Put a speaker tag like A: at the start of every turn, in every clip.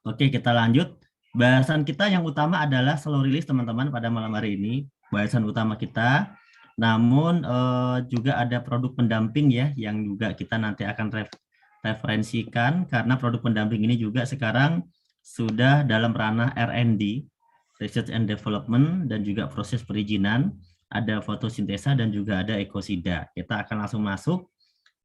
A: Oke, kita lanjut. Bahasan kita yang utama adalah slow release teman-teman pada malam hari ini. Bahasan utama kita. Namun juga ada produk pendamping ya yang juga kita nanti akan referensikan karena produk pendamping ini juga sekarang sudah dalam ranah R&D, Research and Development, dan juga proses perizinan. Ada fotosintesa dan juga ada ekosida. Kita akan langsung masuk.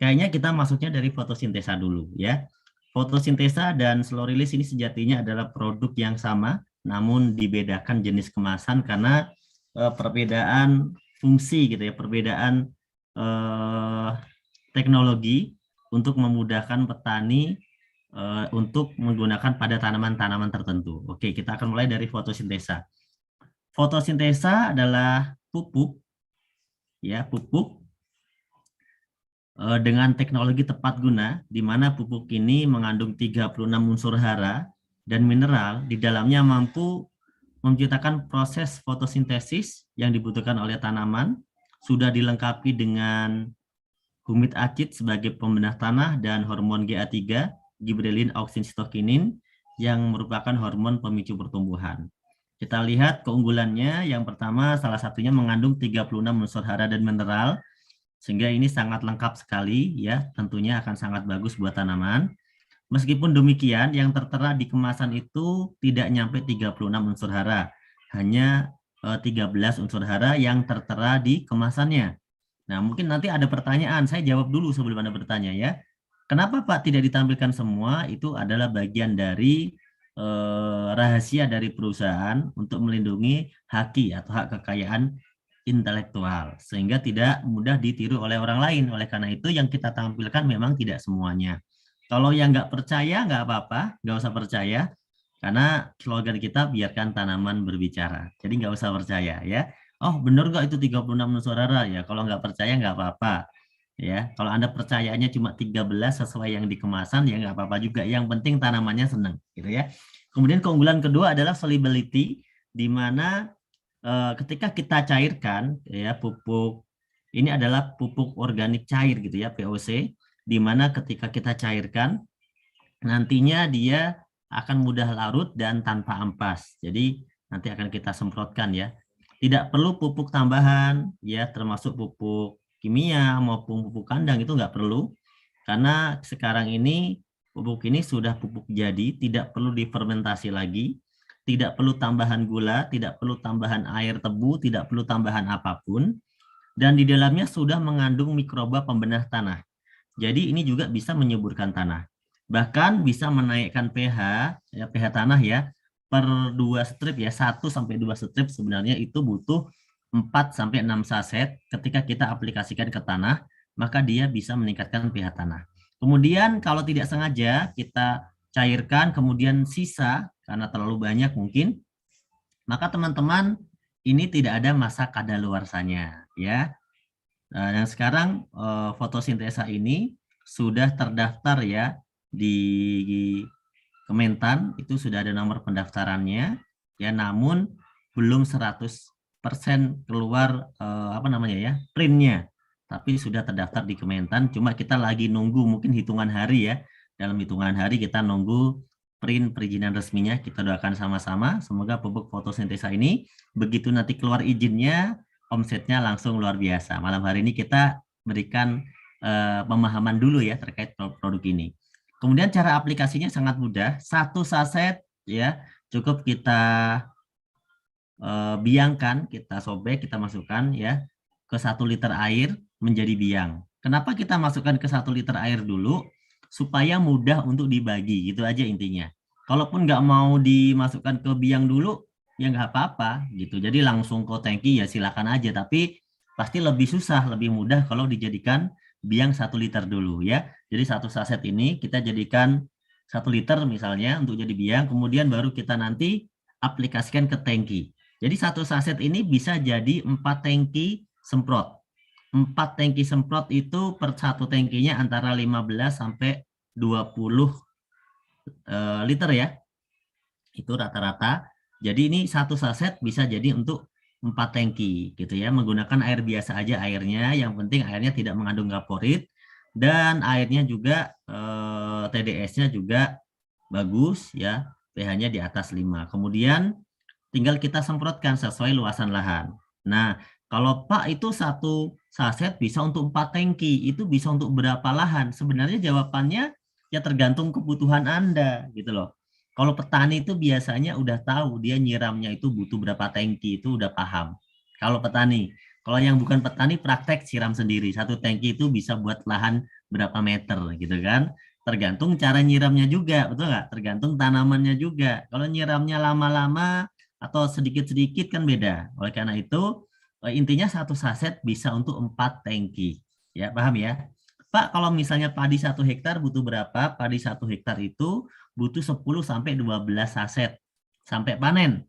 A: Kayaknya kita masuknya dari fotosintesa dulu ya. Fotosintesa dan slow release ini sejatinya adalah produk yang sama, namun dibedakan jenis kemasan karena perbedaan fungsi gitu ya, perbedaan eh, teknologi untuk memudahkan petani untuk menggunakan pada tanaman-tanaman tertentu. Oke, kita akan mulai dari fotosintesa. Fotosintesa adalah pupuk ya, pupuk dengan teknologi tepat guna, di mana pupuk ini mengandung 36 unsur hara dan mineral di dalamnya mampu menciptakan proses fotosintesis yang dibutuhkan oleh tanaman, sudah dilengkapi dengan humid acid sebagai pembenah tanah dan hormon GA3, gibberellin auxin-cytokinin, yang merupakan hormon pemicu pertumbuhan. Kita lihat keunggulannya, yang pertama salah satunya mengandung 36 unsur hara dan mineral, sehingga ini sangat lengkap sekali ya, tentunya akan sangat bagus buat tanaman. Meskipun demikian, yang tertera di kemasan itu tidak nyampe 36 unsur hara, hanya 13 unsur hara yang tertera di kemasannya. Nah, mungkin nanti ada pertanyaan, saya jawab dulu sebelum Anda bertanya ya. Kenapa Pak tidak ditampilkan semua? Itu adalah bagian dari rahasia dari perusahaan untuk melindungi haki atau hak kekayaan intelektual, sehingga tidak mudah ditiru oleh orang lain. Oleh karena itu yang kita tampilkan memang tidak semuanya. Kalau yang nggak percaya nggak apa-apa, nggak usah percaya, karena slogan kita biarkan tanaman berbicara. Jadi nggak usah percaya ya. Oh benar nggak itu 36 unsur hara ya? Kalau nggak percaya nggak apa-apa. Ya, kalau Anda percayanya cuma 13 sesuai yang di kemasan ya nggak apa-apa juga. Yang penting tanamannya senang, gitu ya. Kemudian keunggulan kedua adalah solubility, di mana ketika kita cairkan ya pupuk ini adalah pupuk organik cair gitu ya POC, di mana ketika kita cairkan nantinya dia akan mudah larut dan tanpa ampas. Jadi nanti akan kita semprotkan ya. Tidak perlu pupuk tambahan ya, termasuk pupuk kimia maupun pupuk kandang itu nggak perlu, karena sekarang ini pupuk ini sudah pupuk jadi, tidak perlu difermentasi lagi, tidak perlu tambahan gula, tidak perlu tambahan air tebu, tidak perlu tambahan apapun, dan di dalamnya sudah mengandung mikroba pembenah tanah. Jadi ini juga bisa menyuburkan tanah. Bahkan bisa menaikkan pH, ya, pH tanah ya, per 2 strip ya, 1 sampai 2 strip sebenarnya itu butuh 4 sampai 6 saset. Ketika kita aplikasikan ke tanah, maka dia bisa meningkatkan pH tanah. Kemudian kalau tidak sengaja kita cairkan, kemudian sisa, karena terlalu banyak mungkin, maka teman-teman ini tidak ada masa kadaluarsanya ya. Nah, yang sekarang fotosintesa ini sudah terdaftar ya di Kementan, itu sudah ada nomor pendaftarannya ya, namun belum 100% keluar apa namanya ya, printnya. Tapi sudah terdaftar di Kementan, cuma kita lagi nunggu mungkin hitungan hari ya. Dalam hitungan hari kita nunggu print perizinan resminya. Kita doakan sama-sama semoga pupuk fotosintesa ini begitu nanti keluar izinnya, omsetnya langsung luar biasa. Malam hari ini kita berikan pemahaman dulu ya terkait produk ini. Kemudian cara aplikasinya sangat mudah. 1 saset ya cukup kita biangkan, kita sobek, kita masukkan ya ke 1 liter air menjadi biang. Kenapa kita masukkan ke 1 liter air dulu? Supaya mudah untuk dibagi, gitu aja intinya. Kalaupun nggak mau dimasukkan ke biang dulu, ya nggak apa-apa gitu. Jadi langsung ke tangki ya silakan aja. Tapi pasti lebih susah, lebih mudah kalau dijadikan biang 1 liter dulu ya. Jadi 1 saset ini kita jadikan 1 liter misalnya untuk jadi biang, kemudian baru kita nanti aplikasikan ke tangki. Jadi 1 saset ini bisa jadi 4 tangki semprot. 4 tangki semprot itu per 1 tangkinya antara 15 sampai 20 liter ya. Itu rata-rata. Jadi ini 1 saset bisa jadi untuk 4 tangki gitu ya. Menggunakan air biasa aja airnya. Yang penting airnya tidak mengandung kaporit. Dan airnya juga TDS-nya juga bagus ya. pH-nya di atas 5. Kemudian tinggal kita semprotkan sesuai luasan lahan. Nah, kalau Pak itu satu saset bisa untuk 4 tangki, itu bisa untuk berapa lahan? Sebenarnya jawabannya ya tergantung kebutuhan Anda gitu loh. Kalau petani itu biasanya udah tahu dia nyiramnya itu butuh berapa tangki, itu udah paham. Kalau petani, kalau yang bukan petani praktek siram sendiri. Satu tangki itu bisa buat lahan berapa meter gitu kan. Tergantung cara nyiramnya juga, betul nggak? Tergantung tanamannya juga. Kalau nyiramnya lama-lama atau sedikit-sedikit kan beda. Oleh karena itu, intinya satu saset bisa untuk 4 tangki. Ya, paham ya? Pak, kalau misalnya padi 1 hektar butuh berapa? Padi 1 hektar itu butuh 10 sampai 12 saset sampai panen.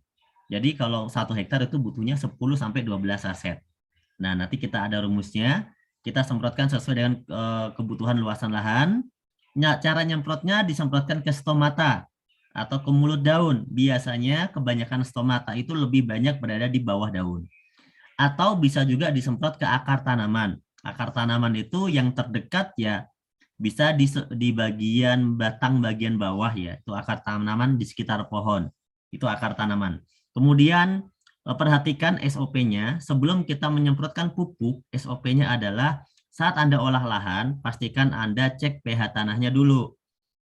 A: Jadi kalau 1 hektar itu butuhnya 10 sampai 12 saset. Nah, nanti kita ada rumusnya. Kita semprotkan sesuai dengan kebutuhan luasan lahan. Nah, cara nyemprotnya disemprotkan ke stomata atau ke mulut daun. Biasanya kebanyakan stomata itu lebih banyak berada di bawah daun. Atau bisa juga disemprot ke akar tanaman. Akar tanaman itu yang terdekat ya bisa di bagian batang bagian bawah ya, itu akar tanaman di sekitar pohon. Itu akar tanaman. Kemudian perhatikan SOP-nya, sebelum kita menyemprotkan pupuk, SOP-nya adalah saat Anda olah lahan, pastikan Anda cek pH tanahnya dulu.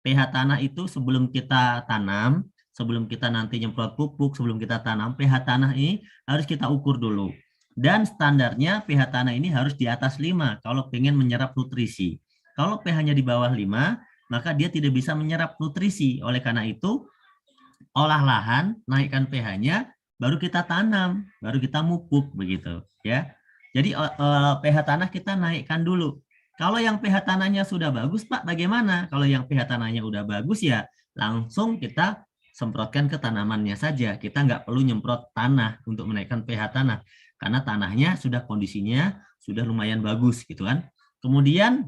A: pH tanah itu sebelum kita tanam, sebelum kita nanti nyemprot pupuk, sebelum kita tanam, pH tanah ini harus kita ukur dulu. Dan standarnya pH tanah ini harus di atas 5 kalau pengen menyerap nutrisi. Kalau pH-nya di bawah 5, maka dia tidak bisa menyerap nutrisi. Oleh karena itu, olah lahan, naikkan pH-nya, baru kita tanam, baru kita mupuk begitu, ya. Jadi pH tanah kita naikkan dulu. Kalau yang pH tanahnya sudah bagus, Pak, bagaimana? Kalau yang pH tanahnya udah bagus ya, langsung kita semprotkan ke tanamannya saja. Kita nggak perlu nyemprot tanah untuk menaikkan pH tanah, karena tanahnya sudah kondisinya sudah lumayan bagus gitu kan. Kemudian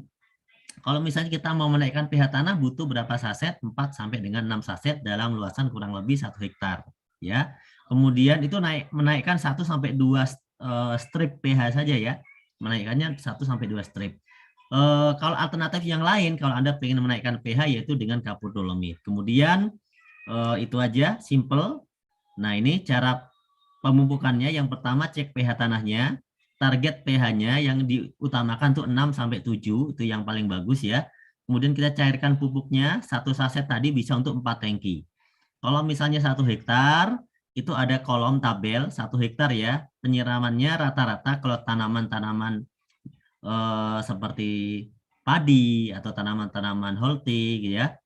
A: kalau misalnya kita mau menaikkan pH tanah butuh berapa saset? 4 sampai dengan 6 saset dalam luasan kurang lebih 1 hektar, ya. Kemudian itu menaikkan 1 sampai 2 strip pH saja ya. Menaikkannya 1 sampai 2 strip. Kalau alternatif yang lain kalau Anda ingin menaikkan pH yaitu dengan kapur dolomit. Kemudian itu aja simple. Nah, ini cara pemupukannya. Yang pertama cek pH tanahnya. Target pH-nya yang diutamakan tuh 6 sampai 7, itu yang paling bagus ya. Kemudian kita cairkan pupuknya, 1 saset tadi bisa untuk 4 tangki. Kalau misalnya 1 hektar, itu ada kolom tabel 1 hektar ya. Penyiramannya rata-rata kalau tanaman-tanaman seperti padi atau tanaman-tanaman holti gitu ya.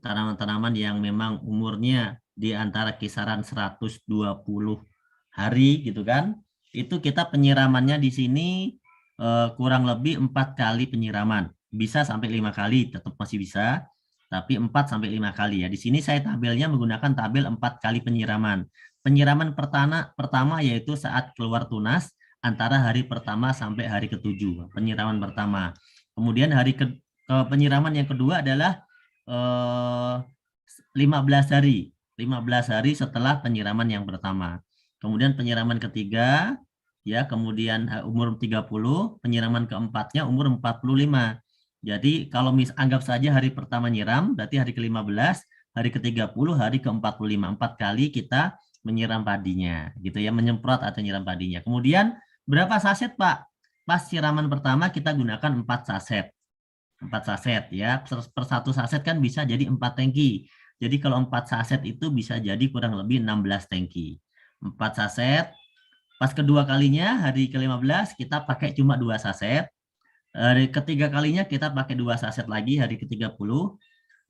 A: Tanaman-tanaman yang memang umurnya di antara kisaran 120 hari gitu kan. Itu kita penyiramannya di sini kurang lebih 4 kali penyiraman. Bisa sampai 5 kali, tetap masih bisa. Tapi 4 sampai 5 kali ya. Di sini saya tabelnya menggunakan tabel 4 kali penyiraman. Penyiraman pertama yaitu saat keluar tunas antara hari pertama sampai hari ke-7. Penyiraman pertama. Kemudian penyiraman yang kedua adalah 15 hari. 15 hari setelah penyiraman yang pertama. Kemudian penyiraman ketiga, ya, kemudian umur 30, penyiraman keempatnya umur 45. Jadi kalau anggap saja hari pertama nyiram, berarti hari ke-15, hari ke-30, hari ke-45. 4 kali kita menyiram padinya, gitu ya, menyemprot atau nyiram padinya. Kemudian berapa saset, Pak? Pas siraman pertama kita gunakan 4 saset. 4 saset ya, per 1 saset kan bisa jadi 4 tangki. Jadi kalau 4 saset itu bisa jadi kurang lebih 16 tangki. 4 saset, pas kedua kalinya hari ke-15 kita pakai cuma 2 saset. Hari ketiga kalinya kita pakai 2 saset lagi hari ke-30.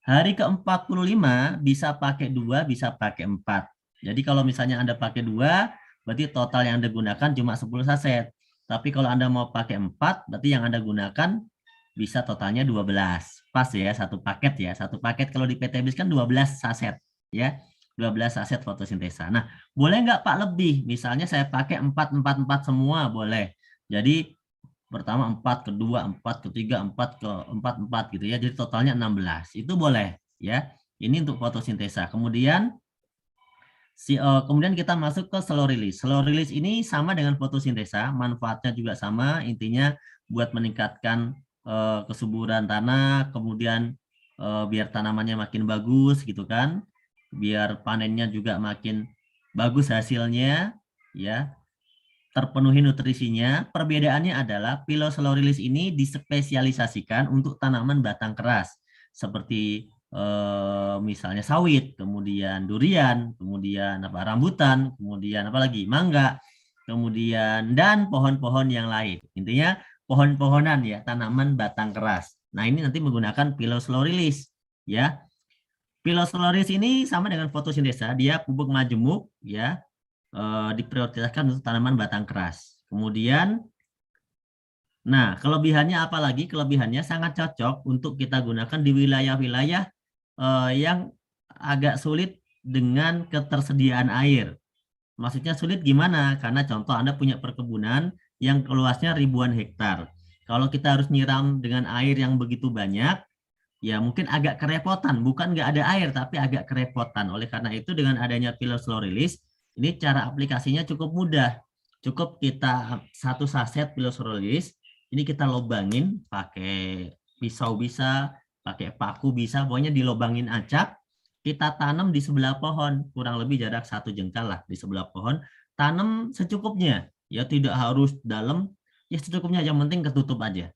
A: Hari ke-45 bisa pakai 2, bisa pakai 4. Jadi kalau misalnya Anda pakai 2, berarti total yang Anda gunakan cuma 10 saset. Tapi kalau Anda mau pakai 4, berarti yang Anda gunakan bisa totalnya 12. Pas ya, satu paket ya. Satu paket kalau di PT BIS kan 12 saset ya. 12 saset fotosintesa. Nah, boleh nggak Pak lebih? Misalnya saya pakai 4, 4, 4 semua, boleh. Jadi pertama 4, kedua 4, ketiga 4, keempat 4 gitu ya. Jadi totalnya 16. Itu boleh ya. Ini untuk fotosintesa. Kemudian kemudian kita masuk ke slow release. Slow release ini sama dengan fotosintesa, manfaatnya juga sama, intinya buat meningkatkan kesuburan tanah, kemudian biar tanamannya makin bagus gitu kan. biar panennya juga makin bagus hasilnya, ya, terpenuhi nutrisinya. Perbedaannya adalah Pilosollorilis ini dispesialisasikan untuk tanaman batang keras seperti misalnya sawit, kemudian durian, kemudian apa rambutan, kemudian apa lagi mangga, kemudian dan pohon-pohon yang lain. Intinya pohon-pohonan ya, tanaman batang keras. Nah, ini nanti menggunakan Pilosollorilis ya. Pilosollorilis ini sama dengan fotosintesa, dia pupuk majemuk ya, diprioritaskan untuk tanaman batang keras. Kemudian, nah kelebihannya apa lagi? Kelebihannya sangat cocok untuk kita gunakan di wilayah-wilayah yang agak sulit dengan ketersediaan air. Maksudnya sulit gimana? Karena contoh Anda punya perkebunan yang luasnya ribuan hektar. Kalau kita harus nyiram dengan air yang begitu banyak, ya mungkin agak kerepotan. Bukan nggak ada air, tapi agak kerepotan. Oleh karena itu dengan adanya Pilosollorilis, ini cara aplikasinya cukup mudah. Cukup kita satu saset Pilosollorilis, ini kita lobangin pakai pisau bisa, pakai paku bisa, pokoknya dilobangin acak, kita tanam di sebelah pohon, kurang lebih jarak 1 jengkal lah di sebelah pohon, tanam secukupnya, ya tidak harus dalam, ya secukupnya, yang penting ketutup aja,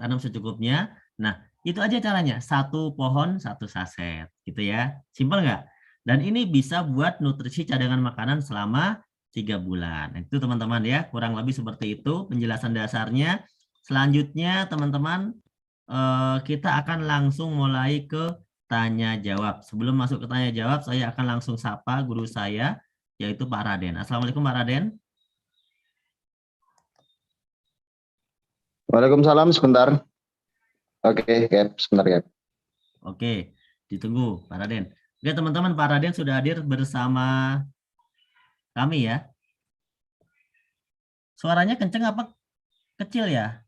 A: tanam secukupnya. Nah, itu aja caranya, satu pohon satu saset, gitu ya, simpel nggak? Dan ini bisa buat nutrisi cadangan makanan selama 3 bulan. Itu teman-teman ya, kurang lebih seperti itu penjelasan dasarnya. Selanjutnya teman-teman, kita akan langsung mulai ke tanya jawab. Sebelum masuk ke tanya jawab, saya akan langsung sapa guru saya, yaitu Pak Raden. Assalamualaikum Pak Raden.
B: Waalaikumsalam, sebentar. Oke, Cap, sebentar, Cap.
A: Oke, ditunggu Pak Raden. Oke teman-teman, Pak Raden sudah hadir bersama kami ya. Suaranya kenceng apa kecil ya?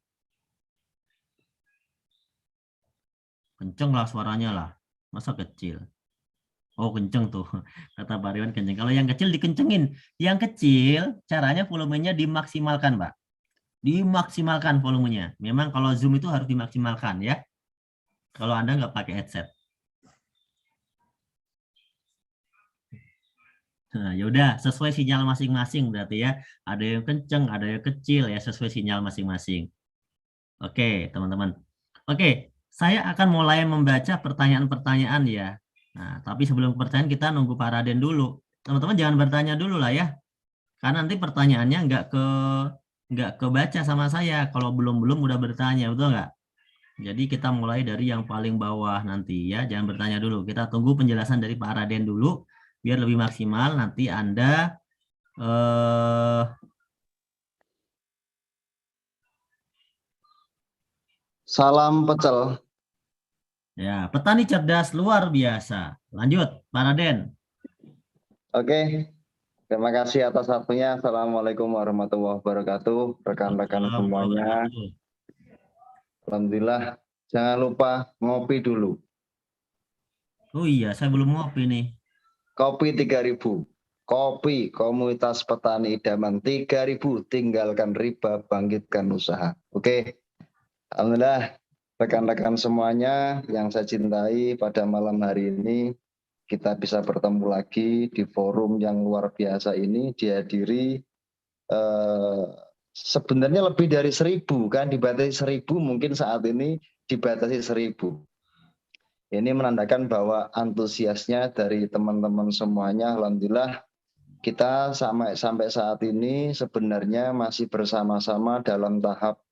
A: Kenceng lah suaranya lah. Masa kecil? Oh kenceng tuh, kata Pak Riwan kenceng. Kalau yang kecil dikencengin. Yang kecil caranya volumenya dimaksimalkan Pak. Dimaksimalkan volumenya. Memang kalau Zoom itu harus dimaksimalkan ya. Kalau Anda nggak pakai headset. Nah, yaudah sesuai sinyal masing-masing berarti ya. Ada yang kenceng, ada yang kecil ya, sesuai sinyal masing-masing. Oke, teman-teman. Oke, saya akan mulai membaca pertanyaan-pertanyaan ya. Nah, tapi sebelum pertanyaan kita nunggu Pak Raden dulu. Teman-teman jangan bertanya dulu lah ya. Karena nanti pertanyaannya nggak kebaca sama saya kalau belum udah bertanya, betul nggak? Jadi kita mulai dari yang paling bawah nanti ya. Jangan bertanya dulu. Kita tunggu penjelasan dari Pak Raden dulu biar lebih maksimal. Nanti Anda
B: Salam pecel.
A: ya, petani cerdas luar biasa. Lanjut, Pak Raden.
B: Oke, terima kasih atas waktunya. Assalamualaikum warahmatullahi wabarakatuh. Rekan-rekan semuanya. Alhamdulillah. Jangan lupa ngopi dulu.
A: Oh iya, saya belum ngopi nih.
B: Kopi 3.000. Kopi komunitas petani idaman 3.000. Tinggalkan riba, bangkitkan usaha. Oke. Alhamdulillah. Rekan-rekan semuanya yang saya cintai, pada malam hari ini kita bisa bertemu lagi di forum yang luar biasa ini, dihadiri sebenarnya lebih dari 1.000 kan, dibatasi 1.000, mungkin saat ini dibatasi 1.000. Ini menandakan bahwa antusiasnya dari teman-teman semuanya. Alhamdulillah kita sampai saat ini sebenarnya masih bersama-sama dalam tahap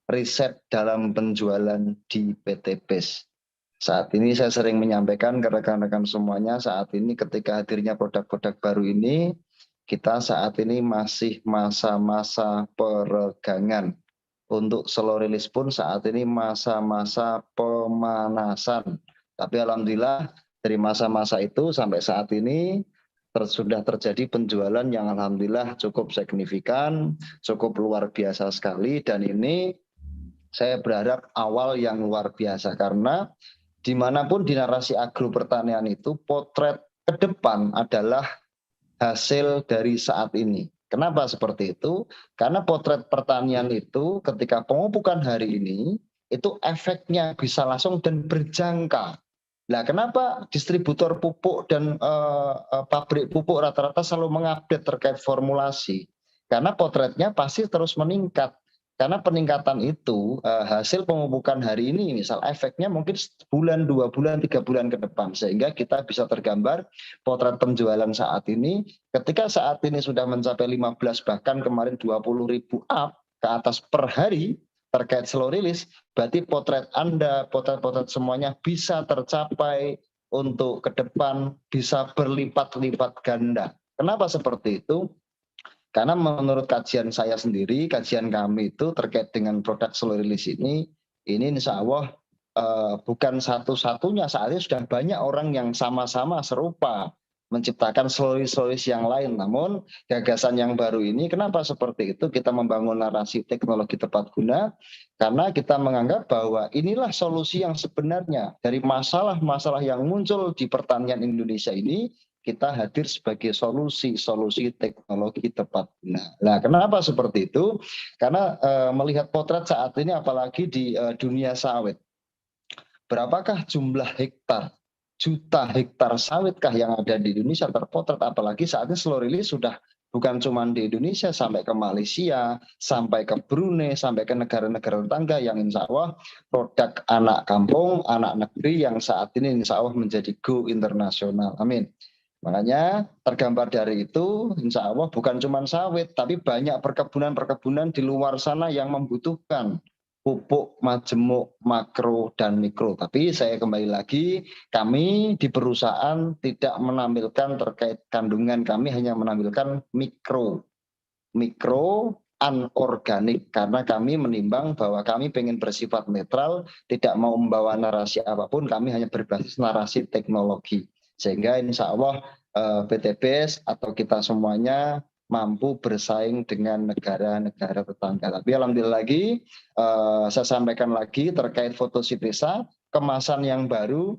B: riset dalam penjualan di PT BES. Saat ini saya sering menyampaikan ke rekan-rekan semuanya, saat ini ketika hadirnya produk-produk baru ini, kita saat ini masih masa-masa peregangan. Untuk slow release pun saat ini masa-masa pemanasan. Tapi alhamdulillah dari masa-masa itu sampai saat ini sudah terjadi penjualan yang alhamdulillah cukup signifikan, cukup luar biasa sekali, dan ini saya berharap awal yang luar biasa, karena dimanapun di narasi agro pertanian itu potret ke depan adalah hasil dari saat ini. Kenapa seperti itu? Karena potret pertanian itu ketika pemupukan hari ini itu efeknya bisa langsung dan berjangka. Lah kenapa distributor pupuk dan pabrik pupuk rata-rata selalu mengupdate terkait formulasi? Karena potretnya pasti terus meningkat. Karena peningkatan itu hasil pemupukan hari ini, misal efeknya mungkin sebulan, 2 bulan, 3 bulan ke depan. Sehingga kita bisa tergambar potret penjualan saat ini. Ketika saat ini sudah mencapai 15 bahkan kemarin 20.000 up ke atas per hari terkait slow release, berarti potret Anda, potret-potret semuanya bisa tercapai untuk ke depan bisa berlipat-lipat ganda. Kenapa seperti itu? Karena menurut kajian saya sendiri, kajian kami itu terkait dengan produk slow release ini insya Allah bukan satu-satunya, saat ini sudah banyak orang yang sama-sama serupa menciptakan slow release yang lain. Namun gagasan yang baru ini, kenapa seperti itu? Kita membangun narasi teknologi tepat guna, karena kita menganggap bahwa inilah solusi yang sebenarnya dari masalah-masalah yang muncul di pertanian Indonesia ini, kita hadir sebagai solusi teknologi tepat guna. Nah, kenapa seperti itu? Karena melihat potret saat ini apalagi di dunia sawit. Berapakah jumlah hektar, juta hektar sawitkah yang ada di Indonesia terpotret, apalagi saat ini slow release sudah bukan cuma di Indonesia, sampai ke Malaysia, sampai ke Brunei, sampai ke negara-negara tetangga yang insya Allah produk anak kampung, anak negeri yang saat ini insya Allah menjadi go internasional. Amin. Makanya tergambar dari itu, insya Allah bukan cuma sawit, tapi banyak perkebunan-perkebunan di luar sana yang membutuhkan pupuk, majemuk, makro, dan mikro. Tapi saya kembali lagi, kami di perusahaan tidak menampilkan terkait kandungan, kami hanya menampilkan mikro anorganik, karena kami menimbang bahwa kami pengen bersifat netral, tidak mau membawa narasi apapun, kami hanya berbasis narasi teknologi. Sehingga insya Allah PTBS atau kita semuanya mampu bersaing dengan negara-negara tetangga. Tapi alhamdulillah lagi, saya sampaikan lagi terkait fotosintesa, kemasan yang baru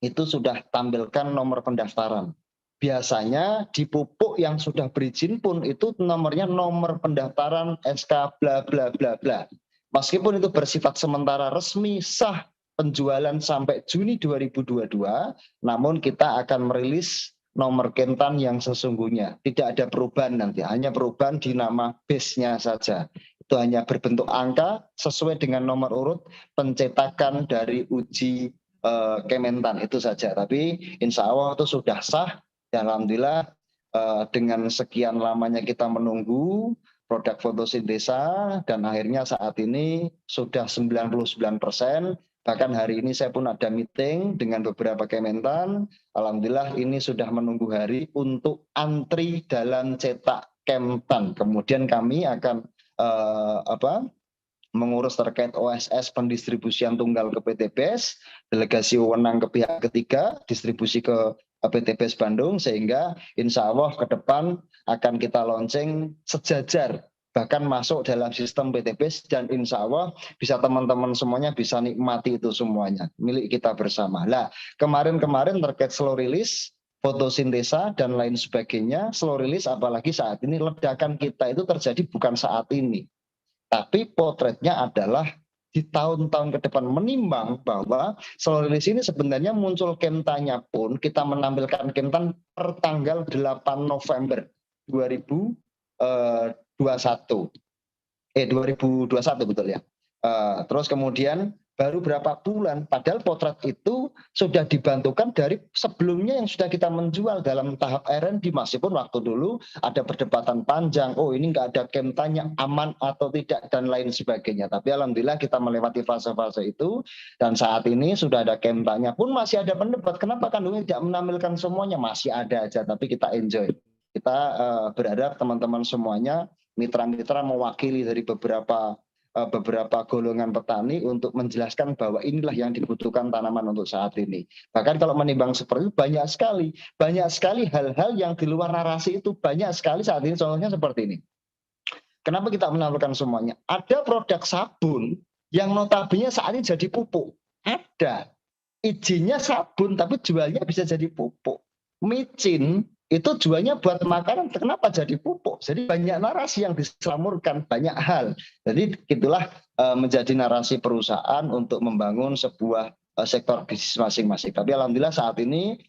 B: itu sudah tampilkan nomor pendaftaran. Biasanya di pupuk yang sudah berizin pun itu nomornya nomor pendaftaran SK bla bla bla bla. Meskipun itu bersifat sementara, resmi sah penjualan sampai Juni 2022, namun kita akan merilis nomor kentan yang sesungguhnya. Tidak ada perubahan nanti, hanya perubahan di nama base-nya saja. Itu hanya berbentuk angka sesuai dengan nomor urut pencetakan dari uji Kementan, itu saja. Tapi insya Allah itu sudah sah, dan alhamdulillah dengan sekian lamanya kita menunggu produk fotosintesa, dan akhirnya saat ini sudah 99%. Bahkan hari ini saya pun ada meeting dengan beberapa Kementan. Alhamdulillah ini sudah menunggu hari untuk antri dalam cetak Kementan. Kemudian kami akan mengurus terkait OSS pendistribusian tunggal ke PTBS, delegasi wewenang ke pihak ketiga, distribusi ke PTBS Bandung, sehingga insya Allah ke depan akan kita launching sejajar, bahkan masuk dalam sistem PTBS, dan insya Allah bisa teman-teman semuanya bisa nikmati itu semuanya, milik kita bersama. Lah, kemarin-kemarin terkait slow release, fotosintesa dan lain sebagainya, slow release apalagi saat ini ledakan kita itu terjadi bukan saat ini. Tapi potretnya adalah di tahun-tahun ke depan, menimbang bahwa slow release ini sebenarnya muncul kemtanya pun kita menampilkan kemtan per tanggal 8 November 2021. 2021 betul ya. Terus kemudian baru berapa bulan, padahal potret itu sudah dibantukan dari sebelumnya yang sudah kita menjual dalam tahap R&D, meskipun waktu dulu ada perdebatan panjang, oh ini nggak ada kemtanya, aman atau tidak, dan lain sebagainya. Tapi alhamdulillah kita melewati fase-fase itu, dan saat ini sudah ada kemtanya pun masih ada pendebat, kenapa kandungnya tidak menampilkan semuanya, masih ada aja, tapi kita enjoy. Kita berharap teman-teman semuanya, mitra-mitra mewakili dari beberapa golongan petani untuk menjelaskan bahwa inilah yang dibutuhkan tanaman untuk saat ini. Bahkan kalau menimbang seperti itu banyak sekali hal-hal yang di luar narasi itu, banyak sekali saat ini. Contohnya seperti ini. Kenapa kita menampilkan semuanya? Ada produk sabun yang notabene saat ini jadi pupuk. Ada izinnya sabun tapi jualnya bisa jadi pupuk. Micin itu jualnya buat makanan, kenapa jadi pupuk? Jadi banyak narasi yang diselamurkan, banyak hal. Jadi itulah menjadi narasi perusahaan untuk membangun sebuah sektor bisnis masing-masing. Tapi alhamdulillah saat ini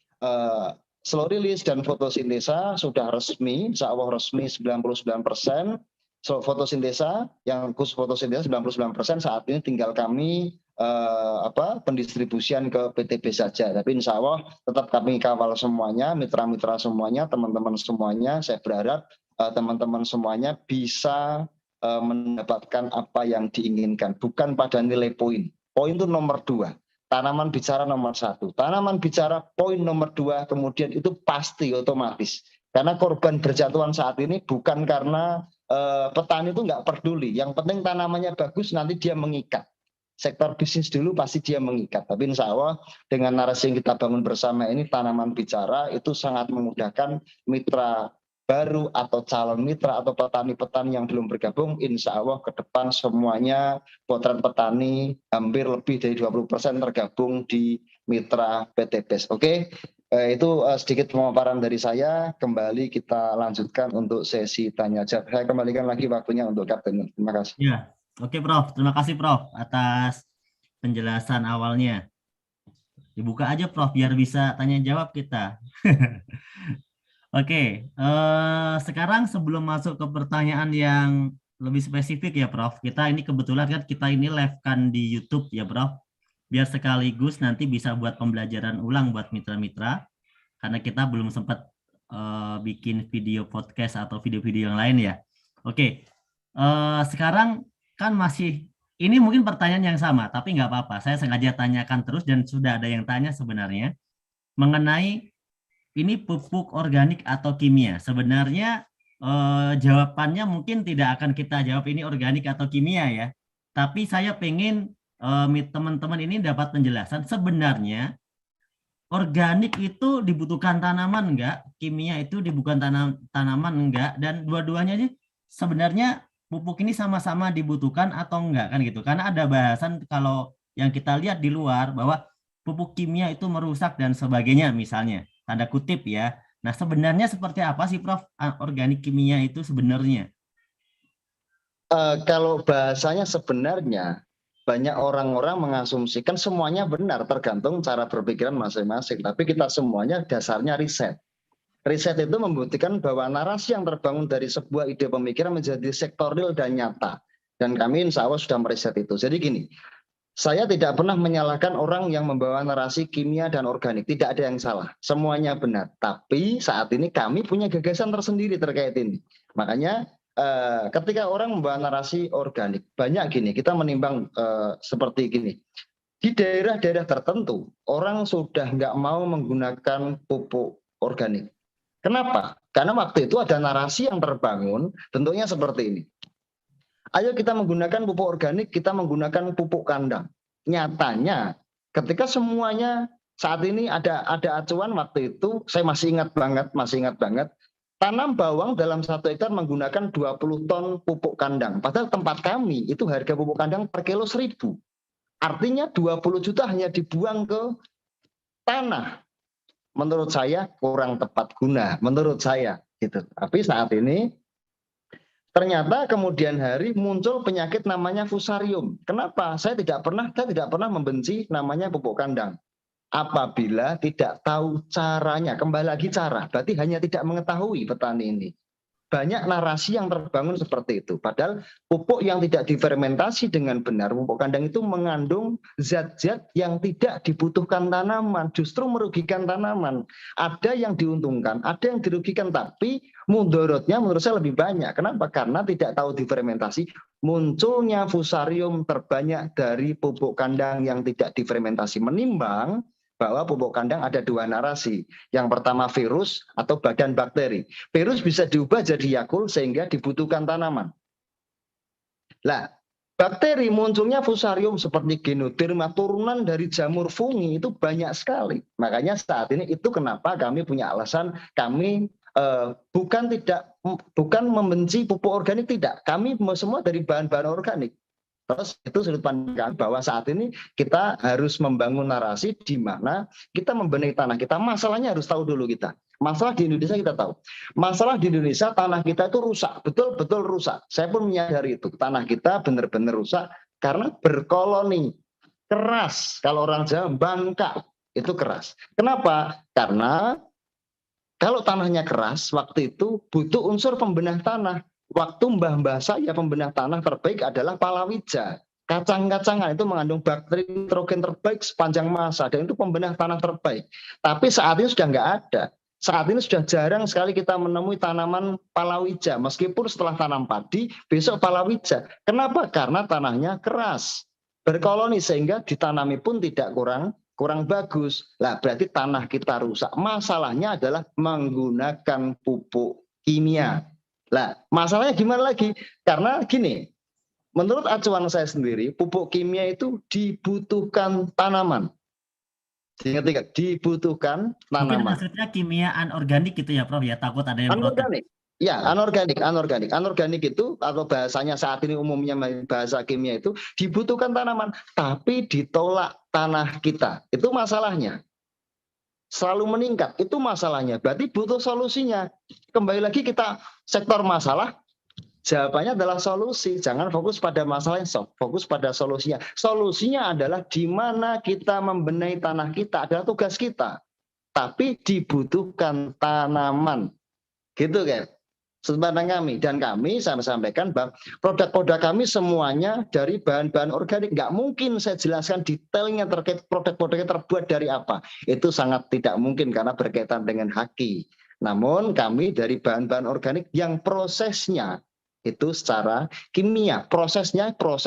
B: slow release dan fotosintesa sudah resmi, insya Allah resmi 99%. So, fotosintesa yang khusus fotosintesa 99%, saat ini tinggal kami pendistribusian ke PTB saja. Tapi insya Allah tetap kami kawal semuanya, mitra-mitra semuanya, teman-teman semuanya. Saya berharap teman-teman semuanya bisa mendapatkan apa yang diinginkan, bukan pada nilai poin. Poin itu nomor 2. Tanaman bicara nomor 1. Tanaman bicara poin nomor 2, kemudian itu pasti otomatis. Karena korban berjatuhan saat ini bukan karena petani itu nggak peduli. Yang penting tanamannya bagus, nanti dia mengikat. Sektor bisnis dulu pasti dia mengikat. Tapi insya Allah dengan narasi yang kita bangun bersama ini, tanaman bicara itu sangat memudahkan mitra baru atau calon mitra atau petani-petani yang belum bergabung. Insya Allah ke depan semuanya potret petani hampir lebih dari 20% tergabung di mitra PTBes. Oke, itu sedikit pemaparan dari saya. Kembali kita lanjutkan untuk sesi tanya jawab. Saya kembalikan lagi waktunya untuk Kapten. Terima kasih.
A: Ya, oke Prof. Terima kasih Prof atas penjelasan awalnya. Dibuka aja Prof biar bisa tanya jawab kita. Oke, sekarang sebelum masuk ke pertanyaan yang lebih spesifik ya Prof, kita ini kebetulan kan kita ini live kan di YouTube ya Prof, biar sekaligus nanti bisa buat pembelajaran ulang buat mitra-mitra, karena kita belum sempat bikin video podcast atau video-video yang lain ya. Oke, sekarang kan masih, ini mungkin pertanyaan yang sama, tapi nggak apa-apa, saya sengaja tanyakan terus dan sudah ada yang tanya sebenarnya, mengenai ini pupuk organik atau kimia. Sebenarnya jawabannya mungkin tidak akan kita jawab ini organik atau kimia ya. Tapi saya pengen teman-teman ini dapat penjelasan sebenarnya organik itu dibutuhkan tanaman enggak, kimia itu dibutuhkan tanaman enggak, dan dua-duanya ini sebenarnya pupuk ini sama-sama dibutuhkan atau enggak kan gitu. Karena ada bahasan kalau yang kita lihat di luar bahwa pupuk kimia itu merusak dan sebagainya misalnya. Tanda kutip ya. Nah sebenarnya seperti apa sih Prof organik kimia itu sebenarnya?
B: Kalau bahasanya sebenarnya banyak orang-orang mengasumsikan semuanya benar, tergantung cara berpikiran masing-masing. Tapi kita semuanya dasarnya riset. Riset itu membuktikan bahwa narasi yang terbangun dari sebuah ide pemikiran menjadi sektorial dan nyata. Dan kami insya Allah sudah meriset itu. Jadi gini, saya tidak pernah menyalahkan orang yang membawa narasi kimia dan organik. Tidak ada yang salah. Semuanya benar. Tapi saat ini kami punya gagasan tersendiri terkait ini. Makanya ketika orang membawa narasi organik, banyak gini, kita menimbang seperti gini. Di daerah-daerah tertentu, orang sudah nggak mau menggunakan pupuk organik. Kenapa? Karena waktu itu ada narasi yang terbangun, bentuknya seperti ini. Ayo kita menggunakan pupuk organik, kita menggunakan pupuk kandang. Nyatanya ketika semuanya saat ini ada acuan waktu itu, saya masih ingat banget, tanam bawang dalam 1 hektar menggunakan 20 ton pupuk kandang. Padahal tempat kami itu harga pupuk kandang per kilo 1.000. Artinya 20 juta hanya dibuang ke tanah. Menurut saya kurang tepat guna, menurut saya gitu. Tapi saat ini ternyata kemudian hari muncul penyakit namanya fusarium. Kenapa? Saya tidak pernah membenci namanya pupuk kandang. Apabila tidak tahu caranya, kembali lagi cara, berarti hanya tidak mengetahui petani ini. Banyak narasi yang terbangun seperti itu. Padahal pupuk yang tidak difermentasi dengan benar, pupuk kandang itu mengandung zat-zat yang tidak dibutuhkan tanaman, justru merugikan tanaman. Ada yang diuntungkan, ada yang dirugikan, tapi mudorotnya menurut saya lebih banyak. Kenapa? Karena tidak tahu difermentasi, munculnya fusarium terbanyak dari pupuk kandang yang tidak difermentasi, menimbang bahwa pupuk kandang ada 2 narasi. Yang pertama virus atau badan bakteri. Virus bisa diubah jadi Yakult sehingga dibutuhkan tanaman. Lah, bakteri munculnya fusarium seperti Ganoderma, turunan dari jamur fungi itu banyak sekali. Makanya saat ini itu kenapa kami punya alasan kami bukan membenci pupuk organik, tidak. Kami semua dari bahan-bahan organik. Terus itu sudut pandang bahwa saat ini kita harus membangun narasi di mana kita membenahi tanah kita. Masalahnya harus tahu dulu kita. Masalah di Indonesia kita tahu. Masalah di Indonesia tanah kita itu rusak, betul-betul rusak. Saya pun menyadari itu. Tanah kita benar-benar rusak karena berkoloni. keras. Kalau orang Jawa bangka, itu keras. Kenapa? Karena kalau tanahnya keras, waktu itu butuh unsur pembenah tanah. Waktu mbah-mbah saya pembenah tanah terbaik adalah palawija. Kacang-kacangan itu mengandung bakteri nitrogen terbaik sepanjang masa, dan itu pembenah tanah terbaik. Tapi saat ini sudah nggak ada. Saat ini sudah jarang sekali kita menemui tanaman palawija, meskipun setelah tanam padi, besok palawija. Kenapa? Karena tanahnya keras, berkoloni, sehingga ditanami pun tidak kurang bagus. Lah berarti tanah kita rusak. Masalahnya adalah menggunakan pupuk kimia. Lah masalahnya gimana lagi? Karena gini, menurut acuan saya sendiri, pupuk kimia itu dibutuhkan tanaman. Ingat, dibutuhkan
A: Mungkin
B: tanaman.
A: maksudnya kimia anorganik gitu ya Prof ya, takut ada yang protes.
B: Anorganik. Ya, anorganik. Anorganik itu atau bahasanya saat ini umumnya bahasa kimia itu dibutuhkan tanaman, tapi ditolak tanah kita. Itu masalahnya. Selalu meningkat, itu masalahnya. Berarti butuh solusinya. Kembali lagi kita sektor masalah, jawabannya adalah solusi. Jangan fokus pada masalah yang fokus pada solusinya. Solusinya adalah di mana kita membenahi tanah kita adalah tugas kita. Tapi dibutuhkan tanaman. Gitu kan? Sudut kami, dan kami saya sampaikan bahwa produk-produk kami semuanya dari bahan-bahan organik. Nggak mungkin saya jelaskan detailnya terkait produk-produknya terbuat dari apa. Itu sangat tidak mungkin karena berkaitan dengan haki. Namun kami dari bahan-bahan organik yang prosesnya itu secara kimia. Proses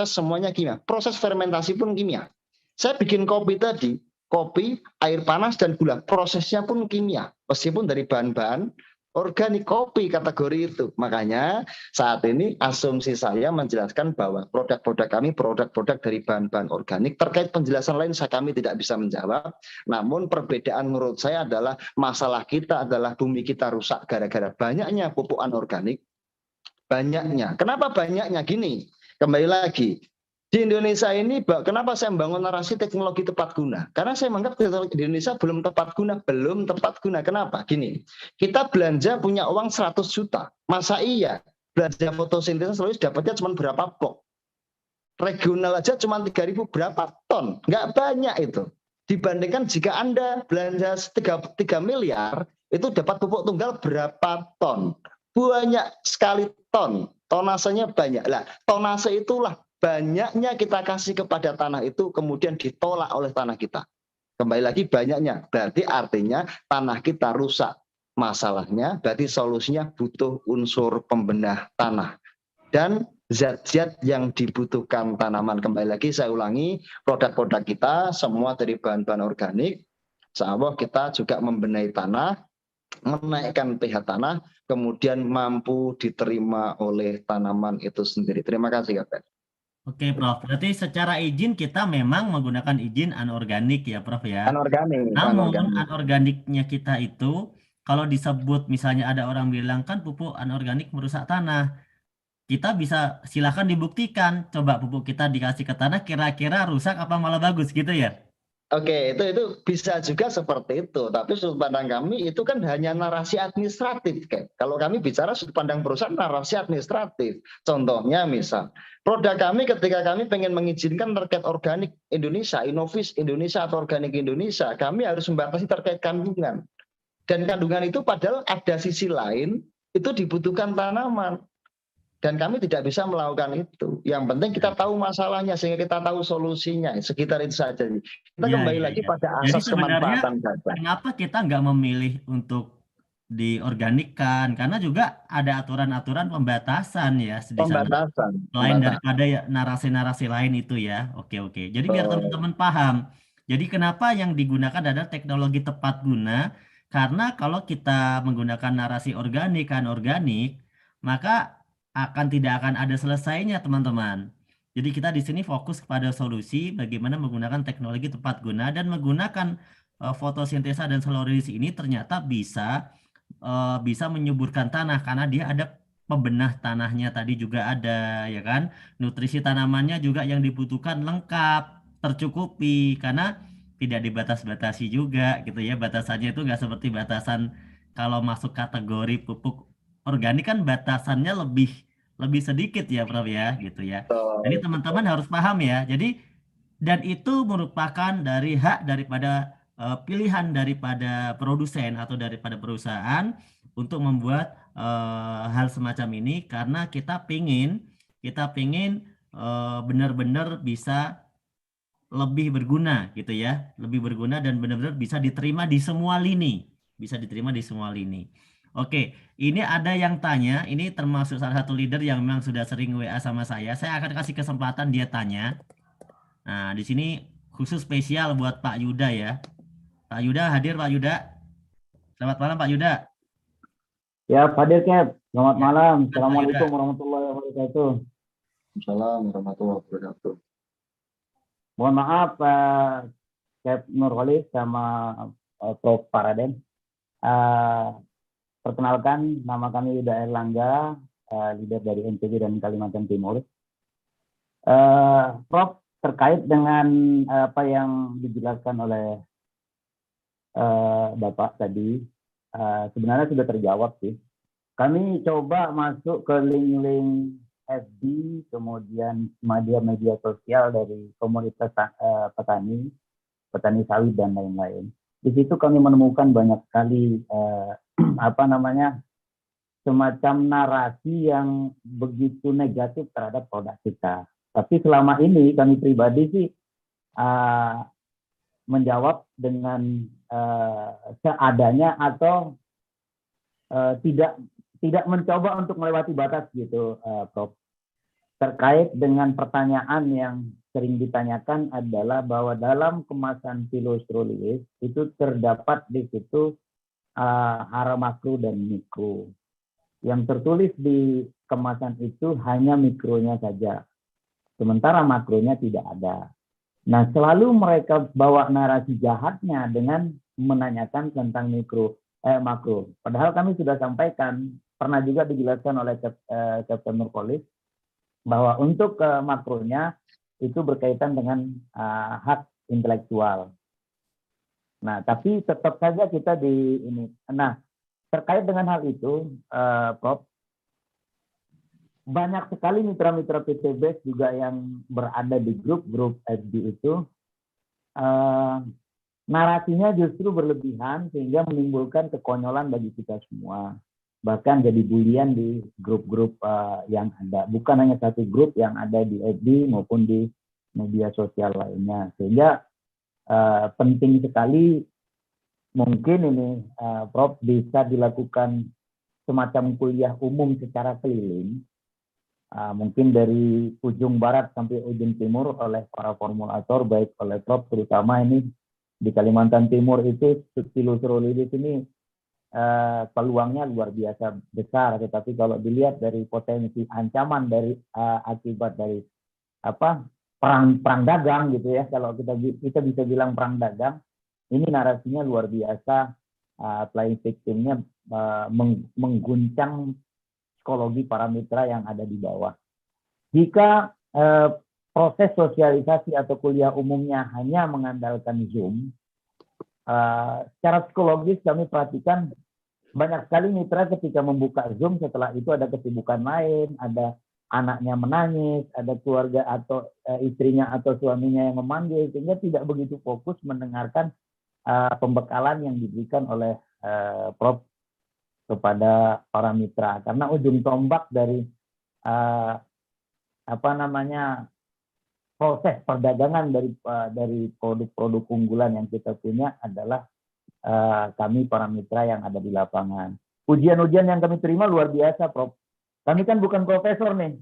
B: semuanya kimia. Proses fermentasi pun kimia. Saya bikin kopi tadi, kopi, air panas, dan gula. Prosesnya pun kimia. Meskipun dari bahan-bahan organik, kopi kategori itu. Makanya saat ini asumsi saya menjelaskan bahwa produk-produk kami produk-produk dari bahan-bahan organik. Terkait penjelasan lain kami tidak bisa menjawab. Namun perbedaan menurut saya adalah masalah kita adalah bumi kita rusak gara-gara banyaknya pupuk anorganik. Banyaknya. Kenapa banyaknya? Gini, kembali lagi. Di Indonesia ini, kenapa saya membangun narasi teknologi tepat guna? Karena saya menganggap teknologi di Indonesia belum tepat guna. Kenapa? Gini, kita belanja punya uang 100 juta. Masa iya belanja fotosintesis selalu dapatnya cuma berapa blok? Regional aja cuma 3.000 berapa ton? Nggak banyak itu. Dibandingkan jika Anda belanja 3 miliar, itu dapat pupuk tunggal berapa ton? Banyak sekali ton. Tonasenya banyak. Lah, tonase itulah banyaknya kita kasih kepada tanah itu kemudian ditolak oleh tanah kita. Kembali lagi banyaknya, berarti artinya tanah kita rusak. Masalahnya berarti solusinya butuh unsur pembenah tanah dan zat-zat yang dibutuhkan tanaman. Kembali lagi saya ulangi, produk-produk kita semua dari bahan-bahan organik. Insya Allah kita juga membenahi tanah, menaikkan pH tanah, kemudian mampu diterima oleh tanaman itu sendiri. Terima kasih, Kapten.
A: Oke Prof, berarti secara izin kita memang menggunakan izin anorganik ya Prof ya. Namun
B: Anorganik.
A: anorganiknya kita itu kalau disebut misalnya ada orang bilang kan pupuk anorganik merusak tanah. Kita bisa silakan dibuktikan. Coba pupuk kita dikasih ke tanah kira-kira rusak apa malah bagus gitu ya.
B: Oke, itu bisa juga seperti itu. Tapi sudut pandang kami itu kan hanya narasi administratif. Kalau kami bicara sudut pandang perusahaan, narasi administratif. Contohnya misal, produk kami ketika kami pengen mengizinkan terkait organik Indonesia, Innovis Indonesia atau organik Indonesia, kami harus membatasi terkait kandungan. Dan kandungan itu padahal ada sisi lain, itu dibutuhkan tanaman. Dan kami tidak bisa melakukan itu. Yang penting kita tahu masalahnya sehingga kita tahu solusinya. Sekitar itu saja. Kita kembali lagi pada
A: Jadi
B: asas
A: sebenarnya
B: kemanfaatan data.
A: kenapa kita nggak memilih untuk diorganikkan? Karena juga ada aturan-aturan pembatasan ya di sana.
B: Pembatasan.
A: Selain daripada ya narasi-narasi lain itu ya. Oke, oke. Jadi biar teman-teman paham. Jadi kenapa yang digunakan adalah teknologi tepat guna? Karena kalau kita menggunakan narasi organik, kan organik, maka tidak akan ada selesainya, teman-teman. Jadi kita di sini fokus kepada solusi bagaimana menggunakan teknologi tepat guna dan menggunakan fotosintesa dan solarisi ini ternyata bisa menyuburkan tanah karena dia ada pembenah tanahnya tadi juga ada ya kan. Nutrisi tanamannya juga yang dibutuhkan lengkap, tercukupi karena tidak dibatas-batasi juga gitu ya. Batasannya itu nggak seperti batasan kalau masuk kategori pupuk organik kan batasannya lebih lebih sedikit ya Prof ya gitu ya. Jadi teman-teman harus paham ya. Jadi dan itu merupakan dari hak daripada pilihan daripada produsen atau daripada perusahaan untuk membuat hal semacam ini karena kita pingin benar-benar bisa lebih berguna gitu ya, lebih berguna dan benar-benar bisa diterima di semua lini, bisa diterima di semua lini. Oke, ini ada yang tanya, ini termasuk salah satu leader yang memang sudah sering WA sama saya. Saya akan kasih kesempatan dia tanya. Nah, di sini khusus spesial buat Pak Yuda ya. Pak Yuda hadir Pak Yuda. Selamat malam Pak Yuda.
C: Ya, Pak Dirkep. Selamat
A: Ya,
C: malam.
A: Pak Yuda.
C: Assalamualaikum warahmatullahi wabarakatuh.
B: Assalamualaikum warahmatullahi wabarakatuh.
C: Mohon maaf, Chef Nurholis sama Prof. Paraden. Perkenalkan, nama kami Yuda Erlangga, leader dari NTB dan Kalimantan Timur. Prof, terkait dengan apa yang dijelaskan oleh Bapak tadi, sebenarnya sudah terjawab sih. Kami coba masuk ke link-link FB, kemudian media-media sosial dari komunitas petani sawit dan lain-lain. Di situ kami menemukan banyak sekali semacam narasi yang begitu negatif terhadap produk kita. Tapi selama ini kami pribadi sih menjawab dengan seadanya atau tidak mencoba untuk melewati batas gitu, Prof. Terkait dengan pertanyaan yang sering ditanyakan adalah bahwa dalam kemasan pilostrulis itu terdapat di situ hara makro dan mikro. Yang tertulis di kemasan itu hanya mikronya saja, sementara makronya tidak ada. Nah, selalu mereka bawa narasi jahatnya dengan menanyakan tentang makro. Padahal kami sudah sampaikan, pernah juga dijelaskan oleh Captain Nurholis, bahwa untuk makronya itu berkaitan dengan hak intelektual. Nah, tapi tetap saja kita di ini. Nah, terkait dengan hal itu, Prof, banyak sekali mitra-mitra PTBS juga yang berada di grup-grup FB itu, narasinya justru berlebihan sehingga menimbulkan kekonyolan bagi kita semua. Bahkan jadi bulian di grup-grup yang ada. Bukan hanya satu grup yang ada di FB maupun di media sosial lainnya. Sehingga penting sekali mungkin ini, Prof, bisa dilakukan semacam kuliah umum secara keliling. Mungkin dari ujung barat sampai ujung timur oleh para formulator, baik oleh Prof, terutama ini di Kalimantan Timur itu pilostrulis ini peluangnya luar biasa besar, tetapi kalau dilihat dari potensi ancaman dari akibat dari perang dagang gitu ya, kalau kita bisa bilang perang dagang, ini narasinya luar biasa, playing victimnya mengguncang psikologi para mitra yang ada di bawah. Jika proses sosialisasi atau kuliah umumnya hanya mengandalkan Zoom, secara psikologis kami perhatikan banyak sekali mitra ketika membuka Zoom, setelah itu ada kesibukan lain, ada anaknya menangis, ada keluarga atau istrinya atau suaminya yang memanggil, sehingga tidak begitu fokus mendengarkan pembekalan yang diberikan oleh Prof kepada para mitra. Karena ujung tombak dari proses perdagangan dari produk-produk unggulan yang kita punya adalah kami para mitra yang ada di lapangan. Ujian-ujian yang kami terima luar biasa, Prof. Kami kan bukan profesor nih.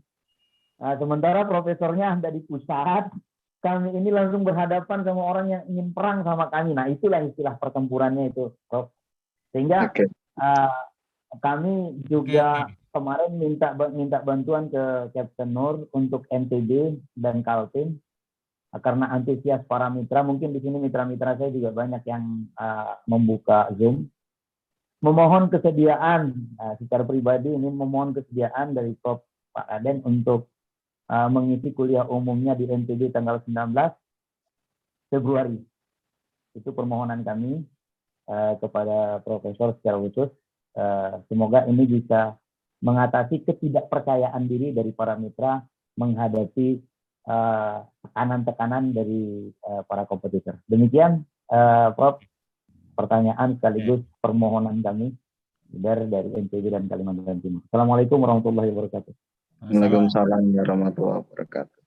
C: Sementara profesornya ada di pusat, kami ini langsung berhadapan sama orang yang ingin perang sama kami. Nah, itulah istilah pertempurannya itu, Prof. Sehingga kami juga kemarin minta bantuan ke Captain Nur untuk NTB dan Kaltim, karena antusias para mitra. Mungkin di sini mitra-mitra saya juga banyak yang membuka Zoom. Memohon kesediaan secara pribadi, ini memohon kesediaan dari Prof Pak Raden untuk mengisi kuliah umumnya di NTB tanggal 19 Februari. Itu permohonan kami kepada Profesor secara khusus. Semoga ini bisa mengatasi ketidakpercayaan diri dari para mitra menghadapi tekanan-tekanan dari para kompetitor. Demikian, Prof, pertanyaan sekaligus permohonan kami dari NTB dan Kalimantan Timur. Assalamualaikum warahmatullahi wabarakatuh.
B: Waalaikumsalam warahmatullahi wabarakatuh.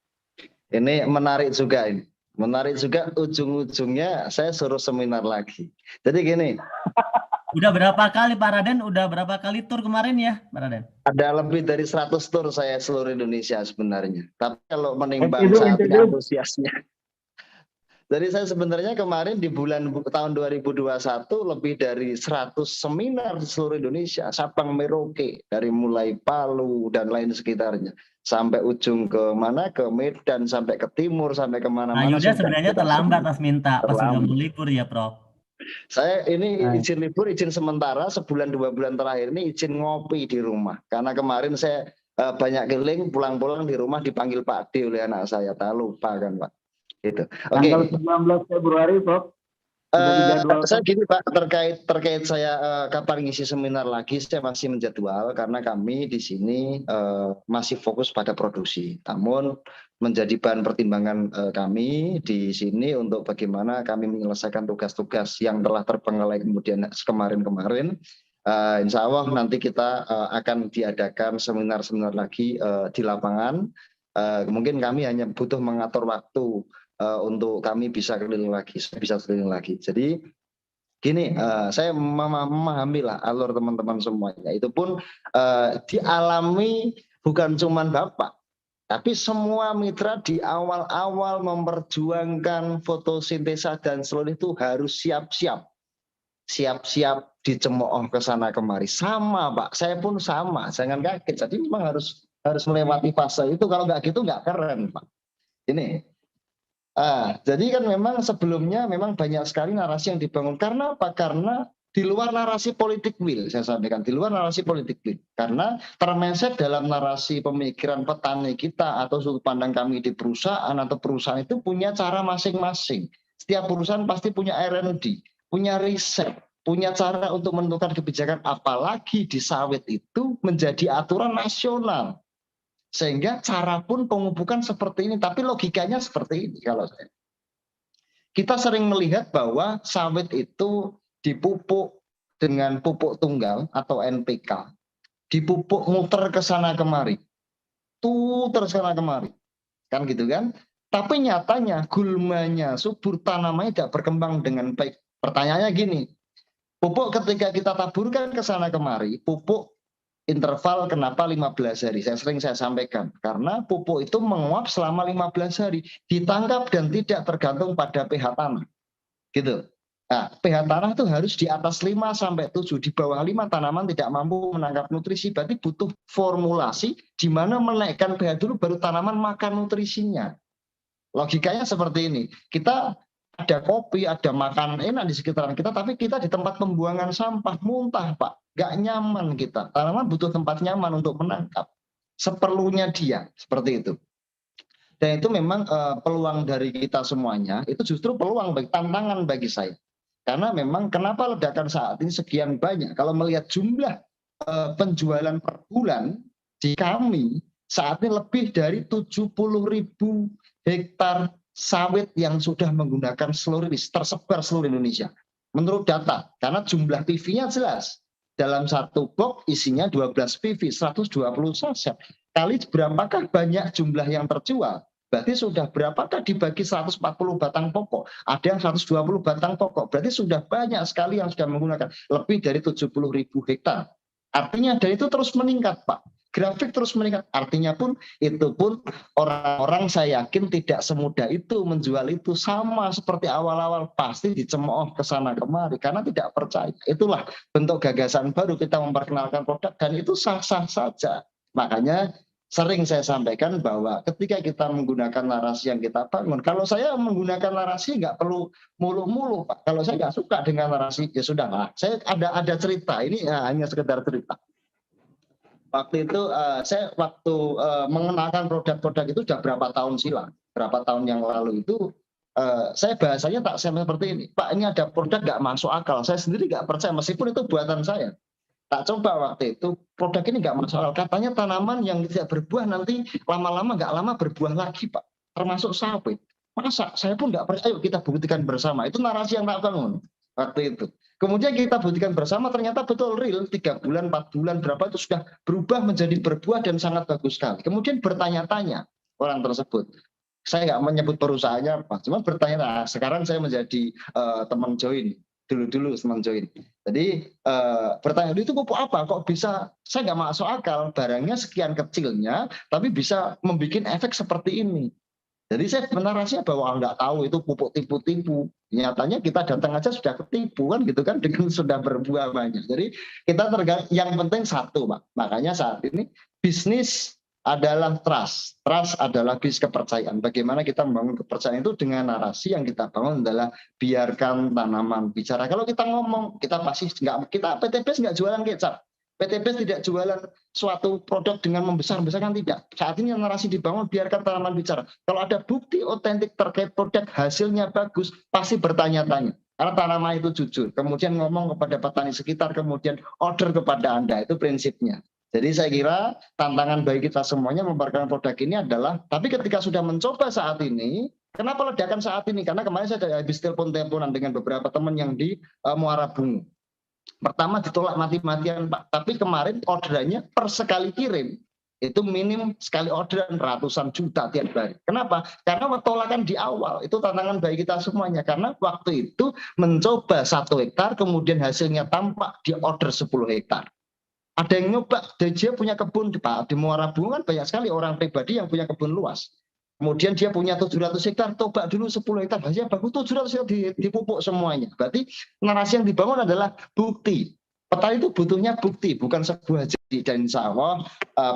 B: Ini menarik juga ini. Menarik juga, ujung-ujungnya saya suruh seminar lagi. Jadi gini.
A: Udah berapa kali Pak Raden? Udah berapa kali tur kemarin ya Pak Raden?
B: Ada lebih dari 100 tur saya seluruh Indonesia sebenarnya. Tapi kalau menimbang saat ini antusiasnya. Jadi saya sebenarnya kemarin di tahun 2021 lebih dari 100 seminar di seluruh Indonesia, Sabang Merauke, dari mulai Palu dan lain sekitarnya, sampai ujung ke mana, ke Medan, sampai ke timur, sampai kemana-mana.
A: Nah, Yuda sebenarnya terlambat pas minta, pas sudah mau libur ya Prof.
B: Saya ini izin libur, izin sementara, sebulan 2 bulan terakhir ini izin ngopi di rumah. Karena kemarin saya banyak keliling, pulang-pulang di rumah dipanggil Pak D oleh anak saya, tak lupa kan Pak. Gitu. Oke.
C: Tanggal 19 Februari, Prof.
B: Saya gini Pak, terkait saya kapan ngisi seminar lagi, saya masih menjadwal karena kami di sini masih fokus pada produksi. Namun menjadi bahan pertimbangan kami di sini untuk bagaimana kami menyelesaikan tugas-tugas yang telah terpenggalai kemudian kemarin-kemarin. Insya Allah nanti kita akan diadakan seminar-seminar lagi di lapangan. Mungkin kami hanya butuh mengatur waktu untuk kami bisa keliling lagi, Jadi gini, saya memahami lah alur teman-teman semuanya. Itu pun dialami bukan cuma Bapak, tapi semua mitra di awal-awal memperjuangkan fotosintesa dan seluruh itu harus siap-siap dicemooh ke sana kemari. Sama Pak, saya pun sama, jangan kaget. Jadi memang harus melewati fase itu. Kalau nggak gitu nggak keren Pak. Ini. Jadi kan memang sebelumnya memang banyak sekali narasi yang dibangun. Karena apa? Karena di luar narasi politik will, saya sampaikan, di luar narasi politik will. Karena termeset dalam narasi pemikiran petani kita atau sudut pandang kami di perusahaan atau perusahaan itu punya cara masing-masing. Setiap perusahaan pasti punya R&D, punya riset, punya cara untuk menentukan kebijakan, apalagi di sawit itu menjadi aturan nasional. Sehingga cara pun pengupukan seperti ini, tapi logikanya seperti ini kalau saya. Kita sering melihat bahwa sawit itu dipupuk dengan pupuk tunggal atau NPK, dipupuk muter ke sana kemari, tuter sana kemari, kan gitu kan? Tapi nyatanya gulmanya, subur tanamannya tidak berkembang dengan baik. Pertanyaannya gini, pupuk ketika kita taburkan ke sana kemari, pupuk interval kenapa 15 hari? Sering saya sampaikan. Karena pupuk itu menguap selama 15 hari. Ditangkap dan tidak tergantung pada pH tanah. Gitu. Nah, pH tanah itu harus di atas 5-7. Di bawah 5 tanaman tidak mampu menangkap nutrisi. Berarti butuh formulasi di mana menaikkan pH dulu baru tanaman makan nutrisinya. Logikanya seperti ini. Kita ada kopi, ada makanan enak di sekitaran kita, tapi kita di tempat pembuangan sampah muntah Pak. Gak nyaman kita. Tanaman butuh tempat nyaman untuk menangkap. Seperlunya dia, seperti itu. Dan itu memang peluang dari kita semuanya, itu justru peluang, tantangan bagi saya. Karena memang kenapa ledakan saat ini sekian banyak. Kalau melihat jumlah penjualan per bulan di kami, saat ini lebih dari 70.000 hektar sawit yang sudah menggunakan seluruh tersebar seluruh Indonesia. Menurut data, karena jumlah PV-nya jelas. Dalam satu box isinya 12 PV, 120 saset. Kali berapakah banyak jumlah yang terjual? Berarti sudah berapakah dibagi 140 batang pokok? Ada yang 120 batang pokok. Berarti sudah banyak sekali yang sudah menggunakan. Lebih dari 70.000 hektar. Artinya dan itu terus meningkat Pak. Grafik terus meningkat. Artinya pun itu pun orang-orang saya yakin tidak semudah itu menjual itu, sama seperti awal-awal pasti dicemooh ke sana kemari karena tidak percaya. Itulah bentuk gagasan baru kita memperkenalkan produk dan itu sah-sah saja. Makanya sering saya sampaikan bahwa ketika kita menggunakan narasi yang kita bangun, kalau saya menggunakan narasi nggak perlu mulu-mulu Pak. Kalau saya nggak suka dengan narasi ya sudahlah. Saya ada cerita ini hanya sekedar cerita. Waktu itu saya mengenalkan produk-produk itu sudah berapa tahun silam, berapa tahun yang lalu itu saya bahasanya tak seperti ini, Pak ini ada produk nggak masuk akal, saya sendiri nggak percaya meskipun itu buatan saya. Tak coba waktu itu produk ini nggak masuk akal, katanya tanaman yang tidak berbuah nanti lama-lama nggak lama berbuah lagi Pak. termasuk sawit. Masa saya pun nggak percaya, ayo kita buktikan bersama. Itu narasi yang tak bangun waktu itu. Kemudian kita buktikan bersama, ternyata betul real, 3 bulan, 4 bulan, berapa itu sudah berubah menjadi berbuah dan sangat bagus sekali. Kemudian bertanya-tanya orang tersebut. Saya nggak menyebut perusahaannya apa, cuma bertanya, nah, sekarang saya menjadi teman join. Dulu teman join. Jadi bertanya, itu pupuk apa? Kok bisa, saya nggak masuk akal, barangnya sekian kecilnya, tapi bisa membuat efek seperti ini. Jadi saya narasinya bahwa nggak tahu itu pupuk tipu-tipu. Nyatanya kita datang aja sudah ketipu kan gitu kan, dengan sudah berbuah banyak. Jadi kita yang penting satu, Pak. Makanya saat ini bisnis adalah trust. Trust adalah bisnis kepercayaan. Bagaimana kita membangun kepercayaan itu dengan narasi yang kita bangun adalah biarkan tanaman bicara. Kalau kita ngomong, kita pasti nggak, kita PTBS nggak jualan kecap. PTBS tidak jualan suatu produk dengan membesar-besarkan, tidak. Saat ini narasi dibangun, biarkan tanaman bicara. Kalau ada bukti otentik terkait produk, hasilnya bagus, pasti bertanya-tanya. Karena tanaman itu jujur. Kemudian ngomong kepada petani sekitar, kemudian order kepada Anda. Itu prinsipnya. Jadi saya kira tantangan bagi kita semuanya memperkenalkan produk ini adalah, tapi ketika sudah mencoba saat ini, kenapa ledakan saat ini? Karena kemarin saya habis telepon-teleponan dengan beberapa teman yang di Muara Bungu. Pertama ditolak mati-matian, Pak. Tapi kemarin orderannya per sekali kirim itu minim sekali orderan ratusan juta tiap hari. Kenapa? Karena tolakan di awal itu tantangan bagi kita semuanya. Karena waktu itu mencoba 1 hektar, kemudian hasilnya tampak di order 10 hektar. Ada yang nyoba, dia punya kebun Pak, di Muara Bungu kan banyak sekali orang pribadi yang punya kebun luas. Kemudian dia punya 700 hektar, coba dulu 10 hektar, hasilnya bagus, 700 hektar dipupuk semuanya. Berarti narasi yang dibangun adalah bukti. Petani itu butuhnya bukti, bukan sebuah janji. Dan insya Allah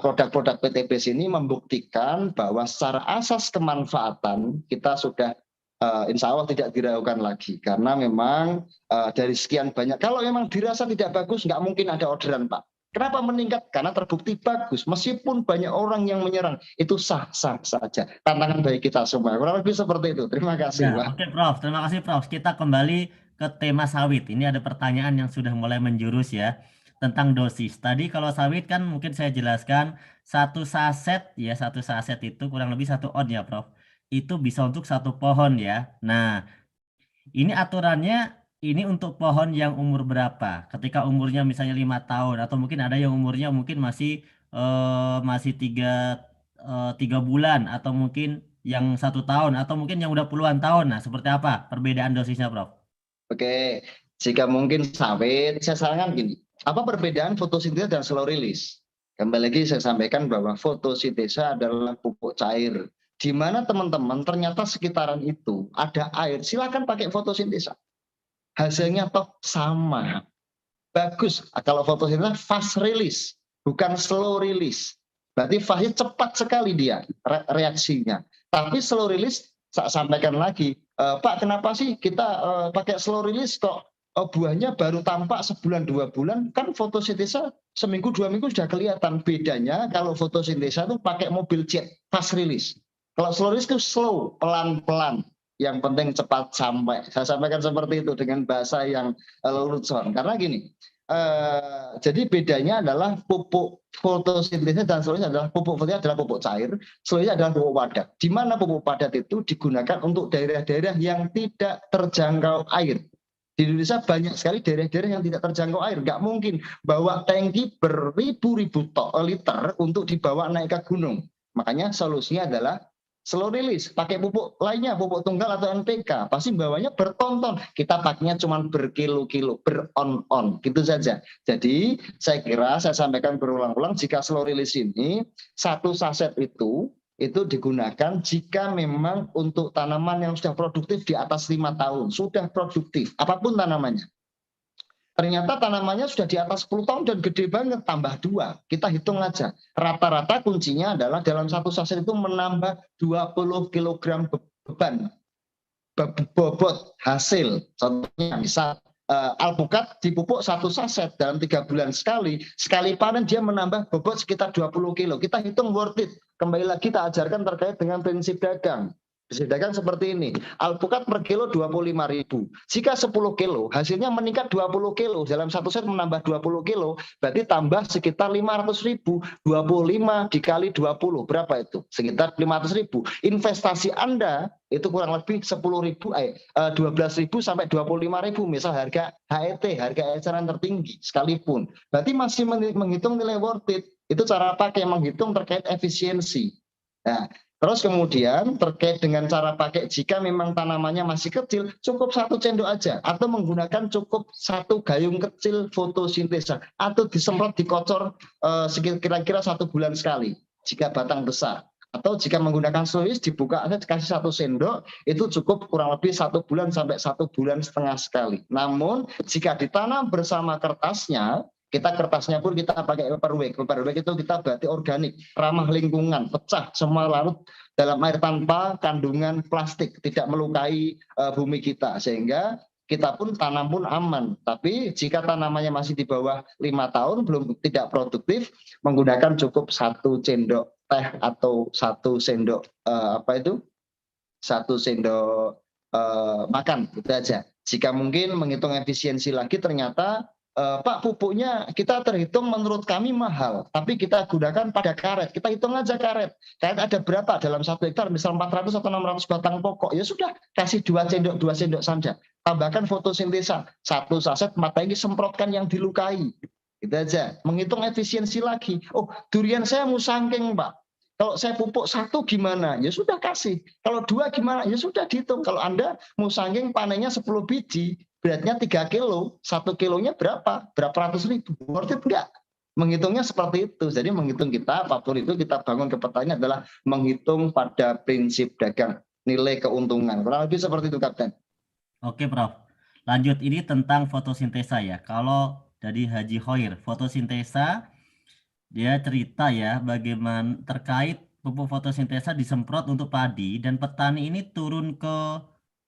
B: produk-produk PTBS ini membuktikan bahwa secara asas kemanfaatan kita sudah insya Allah tidak diragukan lagi. Karena memang dari sekian banyak, kalau memang dirasa tidak bagus, nggak mungkin ada orderan, Pak. Kenapa meningkat? Karena terbukti bagus. Meskipun banyak orang yang menyerang, itu sah-sah saja. Tantangan bagi kita semua. Kurang lebih seperti itu. Terima kasih,
A: Ya,
B: Pak.
A: oke Prof. Terima kasih Prof. Kita kembali ke tema sawit. Ini ada pertanyaan yang sudah mulai menjurus ya tentang dosis. Tadi kalau sawit kan mungkin saya jelaskan satu saset ya, satu saset itu kurang lebih 1 on ya Prof. Itu bisa untuk 1 pohon ya. Nah, ini aturannya ini untuk pohon yang umur berapa? Ketika umurnya misalnya 5 tahun atau mungkin ada yang umurnya mungkin masih 3 bulan atau mungkin yang 1 tahun atau mungkin yang udah puluhan tahun. Nah, seperti apa perbedaan dosisnya, Prof?
B: Oke, jika mungkin sawit, saya sarankan gini. Apa perbedaan fotosintesa dan slow release? Kembali lagi saya sampaikan bahwa fotosintesa adalah pupuk cair. Di mana teman-teman ternyata sekitaran itu ada air, silakan pakai fotosintesa. Hasilnya toh sama. Bagus. Kalau fotosintesa fast release, bukan slow release. Berarti fase cepat sekali dia reaksinya. Tapi slow release, saya sampaikan lagi, Pak, kenapa sih kita pakai slow release kok buahnya baru tampak sebulan 2 bulan? Kan fotosintesa seminggu 2 minggu sudah kelihatan. Bedanya kalau fotosintesa itu pakai mobil jet, fast release. Kalau slow release itu slow, pelan-pelan. Yang penting cepat sampai. Saya sampaikan seperti itu dengan bahasa yang lelucon. Karena gini, jadi bedanya adalah pupuk fotosintesis dan seluruhnya adalah pupuk fotosintesis adalah pupuk cair, seluruhnya adalah pupuk padat. Di mana pupuk padat itu digunakan untuk daerah-daerah yang tidak terjangkau air. Di Indonesia banyak sekali daerah-daerah yang tidak terjangkau air. Nggak mungkin bawa tangki beribu-ribu liter untuk dibawa naik ke gunung. Makanya solusinya adalah slow release, pakai pupuk lainnya, pupuk tunggal atau NPK, pasti bawahnya bertonton. Kita pakainya cuma berkilo-kilo, beron-on, gitu saja. Jadi saya kira saya sampaikan berulang-ulang, jika slow release ini 1 saset itu digunakan jika memang untuk tanaman yang sudah produktif di atas 5 tahun, sudah produktif, apapun tanamannya. Ternyata tanamannya sudah di atas 10 tahun dan gede banget, tambah 2. Kita hitung aja. Rata-rata kuncinya adalah dalam 1 saset itu menambah 20 kg beban. Bobot hasil. Contohnya bisa alpukat dipupuk 1 saset dalam 3 bulan sekali. Sekali panen dia menambah bobot sekitar 20 kilo. Kita hitung worth it. Kembali lagi kita ajarkan terkait dengan prinsip dagang. Disediakan seperti ini. Alpukat per kilo 25.000. Jika 10 kilo, hasilnya meningkat 20 kilo. Dalam satu set menambah 20 kilo, berarti tambah sekitar 500.000. 25 dikali 20, berapa itu? Sekitar 500.000. Investasi Anda itu kurang lebih 12.000 sampai 25.000. Misal harga HET, harga eceran tertinggi sekalipun. Berarti masih menghitung nilai worth it. Itu cara pakai menghitung terkait efisiensi. Nah, terus kemudian terkait dengan cara pakai, jika memang tanamannya masih kecil, cukup 1 cendok aja, atau menggunakan cukup 1 gayung kecil fotosintesa, atau disemprot, dikocor kira-kira 1 bulan sekali jika batang besar. Atau jika menggunakan sois, dibuka aja dikasih 1 sendok, itu cukup kurang lebih 1 bulan sampai 1,5 bulan sekali. Namun jika ditanam bersama kertasnya, kertasnya pun kita pakai paperweight. Paperweight itu kita berarti organik, ramah lingkungan, pecah semua larut dalam air tanpa kandungan plastik, tidak melukai bumi kita, sehingga kita pun tanam pun aman. Tapi jika tanamannya masih di bawah 5 tahun, belum tidak produktif, menggunakan cukup 1 sendok teh atau 1 sendok 1 sendok makan, itu aja. Jika mungkin menghitung efisiensi lagi, ternyata Pak, pupuknya kita terhitung menurut kami mahal, tapi kita gunakan pada karet. Kita hitung aja karet. Karet ada berapa dalam 1 hektar, misal 400 atau 600 batang pokok. Ya sudah, kasih 2 sendok saja. Tambahkan fotosintesa, 1 saset mata ini semprotkan yang dilukai. Itu aja. Menghitung efisiensi lagi. Oh, durian saya musangking, Pak. Kalau saya pupuk 1 gimana? Ya sudah kasih. Kalau 2 gimana? Ya sudah dihitung. Kalau Anda musangking panennya 10 biji, beratnya 3 kilo, 1 kilonya berapa? Berapa ratus ribu? Worth it enggak? Menghitungnya seperti itu. Jadi menghitung kita, apapun itu kita bangun ke petani adalah menghitung pada prinsip dagang, nilai keuntungan. Kurang lebih seperti itu, Kapten.
A: Oke, Prof. Lanjut, ini tentang fotosintesa ya. Kalau dari Haji Khoir, fotosintesa, dia cerita ya bagaimana terkait pupuk fotosintesa disemprot untuk padi dan petani ini turun ke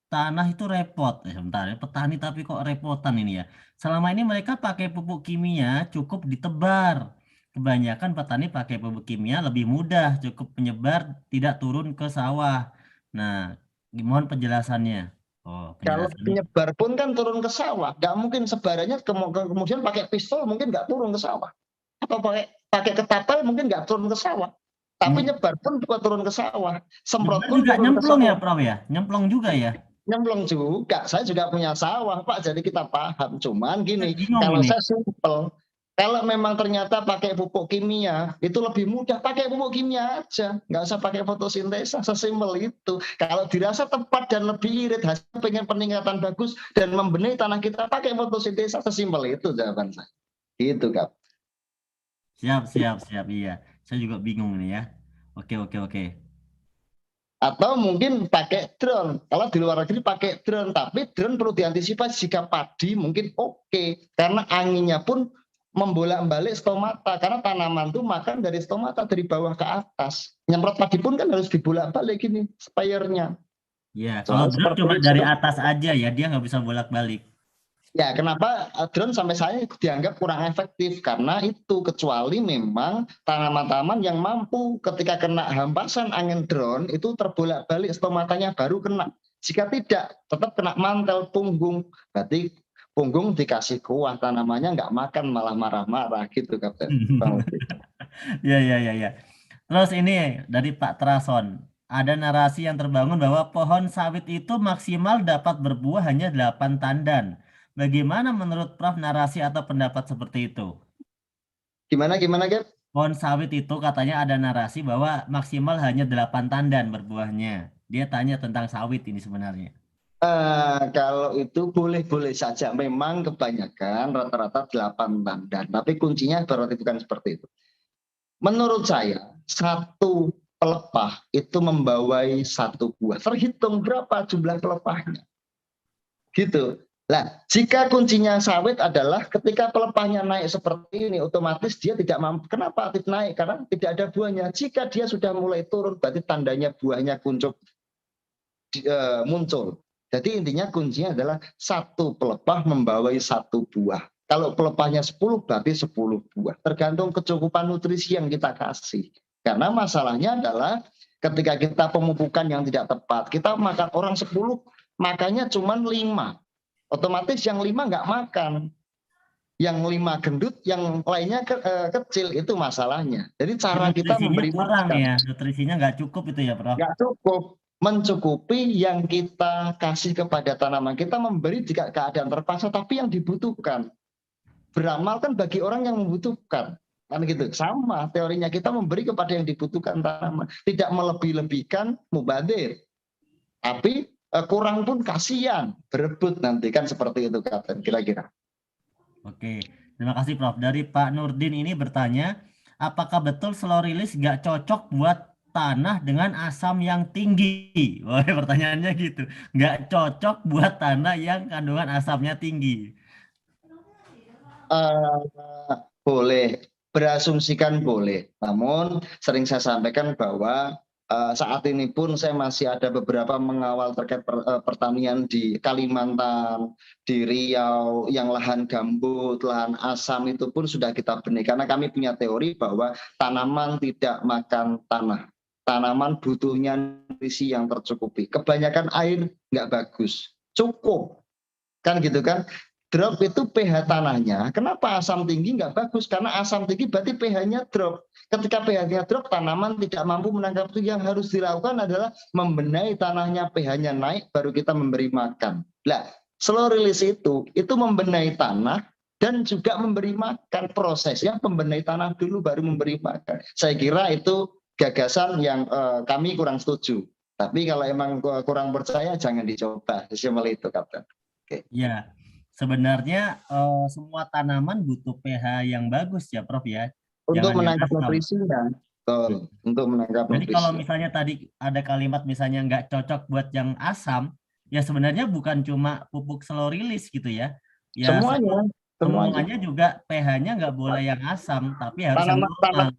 A: tanah itu repot. Sebentar ya, petani tapi kok repotan ini ya. Selama ini mereka pakai pupuk kimia cukup ditebar. Kebanyakan petani pakai pupuk kimia lebih mudah, cukup penyebar, tidak turun ke sawah. Nah, gimana penjelasannya? Oh,
B: Kalau
A: penjelasannya.
B: penyebar pun kan turun ke sawah. Nggak mungkin sebarannya kemudian pakai pistol mungkin nggak turun ke sawah. Atau pakai ketapel mungkin nggak turun ke sawah. Tapi nyebar pun bukan turun ke sawah. Semprot
A: Nyebar
B: pun
A: juga
B: turun ke
A: nyemplung ya,
B: sawah.
A: Prof ya? Nyemplung juga ya?
B: Nyemplung juga. Saya juga punya sawah, Pak. Jadi kita paham. Cuman gini,
A: Bingung
B: kalau
A: ini.
B: saya simpel, kalau memang ternyata pakai pupuk kimia, itu lebih mudah. Pakai pupuk kimia aja. Nggak usah pakai fotosintesa. Sesimpel itu. Kalau dirasa tepat dan lebih irit, hasil pengen peningkatan bagus, dan membenahi tanah kita, pakai fotosintesa. Sesimpel itu jawaban saya. Gitu, Kak.
A: Siap. Iya. Saya juga bingung ini ya. Oke.
B: Atau mungkin pakai drone. Kalau di luar negeri pakai drone, tapi drone perlu diantisipasi jika padi mungkin oke, karena anginnya pun membolak-balik stomata, karena tanaman tuh makan dari stomata dari bawah ke atas. Nyemprot padi pun kan harus dibolak-balik gini spire-nya.
A: Ya, kalau
B: Soal
A: drone
B: seperti
A: cuma dari
B: itu.
A: atas aja ya, dia nggak bisa bolak-balik.
B: Ya, kenapa drone sampai saya dianggap kurang efektif? Karena itu, kecuali memang tanaman-tanaman yang mampu ketika kena hempasan angin drone, itu terbolak-balik stomatanya baru kena. Jika tidak, tetap kena mantel punggung. Berarti punggung dikasih kuah, tanamannya nggak makan, malah marah-marah gitu, Kapten.
A: Ya. Terus ini dari Pak Trason. Ada narasi yang terbangun bahwa pohon sawit itu maksimal dapat berbuah hanya 8 tandan. Bagaimana menurut Prof narasi atau pendapat seperti itu?
B: Gimana, Gap?
A: Pohon sawit itu katanya ada narasi bahwa maksimal hanya 8 tandan berbuahnya. Dia tanya tentang sawit ini sebenarnya.
B: Kalau itu boleh-boleh saja. Memang kebanyakan rata-rata 8 tandan. Tapi kuncinya berarti bukan seperti itu. Menurut saya, 1 pelepah itu membawai 1 buah. Terhitung berapa jumlah pelepahnya. Gitu. Nah, jika kuncinya sawit adalah ketika pelepahnya naik seperti ini, otomatis dia tidak mampu. Kenapa aktif naik? Karena tidak ada buahnya. Jika dia sudah mulai turun, berarti tandanya buahnya muncul. Jadi intinya kuncinya adalah 1 pelepah membawai 1 buah. Kalau pelepahnya 10, berarti 10 buah. Tergantung kecukupan nutrisi yang kita kasih. Karena masalahnya adalah ketika kita pemupukan yang tidak tepat, kita makan orang 10, makannya cuma 5. Otomatis yang 5 nggak makan. Yang 5 gendut, yang lainnya kecil, itu masalahnya. Jadi cara kita memberi
A: kurang
B: makan.
A: ya, nutrisinya nggak cukup itu ya, Prof?
B: Nggak cukup. Mencukupi yang kita kasih kepada tanaman. Kita memberi jika keadaan terpaksa, tapi yang dibutuhkan. Beramal kan bagi orang yang membutuhkan. Kan gitu. Sama teorinya, kita memberi kepada yang dibutuhkan tanaman. Tidak melebih-lebihkan, mubazir. Tapi kurang pun kasihan, berebut nanti, kan seperti itu Kapten, kira-kira.
A: Oke, terima kasih Prof. Dari Pak Nurdin ini bertanya, apakah betul slow release nggak cocok buat tanah dengan asam yang tinggi? Wah, pertanyaannya gitu. Nggak cocok buat tanah yang kandungan asamnya tinggi.
B: Boleh, berasumsikan boleh. Namun sering saya sampaikan bahwa saat ini pun saya masih ada beberapa mengawal terkait pertanian di Kalimantan, di Riau, yang lahan gambut, lahan asam itu pun sudah kita benih. Karena kami punya teori bahwa tanaman tidak makan tanah. Tanaman butuhnya nutrisi yang tercukupi. Kebanyakan air nggak bagus. Cukup. Kan gitu kan? Drop itu pH tanahnya. Kenapa asam tinggi nggak bagus? Karena asam tinggi berarti pH-nya drop. Ketika pH-nya drop, tanaman tidak mampu menangkap itu. Yang harus dilakukan adalah membenahi tanahnya, pH-nya naik, baru kita memberi makan. Nah, slow release itu membenahi tanah dan juga memberi makan. Prosesnya membenahi tanah dulu, baru memberi makan. Saya kira itu gagasan yang kami kurang setuju. Tapi kalau emang kurang percaya, jangan dicoba. Seperti itu, Kapten. Oke.
A: Ya. Sebenarnya semua tanaman butuh pH yang bagus ya, Prof ya.
B: Untuk menangkap nutrisinya. Betul. Untuk menangkap nutrisi.
A: Jadi kalau misalnya tadi ada kalimat misalnya nggak cocok buat yang asam, ya sebenarnya bukan cuma pupuk slow release gitu ya. Ya semuanya juga pH-nya nggak boleh yang asam, tapi harus yang normal.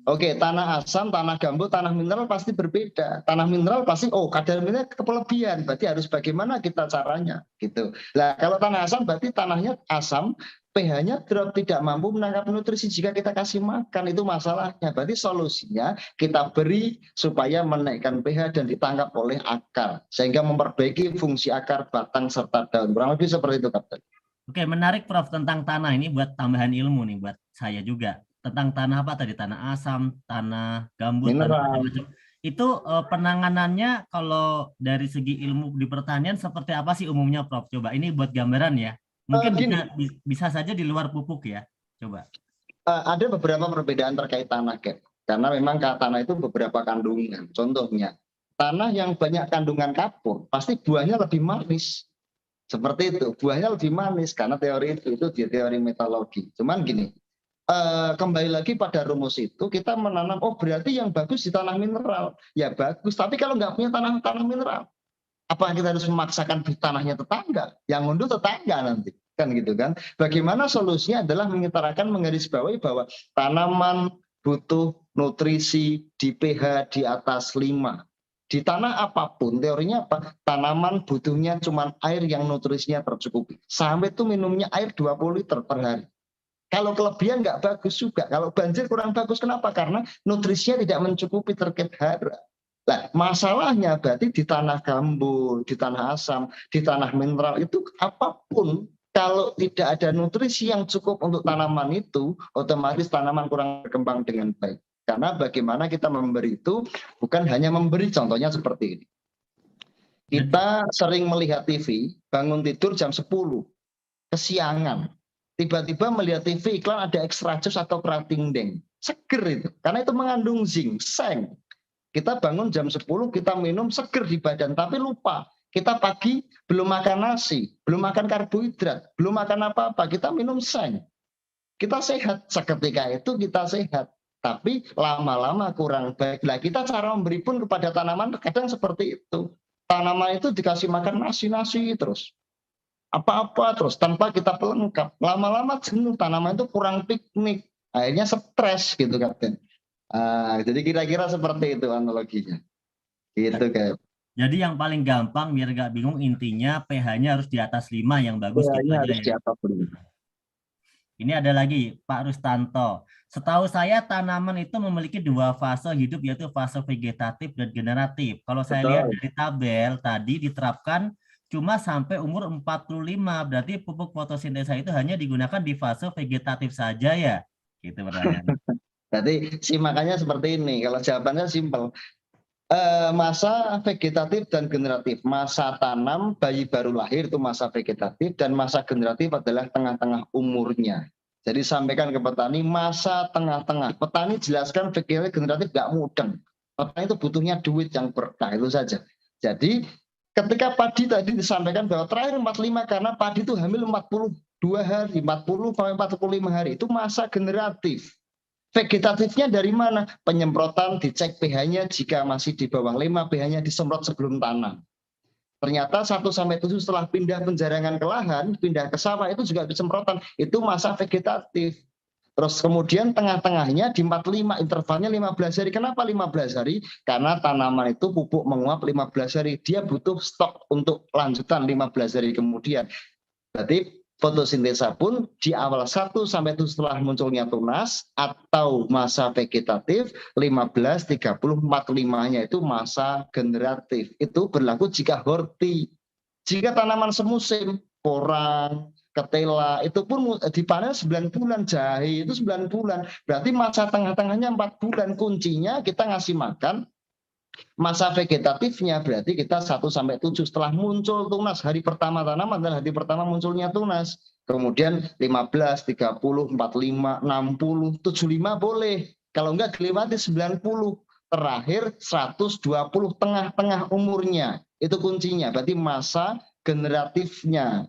B: Oke, tanah asam, tanah gambut, tanah mineral pasti berbeda. Tanah mineral pasti, kadar mineral kelebihan, berarti harus bagaimana kita caranya, gitu. Nah, kalau tanah asam berarti tanahnya asam, pH-nya drop, tidak mampu menangkap nutrisi jika kita kasih makan, itu masalahnya. Berarti solusinya kita beri supaya menaikkan pH dan ditangkap oleh akar, sehingga memperbaiki fungsi akar, batang, serta daun. Kurang lebih seperti itu, Kapten.
A: Oke, menarik Prof tentang tanah ini buat tambahan ilmu nih buat saya juga. Tentang tanah apa tadi? Tanah asam, tanah gambut, tanah macam-macam. Itu penanganannya kalau dari segi ilmu di pertanian seperti apa sih umumnya Prof? Coba ini buat gambaran ya. Mungkin bisa saja di luar pupuk ya. Coba.
B: Ada beberapa perbedaan terkait tanah, Kep. Karena memang tanah itu beberapa kandungan. Contohnya, tanah yang banyak kandungan kapur, pasti buahnya lebih manis. Seperti itu, buahnya lebih manis karena teori itu teori metodologi. Cuman gini, kembali lagi pada rumus itu, kita menanam, berarti yang bagus di tanah mineral. Ya bagus, tapi kalau nggak punya tanah mineral, apa kita harus memaksakan tanahnya tetangga? Yang ngunduh tetangga nanti. Kan gitu kan. Bagaimana solusinya adalah menggarisbawahi bahwa tanaman butuh nutrisi di pH di atas 5. Di tanah apapun, teorinya apa? Tanaman butuhnya cuma air yang nutrisinya tercukupi. Sampai itu minumnya air 20 liter per hari. Kalau kelebihan nggak bagus juga. Kalau banjir kurang bagus, kenapa? Karena nutrisinya tidak mencukupi terkait hara. Nah, masalahnya berarti di tanah gambut, di tanah asam, di tanah mineral itu apapun, kalau tidak ada nutrisi yang cukup untuk tanaman itu, otomatis tanaman kurang berkembang dengan baik. Karena bagaimana kita memberi itu bukan hanya memberi, contohnya seperti ini. Kita sering melihat TV, bangun tidur jam 10, kesiangan. Tiba-tiba melihat TV iklan ada extra jus atau kerating deng. Seger itu, karena itu mengandung zinc, seng. Kita bangun jam 10, kita minum seger di badan, tapi lupa. Kita pagi belum makan nasi, belum makan karbohidrat, belum makan apa-apa, kita minum seng. Kita sehat, seketika itu kita sehat. Tapi lama-lama kurang baik. Nah, kita cara memberi pun kepada tanaman kadang seperti itu. Tanaman itu dikasih makan nasi-nasi terus. Apa-apa terus, tanpa kita pelengkap. Lama-lama jenuh, tanaman itu kurang piknik. Akhirnya stres gitu, Kapten. Jadi kira-kira seperti itu analoginya. Gitu, kayak.
A: Jadi yang paling gampang biar nggak bingung, intinya pH-nya harus di atas 5 yang bagus gitu aja ya. Di atas 5. Ini ada lagi Pak Rustanto. Setahu saya tanaman itu memiliki 2 fase hidup, yaitu fase vegetatif dan generatif. Kalau saya lihat
B: Betul.
A: dari tabel tadi diterapkan cuma sampai umur 45. Berarti pupuk fotosintesa itu hanya digunakan di fase vegetatif saja ya? Gitu pertanyaannya.
B: Berarti simakannya seperti ini. Kalau jawabannya simpel. Masa vegetatif dan generatif. Masa tanam bayi baru lahir itu masa vegetatif, dan masa generatif adalah tengah-tengah umurnya. Jadi sampaikan ke petani masa tengah-tengah. Petani jelaskan vegetatif generatif nggak mudeng. Petani itu butuhnya duit yang berkah, itu saja. Jadi ketika padi tadi disampaikan bahwa terakhir 45 karena padi itu hamil 42 hari, 40 sampai 45 hari, itu masa generatif. Vegetatifnya dari mana? Penyemprotan, dicek pH-nya, jika masih di bawah 5, pH-nya disemprot sebelum tanam. Ternyata 1-7 setelah pindah penjarangan ke lahan, pindah ke sawah, itu juga disemprotan. Itu masa vegetatif. Terus kemudian tengah-tengahnya di 45, intervalnya 15 hari. Kenapa 15 hari? Karena tanaman itu pupuk menguap 15 hari. Dia butuh stok untuk lanjutan 15 hari kemudian. Berarti fotosintesa pun di awal 1-7 setelah munculnya tunas atau masa vegetatif, 15, 30, 45-nya itu masa generatif. Itu berlaku jika horti. Jika tanaman semusim, porang, ketela, itu pun dipanen 9 bulan, jahe itu 9 bulan. Berarti masa tengah-tengahnya 4 bulan. Kuncinya kita ngasih makan. Masa vegetatifnya berarti kita 1-7 setelah muncul tunas. Hari pertama tanaman adalah hari pertama munculnya tunas. Kemudian 15, 30, 45, 60, 75 boleh. Kalau enggak dilewati 90. Terakhir 120 tengah-tengah umurnya. Itu kuncinya. Berarti masa generatifnya.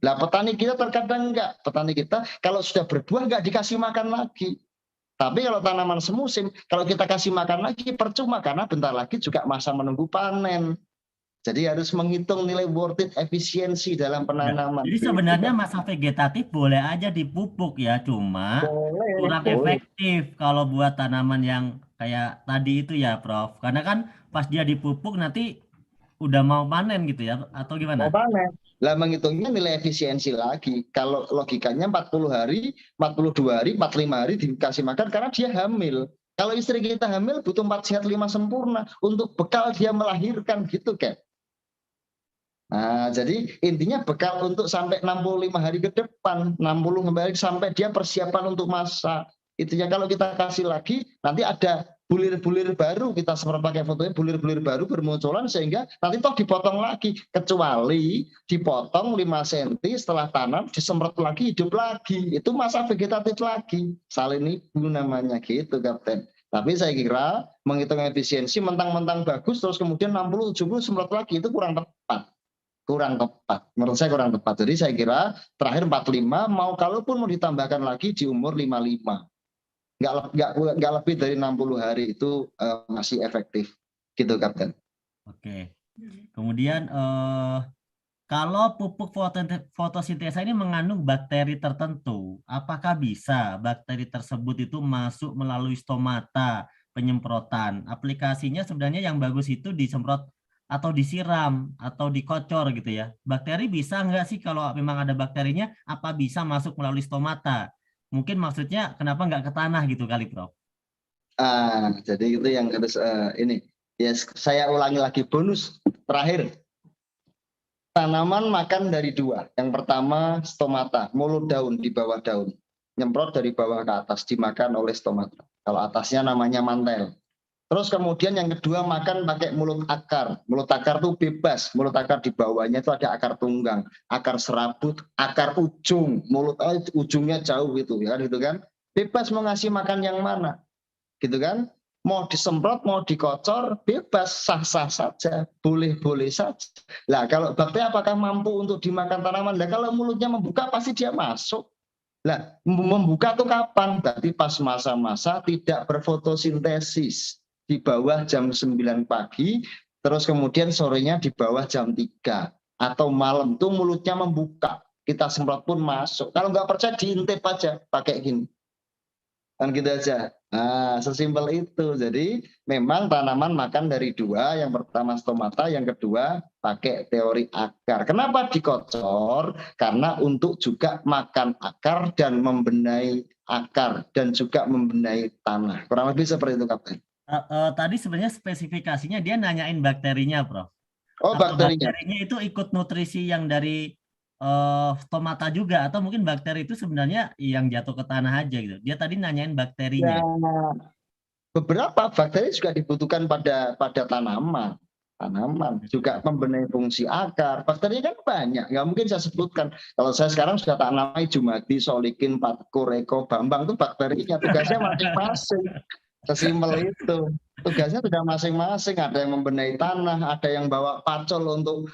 B: Lah petani kita terkadang enggak. Petani kita kalau sudah berbuah enggak dikasih makan lagi. Tapi kalau tanaman semusim, kalau kita kasih makan lagi percuma, karena bentar lagi juga masa menunggu panen. Jadi harus menghitung nilai worth it, efisiensi dalam penanaman.
A: Jadi sebenarnya masa vegetatif boleh aja dipupuk ya, cuma kurang
B: Boleh.
A: efektif kalau buat tanaman yang kayak tadi itu ya, Prof. Karena kan pas dia dipupuk nanti udah mau panen gitu ya, atau
B: Mau
A: gimana?
B: panen. Lah menghitungnya nilai efisiensi lagi. Kalau logikanya 40 hari, 42 hari, 45 hari dikasih makan karena dia hamil. Kalau istri kita hamil butuh 4 sehat 5 sempurna untuk bekal dia melahirkan gitu kan. Nah, jadi intinya bekal untuk sampai 65 hari ke depan, 60 hari sampai dia persiapan untuk masa. Itu ya, kalau kita kasih lagi nanti ada bulir-bulir baru, kita semprot pakai fotonya, bulir-bulir baru bermunculan sehingga nanti toh dipotong lagi, kecuali dipotong 5 cm setelah tanam disemprot lagi hidup lagi. Itu masa vegetatif lagi. Salin ibu namanya gitu, Kapten. Tapi saya kira menghitung efisiensi mentang-mentang bagus terus kemudian 60-70 semprot lagi itu kurang tepat. Menurut saya kurang tepat. Jadi saya kira terakhir 45, kalaupun mau ditambahkan lagi di umur 55, nggak lebih dari 60 hari itu masih efektif gitu, Kapten.
A: Oke. Kemudian kalau pupuk fotosintesa ini mengandung bakteri tertentu, apakah bisa bakteri tersebut itu masuk melalui stomata penyemprotan? Aplikasinya sebenarnya yang bagus itu disemprot atau disiram atau dikocor gitu ya. Bakteri bisa nggak sih kalau memang ada bakterinya, apa bisa masuk melalui stomata? Mungkin maksudnya kenapa nggak ke tanah gitu kali, Prof?
B: Jadi itu yang harus ini. Yes, saya ulangi lagi bonus terakhir. Tanaman makan dari 2. Yang pertama stomata, mulut daun di bawah daun. Nyemprot dari bawah ke atas, dimakan oleh stomata. Kalau atasnya namanya mantel. Terus kemudian yang kedua makan pakai mulut akar. Mulut akar itu bebas. Mulut akar di bawahnya itu ada akar tunggang, akar serabut, akar ujung. Mulut ujungnya jauh gitu ya, gitu kan. Bebas mau ngasih makan yang mana, gitu kan. Mau disemprot, mau dikocor, bebas, sah-sah saja, boleh-boleh saja. Lah kalau bakteri apakah mampu untuk dimakan tanaman? Lah kalau mulutnya membuka pasti dia masuk. Lah membuka tuh kapan? Berarti pas masa-masa tidak berfotosintesis. Di bawah jam 9 pagi, terus kemudian sorenya di bawah jam 3. Atau malam tuh mulutnya membuka. Kita semprot pun masuk. Kalau nggak percaya diintip aja, pakai gini. Kan gitu aja. Nah, sesimpel itu. Jadi memang tanaman makan dari dua, yang pertama stomata, yang kedua pakai teori akar. Kenapa dikocor? Karena untuk juga makan akar dan membenahi akar dan juga membenahi tanah. Kurang lebih seperti itu, Kapten.
A: Tadi sebenarnya spesifikasinya dia nanyain bakterinya, Prof.
B: Oh,
A: Apa
B: bakterinya.
A: bakterinya itu ikut nutrisi yang dari stomata juga, atau mungkin bakteri itu sebenarnya yang jatuh ke tanah aja gitu. Dia tadi nanyain bakterinya.
B: Ya, beberapa bakteri juga dibutuhkan pada tanaman. Tanaman juga membenahi fungsi akar. Bakteri kan banyak, nggak mungkin saya sebutkan. Kalau saya sekarang sudah tak namai Jumadi, Solikin, Patkur, Eko, Bambang, itu bakterinya, tugasnya masing-masing. Sesimpel itu. Tugasnya sudah masing-masing. Ada yang membenahi tanah, ada yang bawa pacul untuk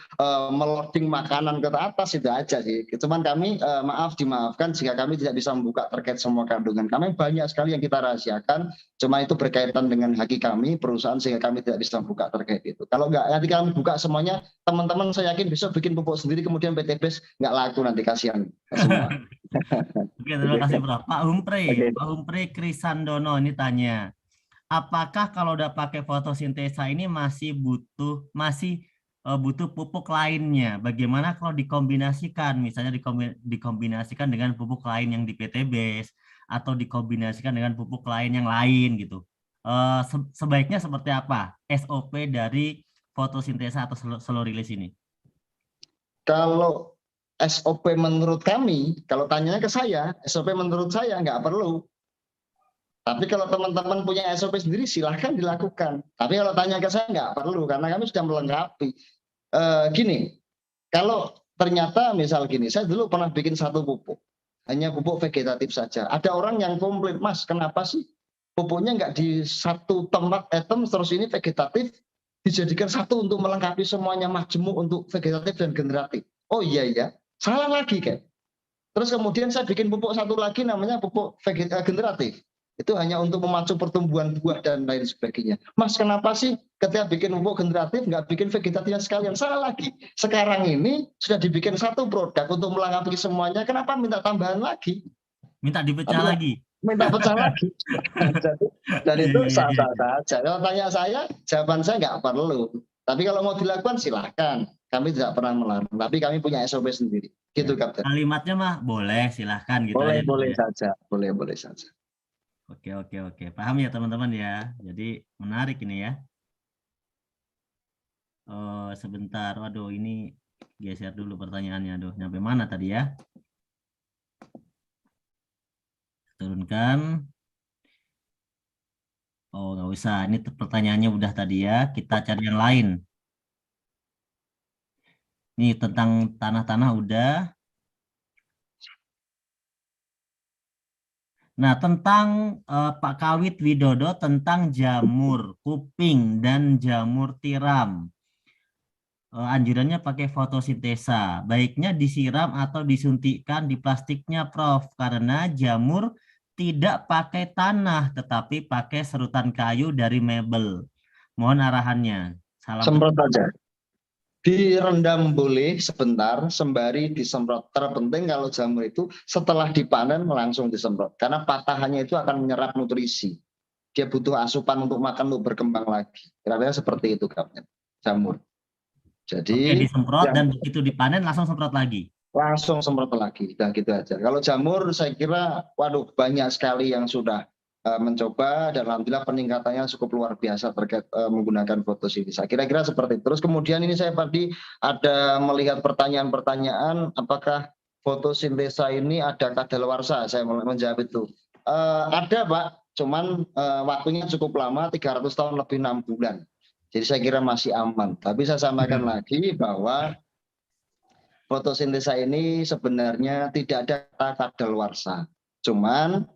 B: meloading makanan ke atas, itu aja sih. Cuman kami dimaafkan jika kami tidak bisa membuka terkait semua kandungan. Kami banyak sekali yang kita rahasiakan, cuma itu berkaitan dengan haki kami, perusahaan, sehingga kami tidak bisa membuka terkait itu. Kalau nggak, nanti kami buka semuanya, teman-teman saya yakin besok bikin pupuk sendiri, kemudian PTBS nggak laku, nanti kasihan semua.
A: Oke, terima kasih, Prof. Pak
B: Oke.
A: Humphrey Krisandono ini tanya, apakah kalau udah pakai fotosintesa ini masih butuh pupuk lainnya? Bagaimana kalau dikombinasikan, misalnya dikombinasikan dengan pupuk lain yang di PTBS atau dikombinasikan dengan pupuk lain yang lain gitu? Sebaiknya seperti apa SOP dari fotosintesa atau slow release ini?
B: Kalau SOP menurut kami, kalau tanyanya ke saya, SOP menurut saya nggak perlu. Tapi kalau teman-teman punya SOP sendiri, silahkan dilakukan. Tapi kalau tanya ke saya, nggak perlu, karena kami sudah melengkapi. Gini, kalau ternyata misal gini, saya dulu pernah bikin satu pupuk, hanya pupuk vegetatif saja. Ada orang yang komplain, Mas, kenapa sih pupuknya nggak di satu tempat terus ini vegetatif, dijadikan satu untuk melengkapi semuanya, majemuk untuk vegetatif dan generatif. Oh iya, salah lagi kan. Terus kemudian saya bikin pupuk satu lagi namanya pupuk generatif. Itu hanya untuk memacu pertumbuhan buah dan lain sebagainya. Mas, kenapa sih ketika bikin pupuk generatif nggak bikin vegetatifnya sekalian? Salah lagi. Sekarang ini sudah dibikin satu produk untuk melengkapi semuanya. Kenapa minta tambahan lagi?
A: Minta dipecah lagi.
B: Minta pecah lagi. Dan itu sah-sah saja. Kalau tanya saya, jawaban saya nggak perlu. Tapi kalau mau dilakukan silahkan. Kami tidak pernah melarang. Tapi kami punya SOP sendiri. Gitu, Kapten.
A: Kalimatnya mah boleh, silahkan gitu aja.
B: Boleh saja. Boleh saja.
A: Oke. Paham ya teman-teman ya. Jadi menarik ini ya. Sebentar. Waduh, ini geser dulu pertanyaannya. Aduh, nyampe mana tadi ya? Turunkan. Oh, nggak usah. Ini pertanyaannya udah tadi ya. Kita cari yang lain. Ini tentang tanah-tanah udah. Nah, tentang Pak Kawit Widodo tentang jamur kuping dan jamur tiram. Anjurannya pakai fotosintesa. Baiknya disiram atau disuntikkan di plastiknya, Prof. Karena jamur tidak pakai tanah, tetapi pakai serutan kayu dari mebel. Mohon arahannya. Salam.
B: Semprot aja. Direndam boleh sebentar, sembari disemprot. Terpenting kalau jamur itu setelah dipanen langsung disemprot. Karena patahannya itu akan menyerap nutrisi. Dia butuh asupan untuk makan, untuk berkembang lagi. Kira-kira seperti itu, Kapten. Jamur. Jadi
A: oke, disemprot dan begitu dipanen langsung semprot lagi.
B: Langsung semprot lagi. Nah, gitu aja. Kalau jamur saya kira, waduh, banyak sekali yang sudah mencoba dan alhamdulillah peningkatannya cukup luar biasa terkait menggunakan fotosintesa. Kira-kira seperti itu. Terus kemudian ini saya tadi ada melihat pertanyaan-pertanyaan apakah fotosintesa ini ada kadaluarsa. Saya menjawab itu. Ada, Pak. Cuman waktunya cukup lama, 300 tahun lebih 6 bulan. Jadi saya kira masih aman. Tapi saya sampaikan lagi bahwa fotosintesa ini sebenarnya tidak ada kata kadaluarsa. Cuman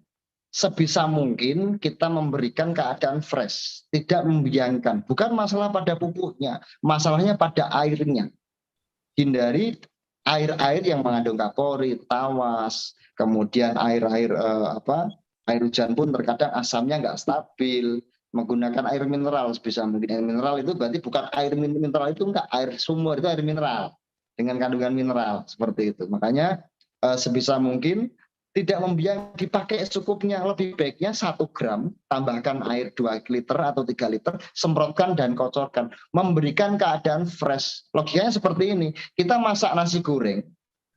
B: sebisa mungkin kita memberikan keadaan fresh, tidak membiangkan. Bukan masalah pada pupuknya, masalahnya pada airnya. Hindari air-air yang mengandung kapori, tawas, kemudian air hujan pun terkadang asamnya nggak stabil. Menggunakan air mineral sebisa mungkin. Air mineral itu berarti bukan air mineral, itu enggak air sumur, itu air mineral dengan kandungan mineral seperti itu. Makanya sebisa mungkin tidak membiang, dipakai secukupnya. Lebih baiknya 1 gram, tambahkan air 2 liter atau 3 liter, semprotkan dan kocorkan. Memberikan keadaan fresh. Logikanya seperti ini, kita masak nasi goreng,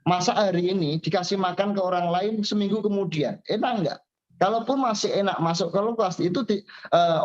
B: masak hari ini, dikasih makan ke orang lain seminggu kemudian. Enak enggak? Kalaupun masih enak masuk ke kulkas, itu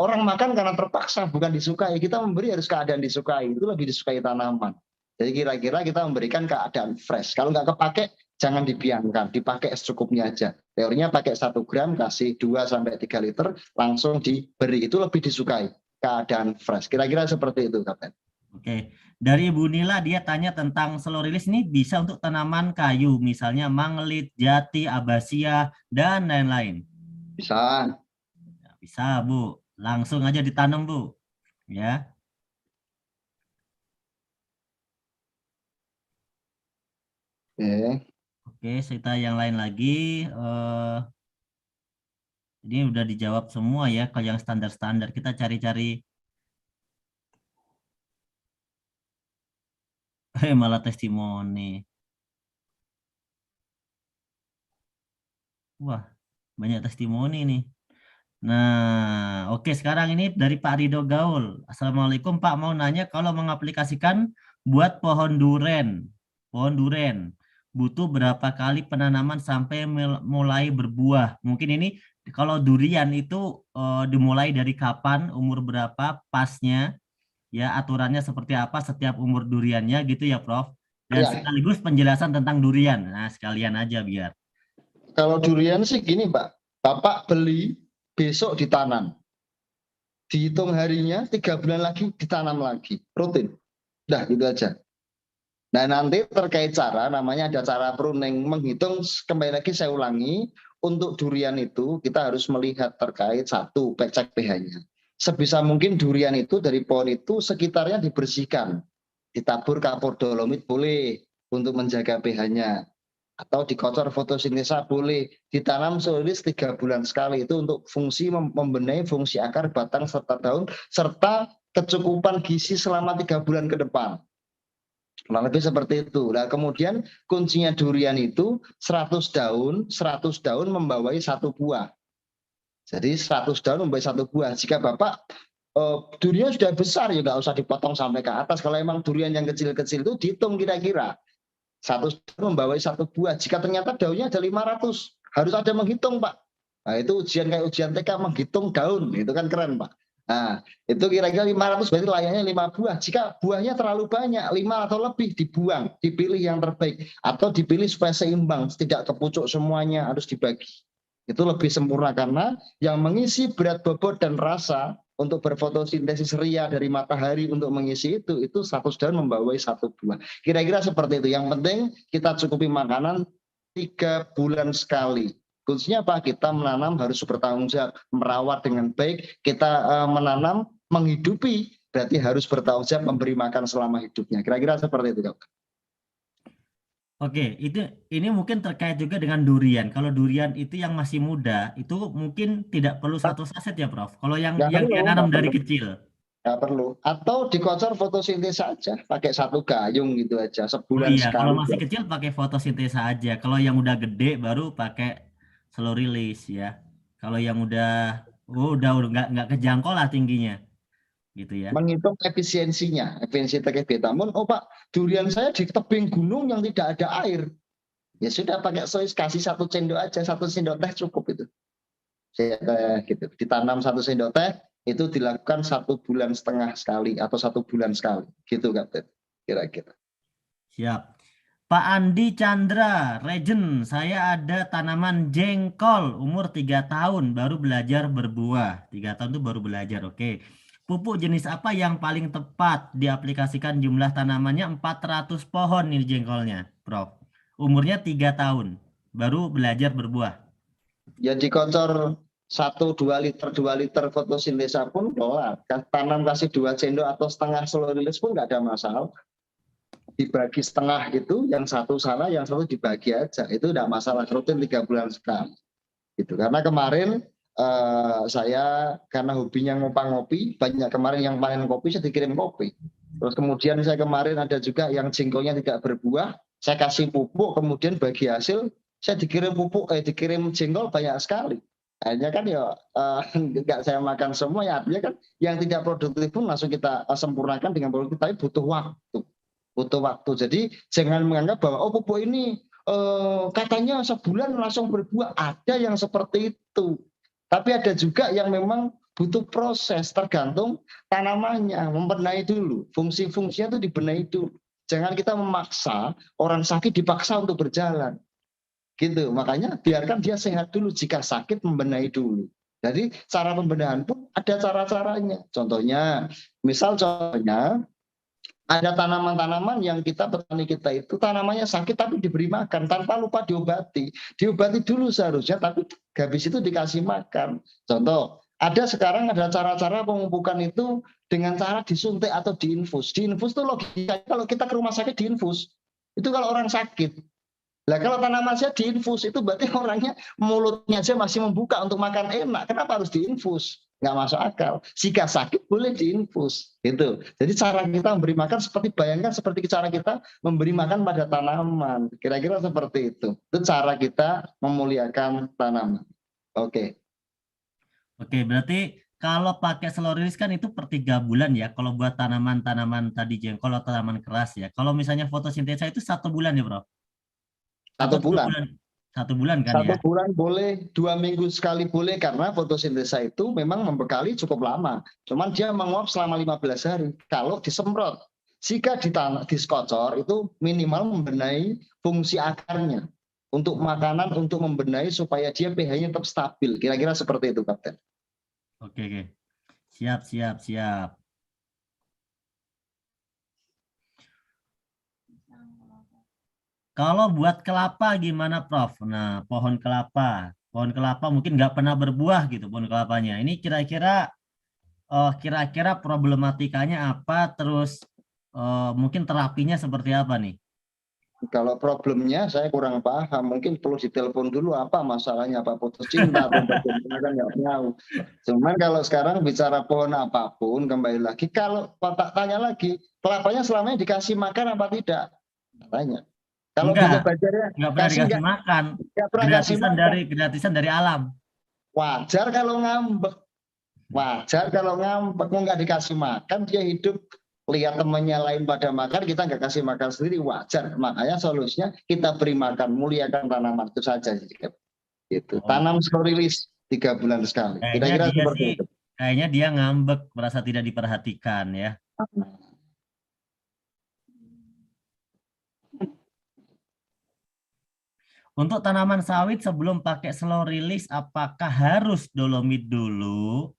B: orang makan karena terpaksa, bukan disukai. Kita memberi harus keadaan disukai, itu lebih disukai tanaman. Jadi kira-kira kita memberikan keadaan fresh. Kalau nggak kepake, jangan dibiarkan, dipakai secukupnya aja. Teorinya pakai 1 gram, kasih 2-3 liter, langsung diberi. Itu lebih disukai, keadaan fresh. Kira-kira seperti itu, Kapten.
A: Oke, dari Ibu Nila dia tanya tentang slow release ini bisa untuk tanaman kayu, misalnya manglit, jati, abasia, dan lain-lain.
B: Bisa.
A: Bisa, Bu. Langsung aja ditanam, Bu. Ya. Oke, cerita yang lain lagi. Ini udah dijawab semua ya. Kalau yang standar-standar kita cari-cari. Malah testimoni. Wah, banyak testimoni nih. Nah, oke, sekarang ini dari Pak Rido Gaul. Assalamualaikum Pak, mau nanya kalau mengaplikasikan buat pohon duren, butuh berapa kali penanaman sampai mulai berbuah? Mungkin ini kalau durian itu dimulai dari kapan, umur berapa, pasnya, ya aturannya seperti apa setiap umur duriannya gitu ya Prof. Dan sekaligus penjelasan tentang durian. Nah, sekalian aja biar.
B: Kalau durian sih gini Pak, Bapak beli, besok ditanam. Dihitung harinya, 3 bulan lagi ditanam lagi, rutin. Udah gitu aja. Nah nanti terkait cara, namanya ada cara pruning, menghitung, kembali lagi saya ulangi, untuk durian itu kita harus melihat terkait satu, cek pH-nya. Sebisa mungkin durian itu dari pohon itu sekitarnya dibersihkan. Ditabur kapur dolomit boleh untuk menjaga pH-nya. Atau dikocor fotosintesa boleh, ditanam seulis 3 bulan sekali, itu untuk fungsi membenahi fungsi akar, batang, serta daun, serta kecukupan gizi selama 3 bulan ke depan. Nah, lebih seperti itu. Nah, kemudian kuncinya durian itu 100 daun membawai 1 buah. Jadi 100 daun membawai 1 buah. Jika Bapak durian sudah besar ya nggak usah dipotong sampai ke atas. Kalau emang durian yang kecil-kecil itu dihitung kira-kira. 1 daun membawai 1 buah. Jika ternyata daunnya ada 500, harus ada menghitung, Pak. Nah, itu ujian kayak ujian TK menghitung daun, itu kan keren, Pak. Nah, itu kira-kira 500 berarti layaknya 5 buah. Jika buahnya terlalu banyak, 5 atau lebih dibuang, dipilih yang terbaik atau dipilih supaya seimbang, tidak kepucuk semuanya, harus dibagi. Itu lebih sempurna karena yang mengisi berat bobot dan rasa untuk berfotosintesis ria dari matahari untuk mengisi itu 100 daun membawai 1 buah. Kira-kira seperti itu. Yang penting kita cukupi makanan 3 bulan sekali. Kuncinya apa? Kita menanam harus bertanggung jawab, merawat dengan baik. Kita menanam, menghidupi, berarti harus bertanggung jawab memberi makan selama hidupnya. Kira-kira seperti itu, Kak.
A: Oke, ini mungkin terkait juga dengan durian. Kalau durian itu yang masih muda, itu mungkin tidak perlu 1 saset ya, Prof. Kalau yang dia nanam dari kecil.
B: Nggak perlu. Atau dikocor fotosintesa aja, pakai 1 gayung gitu aja, sebulan
A: Iya,
B: sekali.
A: kalau masih kecil pakai fotosintesa aja. Kalau yang udah gede baru pakai slow release ya. Kalau yang udah nggak kejangkau lah tingginya, gitu ya.
B: Menghitung efisiensinya, efisiensi TKB. Namun, oh Pak, durian saya di tebing gunung yang tidak ada air. Ya sudah pakai sois, kasih 1 sendok aja, 1 sendok teh cukup itu. Gitu. Ditanam 1 sendok teh, itu dilakukan 1,5 bulan sekali atau 1 bulan sekali. Gitu, Kapten. Kira-kira.
A: Siap. Pak Andi Chandra, Regent, saya ada tanaman jengkol umur 3 tahun baru belajar berbuah. 3 tahun itu baru belajar, oke. Pupuk jenis apa yang paling tepat diaplikasikan? Jumlah tanamannya 400 pohon nih jengkolnya, Prof. Umurnya 3 tahun baru belajar berbuah.
B: Ya dikocor 1-2 liter fotosintesa pun kelar. Tanam kasih 2 sendok atau setengah slow release pun nggak ada masalah. Dibagi setengah gitu, yang 1 sana, yang 1 dibagi aja. Itu tidak masalah, rutin 3 bulan sekali. Gitu. Karena kemarin saya karena hobinya ngopi, banyak kemarin yang panen kopi, saya dikirim kopi. Terus kemudian saya kemarin ada juga yang jengkolnya tidak berbuah, saya kasih pupuk, kemudian bagi hasil saya dikirim pupuk, dikirim jengkol banyak sekali. Akhirnya kan ya nggak saya makan semua ya, artinya kan yang tidak produktif pun langsung kita sempurnakan dengan produktif, tapi butuh waktu. Butuh waktu. Jadi jangan menganggap bahwa oh pupuk ini katanya sebulan langsung berbuah. Ada yang seperti itu. Tapi ada juga yang memang butuh proses, tergantung tanamannya, membenahi dulu. Fungsi-fungsinya itu dibenahi dulu. Jangan kita memaksa, orang sakit dipaksa untuk berjalan. Gitu, makanya biarkan dia sehat dulu, jika sakit membenahi dulu. Jadi cara pembenahan pun ada cara-caranya. Contohnya ada tanaman-tanaman yang petani kita itu tanamannya sakit tapi diberi makan tanpa lupa diobati. Diobati dulu seharusnya, tapi habis itu dikasih makan. Contoh, sekarang ada cara-cara pemupukan itu dengan cara disuntik atau diinfus. Diinfus itu logika kalau kita ke rumah sakit diinfus. Itu kalau orang sakit. Nah kalau tanaman saya diinfus itu berarti orangnya mulutnya aja masih membuka untuk makan enak. Kenapa harus diinfus? Nggak masuk akal. Jika sakit boleh diinfus. Gitu. Jadi cara kita memberi makan bayangkan seperti cara kita memberi makan pada tanaman. Kira-kira seperti itu. Itu cara kita memuliakan tanaman. Oke.
A: Oke, berarti kalau pakai slow release kan itu per 3 bulan ya. Kalau buat tanaman-tanaman tadi jengkol atau tanaman keras ya. Kalau misalnya fotosintesa itu 1 bulan ya, Bro?
B: 1 bulan.
A: 1 bulan kan
B: 1
A: ya?
B: bulan boleh, 2 minggu sekali boleh, karena fotosintesa itu memang membekali cukup lama. Cuman dia menguap selama 15 hari. Kalau disemprot, jika diskocor itu minimal membenahi fungsi akarnya. Untuk makanan, untuk membenahi supaya dia pH-nya tetap stabil. Kira-kira seperti itu, Kapten.
A: Oke. Siap. Kalau buat kelapa gimana, Prof? Nah, pohon kelapa mungkin nggak pernah berbuah gitu pohon kelapanya. Ini kira-kira problematikanya apa? Terus mungkin terapinya seperti apa nih?
B: Kalau problemnya saya kurang paham, mungkin perlu ditelepon dulu apa masalahnya, apa putus cinta atau bagaimana, kan nggak tahu. Cuman kalau sekarang bicara pohon apapun, kembali lagi kalau tak tanya lagi, kelapanya selamanya dikasih makan apa tidak? Tanya. Kalau butuh belajarnya
A: nggak pernah dikasih makan. Gratisan dari alam.
B: Wajar kalau ngambek. Mau nggak dikasih makan, dia hidup lihat temannya lain pada makan, kita nggak kasih makan sendiri, wajar. Makanya solusinya kita beri makan, muliakan tanaman, itu saja. Gitu. Tanam slow release 3 bulan sekali. Kira-kira seperti itu.
A: Kayaknya dia ngambek, merasa tidak diperhatikan ya. Untuk tanaman sawit sebelum pakai slow release, apakah harus dolomit dulu?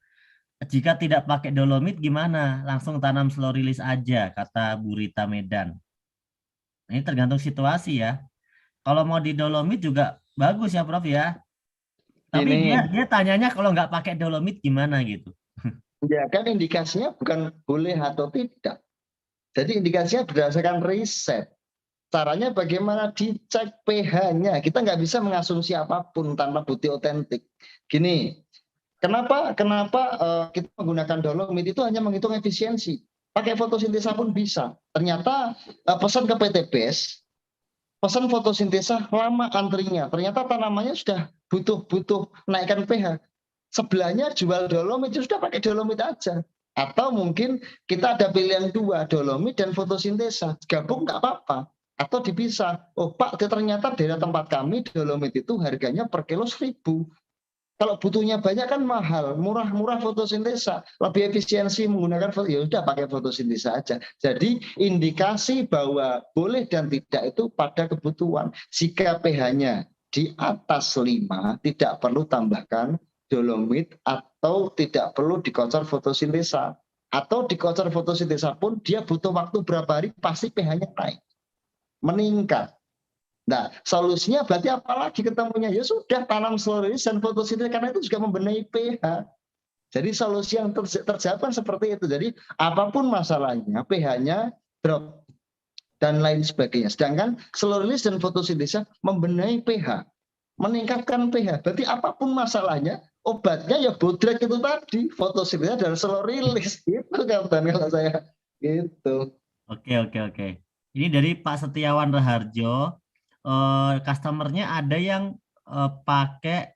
A: Jika tidak pakai dolomit gimana? Langsung tanam slow release aja, kata Bu Rita Medan. Ini tergantung situasi ya. Kalau mau di dolomit juga bagus ya, Prof ya. Tapi dia tanyanya kalau nggak pakai dolomit gimana gitu.
B: Ya kan indikasinya bukan boleh atau tidak. Jadi indikasinya berdasarkan riset. Caranya bagaimana dicek pH-nya. Kita nggak bisa mengasumsi apapun tanpa bukti otentik. Gini, kenapa kita menggunakan dolomit itu hanya menghitung efisiensi. Pakai fotosintesa pun bisa. Ternyata pesan ke PTBS, pesan fotosintesa lama antrinya. Ternyata tanamannya sudah butuh naikkan pH. Sebelahnya jual dolomit, sudah pakai dolomit aja. Atau mungkin kita ada pilihan 2, dolomit dan fotosintesa. Gabung nggak apa-apa. Atau dipisah. Oh Pak, ternyata daerah tempat kami dolomit itu harganya per kilo 1.000. Kalau butuhnya banyak kan mahal, murah fotosintesa, lebih efisiensi menggunakan ya udah pakai fotosintesa aja. Jadi indikasi bahwa boleh dan tidak itu pada kebutuhan. Jika pH-nya di atas 5, tidak perlu tambahkan dolomit atau tidak perlu dikocor fotosintesa. Atau dikocor fotosintesa pun dia butuh waktu berapa hari pasti pH-nya naik. Meningkat. Nah, solusinya berarti apalagi ketemunya? Ya sudah, tanam slow release dan fotosintesa, karena itu juga membenahi pH. Jadi solusi yang terjawab kan seperti itu. Jadi apapun masalahnya, pH-nya drop dan lain sebagainya. Sedangkan slow release dan fotosintesa membenahi pH, meningkatkan pH. Berarti apapun masalahnya, obatnya ya bodrek itu tadi, fotosintesa dan slow release. Itu kan kalau saya gitu.
A: Oke. Ini dari Pak Setiawan Raharjo. customernya ada yang pakai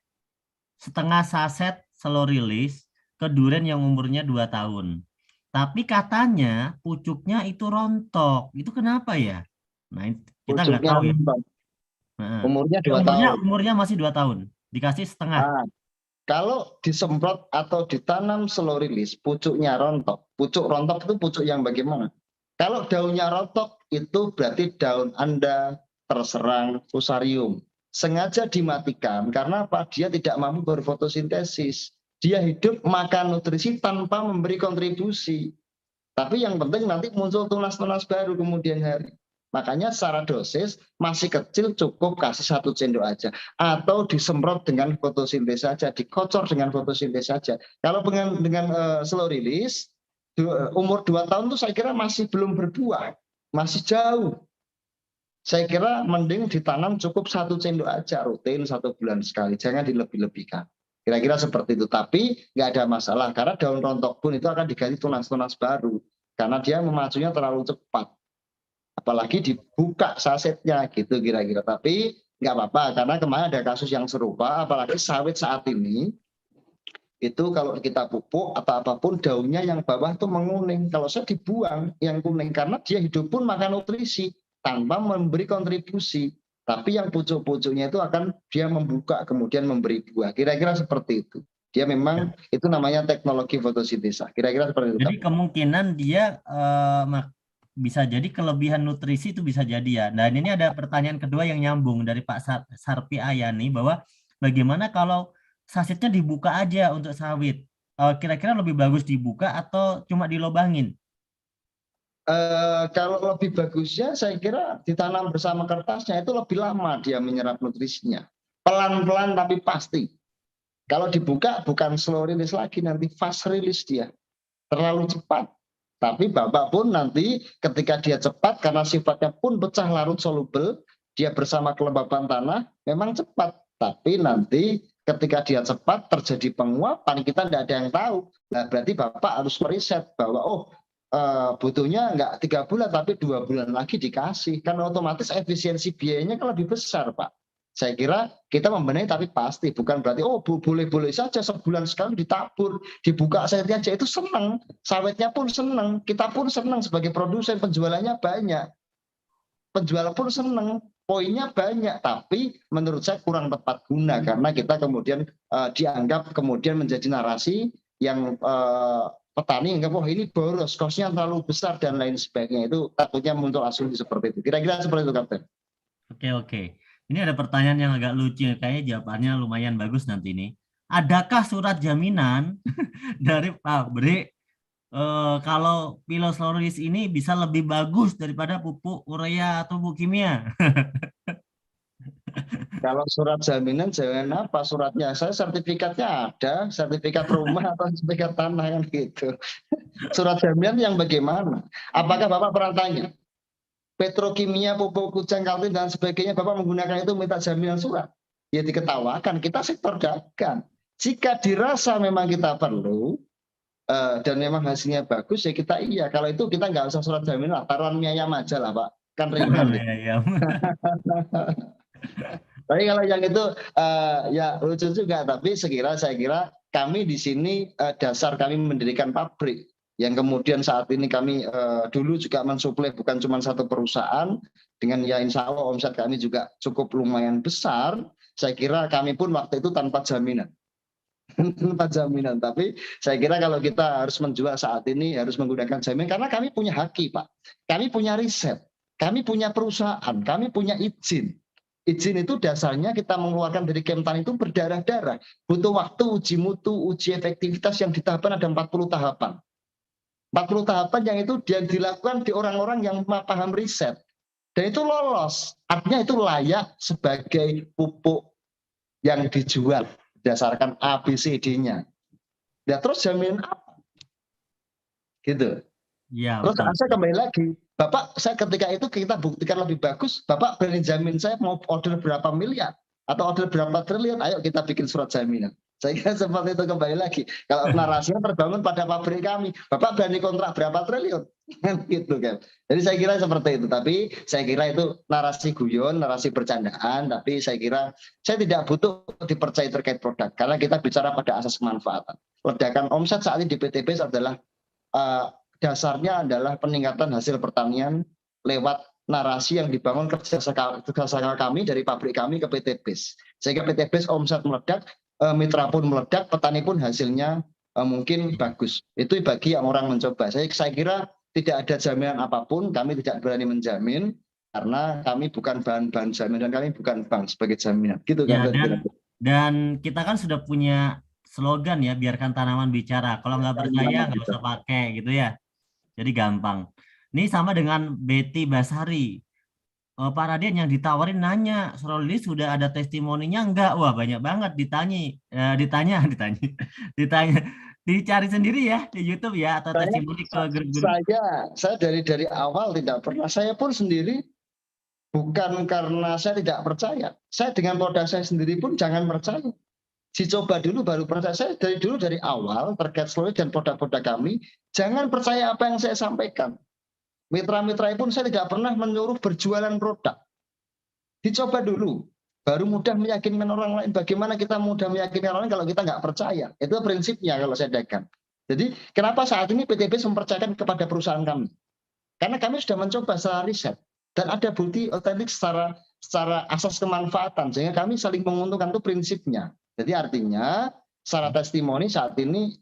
A: setengah saset slow release ke durian yang umurnya 2 tahun. Tapi katanya pucuknya itu rontok. Itu kenapa ya? Nah, kita nggak
B: Pucuknya
A: tahu ya.
B: rontok.
A: Nah,
B: Umurnya 2
A: umurnya
B: tahun.
A: umurnya masih 2 tahun. Dikasih setengah.
B: Nah, kalau disemprot atau ditanam slow release, pucuknya rontok. Pucuk rontok itu pucuk yang bagaimana? Kalau daunnya rontok, itu berarti daun Anda terserang fusarium. Sengaja dimatikan karena apa? Dia tidak mampu berfotosintesis. Dia hidup makan nutrisi tanpa memberi kontribusi. Tapi yang penting nanti muncul tunas-tunas baru kemudian hari. Makanya secara dosis masih kecil cukup kasih 1 sendok aja. Atau disemprot dengan fotosintesis saja, dikocor dengan fotosintesis saja. Kalau dengan slow release, umur 2 tahun itu saya kira masih belum berbuah. Masih jauh. Saya kira mending ditanam cukup 1 sendok aja, rutin 1 bulan sekali. Jangan dilebih-lebihkan. Kira-kira seperti itu. Tapi nggak ada masalah, karena daun rontok pun itu akan diganti tunas-tunas baru. Karena dia memacunya terlalu cepat. Apalagi dibuka sasetnya gitu kira-kira. Tapi nggak apa-apa, karena kemarin ada kasus yang serupa, apalagi sawit saat ini, itu kalau kita pupuk atau apapun daunnya yang bawah itu menguning. Kalau saya dibuang yang kuning, karena dia hidup pun makan nutrisi tanpa memberi kontribusi. Tapi yang pucuk-pucuknya itu akan dia membuka kemudian memberi buah. Kira-kira seperti itu. Dia memang itu namanya teknologi fotosintesa. Kira-kira seperti itu.
A: Jadi kemungkinan dia bisa jadi kelebihan nutrisi itu bisa jadi ya. Dan ini ada pertanyaan kedua yang nyambung dari Pak Sarpi Ayani bahwa bagaimana kalau sasetnya dibuka aja untuk sawit? Kira-kira lebih bagus dibuka atau cuma dilobangin?
B: Kalau lebih bagusnya saya kira ditanam bersama kertasnya itu lebih lama dia menyerap nutrisinya. Pelan-pelan tapi pasti. Kalau dibuka bukan slow release lagi, nanti fast release dia. Terlalu cepat. Tapi Bapak pun nanti ketika dia cepat karena sifatnya pun pecah larut soluble, dia bersama kelembapan tanah memang cepat. Tapi nanti ketika dia cepat terjadi penguapan, kita tidak ada yang tahu. Nah, berarti Bapak harus meriset bahwa butuhnya nggak 3 bulan tapi 2 bulan lagi dikasih. Kan otomatis efisiensi biayanya kan lebih besar, Pak. Saya kira kita membenahi tapi pasti, bukan berarti boleh-boleh saja sebulan sekali ditabur, dibuka saja itu senang, sawitnya pun senang, kita pun senang sebagai produsen, penjualannya banyak, penjual pun senang, poinnya banyak, tapi menurut saya kurang tepat guna karena kita kemudian dianggap kemudian menjadi narasi yang petani anggap ini boros, kosnya terlalu besar dan lain sebagainya. Itu takutnya muncul asumsi seperti itu. Kira-kira seperti itu, Kapten.
A: Oke. Ini ada pertanyaan yang agak lucu, kayaknya jawabannya lumayan bagus nanti ini. Adakah surat jaminan dari pabrik kalau pilosoris ini bisa lebih bagus daripada pupuk urea atau pupuk kimia?
B: Kalau surat jaminan jangan apa suratnya? Saya sertifikatnya ada, sertifikat rumah atau sertifikat tanah kan gitu. Surat jaminan yang bagaimana? Apakah Bapak pernah tanya? Petrokimia, pupuk kujang, kaltim dan sebagainya Bapak menggunakan itu minta jaminan surat. Ya diketawakan, kita sektor dagang. Jika dirasa memang kita perlu dan memang hasilnya bagus ya kita iya. Kalau itu kita nggak usah surat jaminan, taruhan mie ayam aja lah Pak. Kan ringan. Tapi kalau yang itu ya lucu juga. Tapi saya kira kami di sini dasar kami mendirikan pabrik yang kemudian saat ini kami dulu juga mensuplai bukan cuma satu perusahaan dengan ya insya Allah omset kami juga cukup lumayan besar. Saya kira kami pun waktu itu tanpa jaminan. Tanpa jaminan. Tapi saya kira kalau kita harus menjual saat ini harus menggunakan jaminan karena kami punya haki Pak. Kami punya riset. Kami punya perusahaan. Kami punya izin. Izin itu dasarnya kita mengeluarkan dari Kemtan itu berdarah-darah. Butuh waktu uji mutu, uji efektivitas yang ditahapan ada 40 tahapan. 40 tahapan yang itu dilakukan di orang-orang yang paham riset. Dan itu lolos. Artinya itu layak sebagai pupuk yang dijual berdasarkan ABCD-nya. Ya terus jaminan apa? Gitu. Ya, terus saya kembali lagi. Bapak, saya ketika itu kita buktikan lebih bagus. Bapak berani jamin saya mau order berapa miliar? Atau order berapa triliun? Ayo kita bikin surat jaminan. Saya kira seperti itu kembali lagi. Kalau narasinya terbangun pada pabrik kami, Bapak berani kontrak berapa triliun? Gitu kan. Jadi saya kira seperti itu. Tapi saya kira itu narasi guyon, narasi bercandaan. Tapi saya kira saya tidak butuh dipercaya terkait produk. Karena kita bicara pada asas kemanfaatan. Ledakan omset saat ini di PTBS adalah dasarnya adalah peningkatan hasil pertanian lewat narasi yang dibangun kerjasama kami dari pabrik kami ke PTBS. Sehingga PTBS omset meledak, mitra pun meledak, petani pun hasilnya mungkin bagus. Itu bagi yang orang mencoba. Saya kira tidak ada jaminan apapun, kami tidak berani menjamin karena kami bukan bahan-bahan jamin dan kami bukan bank sebagai jaminan. Gitu
A: Ya,
B: kan.
A: dan kita kan sudah punya slogan ya, biarkan tanaman bicara. Kalau nggak percaya nggak usah pakai gitu ya. Jadi gampang. Ini sama dengan Betty Basari. Pak Raden yang ditawarin nanya, Srolly sudah ada testimoninya enggak? Wah, banyak banget ditanya, dicari sendiri ya di YouTube ya, atau testimoni ke grup-grup.
B: Saya dari awal tidak pernah. Saya pun sendiri bukan karena saya tidak percaya. Saya dengan produk saya sendiri pun jangan percaya. Dicoba dulu baru percaya. Saya dari awal terkait Srolly dan produk-produk kami, jangan percaya apa yang saya sampaikan. Mitra-mitra pun saya tidak pernah menyuruh berjualan produk. Dicoba dulu, baru mudah meyakinkan orang lain. Bagaimana kita mudah meyakinkan orang lain kalau kita nggak percaya? Itu prinsipnya kalau saya dagang. Jadi kenapa saat ini PTBS mempercayakan kepada perusahaan kami? Karena kami sudah mencoba secara riset dan ada bukti otentik secara asas kemanfaatan, sehingga kami saling menguntungkan, itu prinsipnya. Jadi artinya secara testimoni saat ini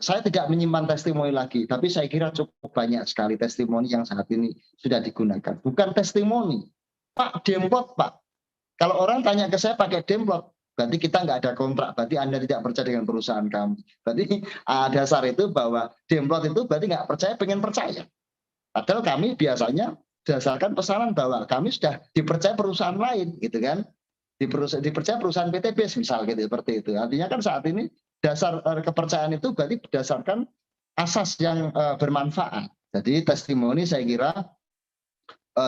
B: saya tidak menyimpan testimoni lagi, tapi saya kira cukup banyak sekali testimoni yang saat ini sudah digunakan. Bukan testimoni, Pak, demplot Pak. Kalau orang tanya ke saya pakai demplot, berarti kita nggak ada kontrak, berarti Anda tidak percaya dengan perusahaan kami. Berarti dasar itu bahwa demplot itu berarti nggak percaya, pengen percaya. Padahal kami biasanya berdasarkan pesanan bahwa kami sudah dipercaya perusahaan lain, gitu kan? Dipercaya perusahaan PTBS misal gitu, seperti itu. Artinya kan saat ini dasar kepercayaan itu berarti berdasarkan asas yang bermanfaat. Jadi testimoni saya kira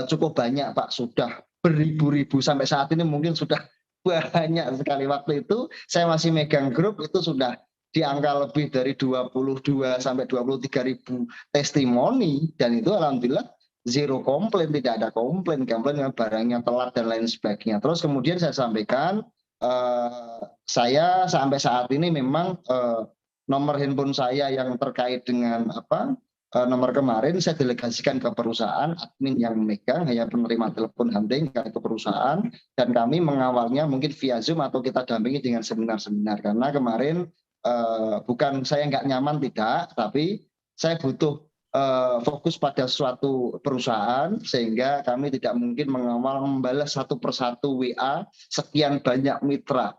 B: cukup banyak Pak, sudah beribu-ribu sampai saat ini mungkin sudah banyak sekali. Waktu itu saya masih megang grup itu sudah di angka lebih dari 22 sampai 23 ribu testimoni, dan itu alhamdulillah zero komplain, tidak ada komplain dengan barangnya telat dan lain sebagainya. Terus kemudian saya sampaikan, saya sampai saat ini memang nomor handphone saya yang terkait dengan nomor kemarin saya delegasikan ke perusahaan, admin yang memegang hanya penerima telepon hunting ke perusahaan, dan kami mengawalnya mungkin via Zoom atau kita dampingi dengan seminar-seminar. Karena kemarin bukan saya nggak nyaman, tidak, tapi saya butuh fokus pada suatu perusahaan, sehingga kami tidak mungkin mengawal membalas satu persatu WA sekian banyak mitra,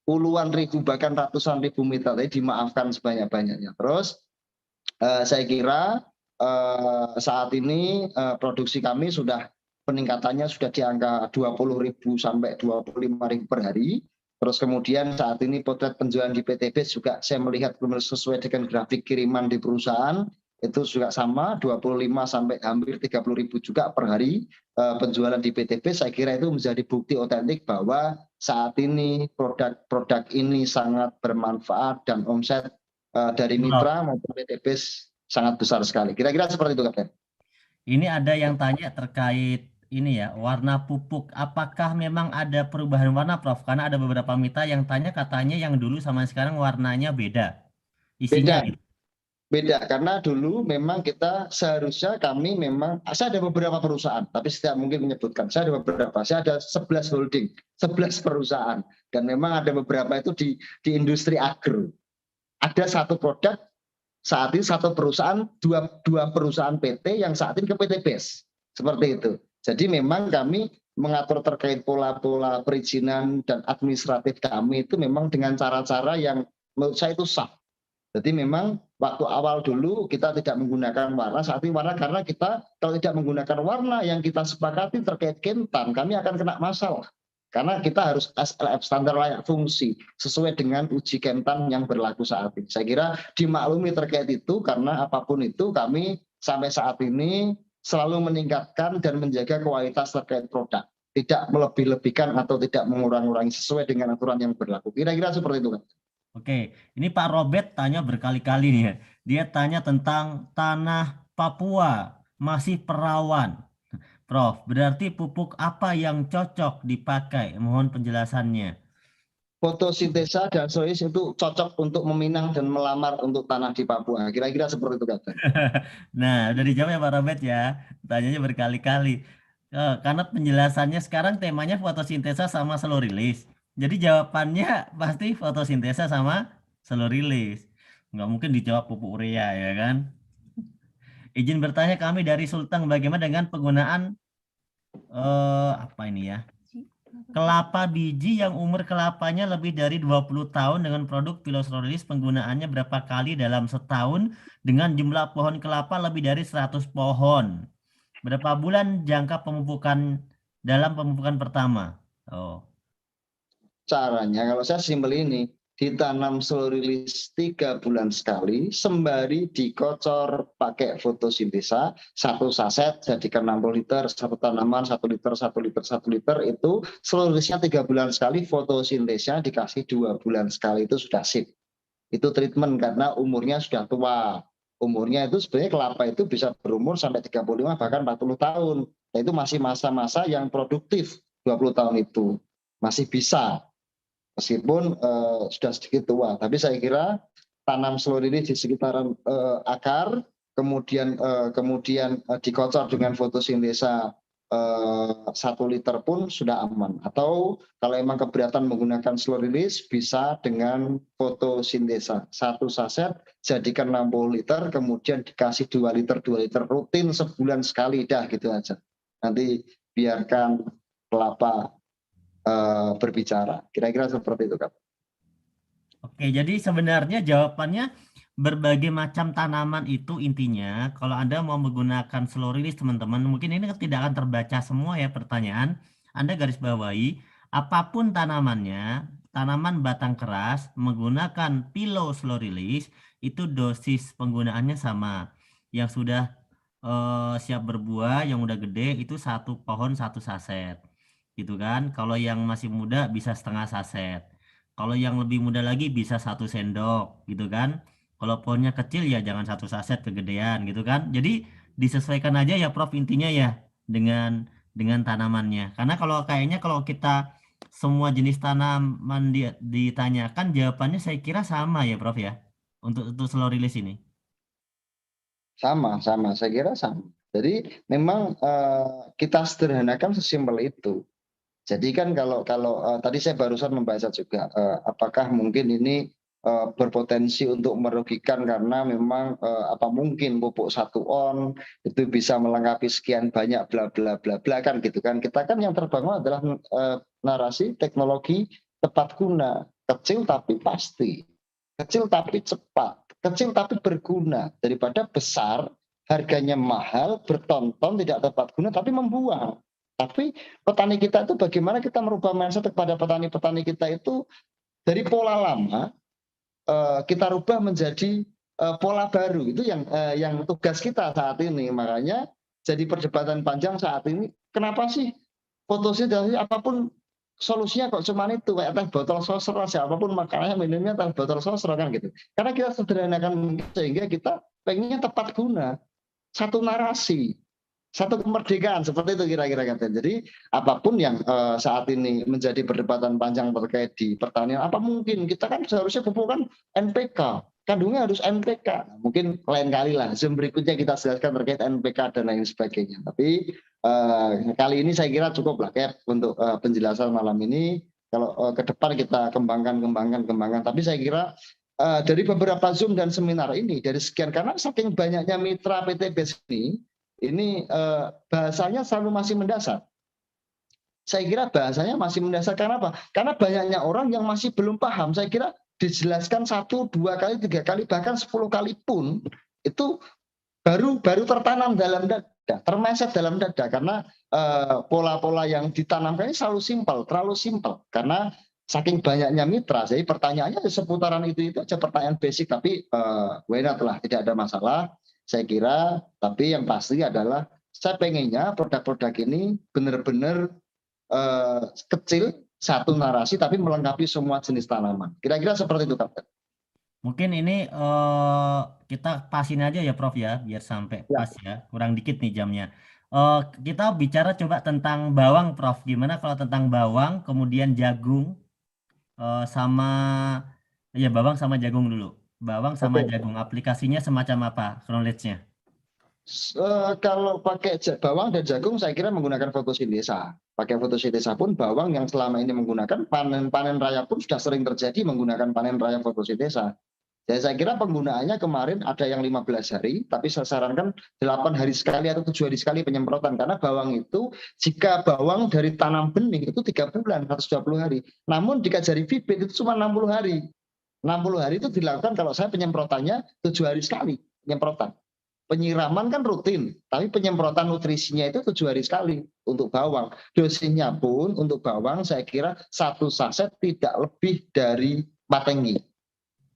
B: puluhan ribu bahkan ratusan ribu mitra, jadi dimaafkan sebanyak-banyaknya. Terus saya kira saat ini produksi kami sudah peningkatannya sudah di angka 20.000 sampai 25.000 per hari. Terus kemudian saat ini potret penjualan di PTBS juga saya melihat sesuai dengan grafik kiriman di perusahaan, itu juga sama 25 sampai hampir 30.000 juga per hari penjualan di PTBS. Saya kira itu menjadi bukti otentik bahwa saat ini produk ini sangat bermanfaat dan omset dari mitra maupun PTBS sangat besar sekali. Kira-kira seperti itu, Kapten.
A: Ini ada yang tanya terkait ini ya, warna pupuk. Apakah memang ada perubahan warna, Prof? Karena ada beberapa mitra yang tanya, katanya yang dulu sama sekarang warnanya beda. Isinya gitu.
B: Beda, karena dulu memang kita seharusnya kami memang, saya ada beberapa perusahaan, tapi saya mungkin menyebutkan, saya ada 11 holding, 11 perusahaan, dan memang ada beberapa itu di industri agro. Ada satu produk, saat ini satu perusahaan, dua perusahaan PT yang saat ini ke PTBS, seperti itu. Jadi memang kami mengatur terkait pola-pola perizinan dan administratif kami itu memang dengan cara-cara yang menurut saya itu sah. Jadi memang waktu awal dulu kita tidak menggunakan warna, saat ini warna, karena kita kalau tidak menggunakan warna yang kita sepakati terkait Kentan, kami akan kena masalah. Karena kita harus SLF, standar layak fungsi, sesuai dengan uji Kentan yang berlaku saat ini. Saya kira dimaklumi terkait itu, karena apapun itu kami sampai saat ini selalu meningkatkan dan menjaga kualitas terkait produk. Tidak melebih-lebihkan atau tidak mengurang-urangi, sesuai dengan aturan yang berlaku. Kira-kira seperti itu, Kan.
A: Oke, ini Pak Robert tanya berkali-kali nih ya. Dia tanya tentang tanah Papua masih perawan. Prof, berarti pupuk apa yang cocok dipakai? Mohon penjelasannya.
B: Fotosintesa dan sois itu cocok untuk meminang dan melamar untuk tanah di Papua. Kira-kira seperti itu kata.
A: Nah, udah dijawab ya Pak Robert ya. Tanyanya berkali-kali. Karena penjelasannya sekarang temanya fotosintesa sama slow release. Jadi jawabannya pasti fotosintesa sama slow release. Nggak mungkin dijawab pupuk urea ya kan? Izin bertanya kami dari Sulteng, bagaimana dengan penggunaan apa ini ya? Kelapa biji yang umur kelapanya lebih dari 20 tahun dengan produk Pilosrolilis, penggunaannya berapa kali dalam setahun dengan jumlah pohon kelapa lebih dari 100 pohon. Berapa bulan jangka pemupukan dalam pemupukan pertama? Oh.
B: Caranya kalau saya simpel ini, ditanam slow release 3 bulan sekali, sembari dikocor pakai fotosintesa, 1 saset jadikan 60 liter, 1 tanaman 1 liter, 1 liter, 1 liter, itu slow release-nya 3 bulan sekali, fotosintesa dikasih 2 bulan sekali, itu sudah sip. Itu treatment karena umurnya sudah tua. Umurnya itu sebenarnya kelapa itu bisa berumur sampai 35 bahkan 40 tahun. Nah, itu masih masa-masa yang produktif 20 tahun itu. Masih bisa meskipun sudah sedikit tua. Tapi saya kira tanam slow ini di sekitaran akar, kemudian dikocor dengan fotosintesa 1 liter pun sudah aman. Atau kalau emang keberatan menggunakan slow release, bisa dengan fotosintesa 1 saset jadikan 60 liter, kemudian dikasih 2 liter rutin sebulan sekali, dah gitu aja. Nanti biarkan kelapa berbicara. Kira-kira seperti itu, Kak.
A: Oke, jadi sebenarnya jawabannya berbagai macam tanaman itu intinya kalau Anda mau menggunakan slow release teman-teman, mungkin ini tidak akan terbaca semua ya pertanyaan. Anda garis bawahi apapun tanamannya, tanaman batang keras menggunakan pilo slow release itu dosis penggunaannya sama. Yang sudah siap berbuah, yang udah gede itu 1 pohon 1 saset. Gitu kan? Kalau yang masih muda bisa setengah saset. Kalau yang lebih muda lagi bisa 1 sendok gitu kan. Kalau pohonnya kecil ya jangan 1 saset kegedean gitu kan. Jadi disesuaikan aja ya Prof intinya ya dengan tanamannya. Karena kalau kayaknya kalau kita semua jenis tanaman ditanyakan jawabannya saya kira sama ya Prof ya. Untuk slow release ini.
B: Sama. Saya kira sama. Jadi memang kita sederhanakan sesimpel itu. Jadi kan kalau tadi saya barusan membaca juga, apakah mungkin ini berpotensi untuk merugikan karena memang apa mungkin pupuk 1 on itu bisa melengkapi sekian banyak bla bla bla bla kan gitu kan. Kita kan yang terbangun adalah narasi teknologi tepat guna, kecil tapi pasti, kecil tapi cepat, kecil tapi berguna, daripada besar harganya mahal, bertonton tidak tepat guna tapi membuang. Tapi petani kita itu bagaimana kita merubah mindset kepada petani-petani kita itu dari pola lama kita rubah menjadi pola baru. Itu yang tugas kita saat ini. Makanya jadi perdebatan panjang saat ini. Kenapa sih fotosintesa apapun solusinya kok cuma itu kayak teh botol sosro aja, apapun makanannya minumnya teh botol sosro kan gitu. Karena kita sederhanakan sehingga kita pengennya tepat guna, satu narasi, satu kemerdekaan, seperti itu kira-kira katanya. Jadi apapun yang saat ini menjadi perdebatan panjang terkait di pertanian, apa mungkin kita kan seharusnya pupuk kan NPK, kandungnya harus NPK. Mungkin lain kali lah Zoom berikutnya kita jelaskan terkait NPK dan lain sebagainya. Tapi kali ini saya kira cukup lah Cap untuk penjelasan malam ini. Kalau ke depan kita kembangkan. Tapi saya kira dari beberapa Zoom dan seminar ini, dari sekian, karena saking banyaknya mitra PTBS ini bahasanya selalu masih mendasar. Saya kira bahasanya masih mendasar karena apa? Karena banyaknya orang yang masih belum paham. Saya kira dijelaskan 1, 2 kali, 3 kali, bahkan 10 kali pun itu baru tertanam dalam dada, termeset dalam dada. Karena pola-pola yang ditanamkan ini terlalu simpel. Karena saking banyaknya mitra, jadi pertanyaannya seputaran itu aja, pertanyaan basic. Tapi why not lah, tidak ada masalah. Saya kira, tapi yang pasti adalah saya pengennya produk-produk ini benar-benar kecil, satu narasi tapi melengkapi semua jenis tanaman. Kira-kira seperti itu, Kapten.
A: Mungkin ini kita pasin aja ya Prof ya, biar sampai
B: Ya.
A: pas ya. Kurang dikit nih jamnya. Kita bicara coba tentang bawang Prof. Gimana kalau tentang bawang, kemudian jagung, sama ya bawang sama jagung dulu. Bawang sama
B: Oke.
A: jagung, aplikasinya semacam apa knowledge-nya?
B: Kalau pakai bawang dan jagung saya kira menggunakan fotosintesa. Pakai fotosintesa pun bawang yang selama ini menggunakan panen raya pun sudah sering terjadi menggunakan panen raya fotosintesa. Jadi saya kira penggunaannya kemarin ada yang 15 hari, tapi saya sarankan 8 hari sekali atau 7 hari sekali penyemprotan. Karena bawang itu, jika bawang dari tanam benih itu 3 bulan, 120 hari. Namun jika dari bibit itu cuma 60 hari. 60 hari itu dilakukan kalau saya penyemprotannya 7 hari sekali penyemprotan. Penyiraman kan rutin, tapi penyemprotan nutrisinya itu 7 hari sekali untuk bawang. Dosisnya pun untuk bawang saya kira 1 saset tidak lebih dari 4 tangki.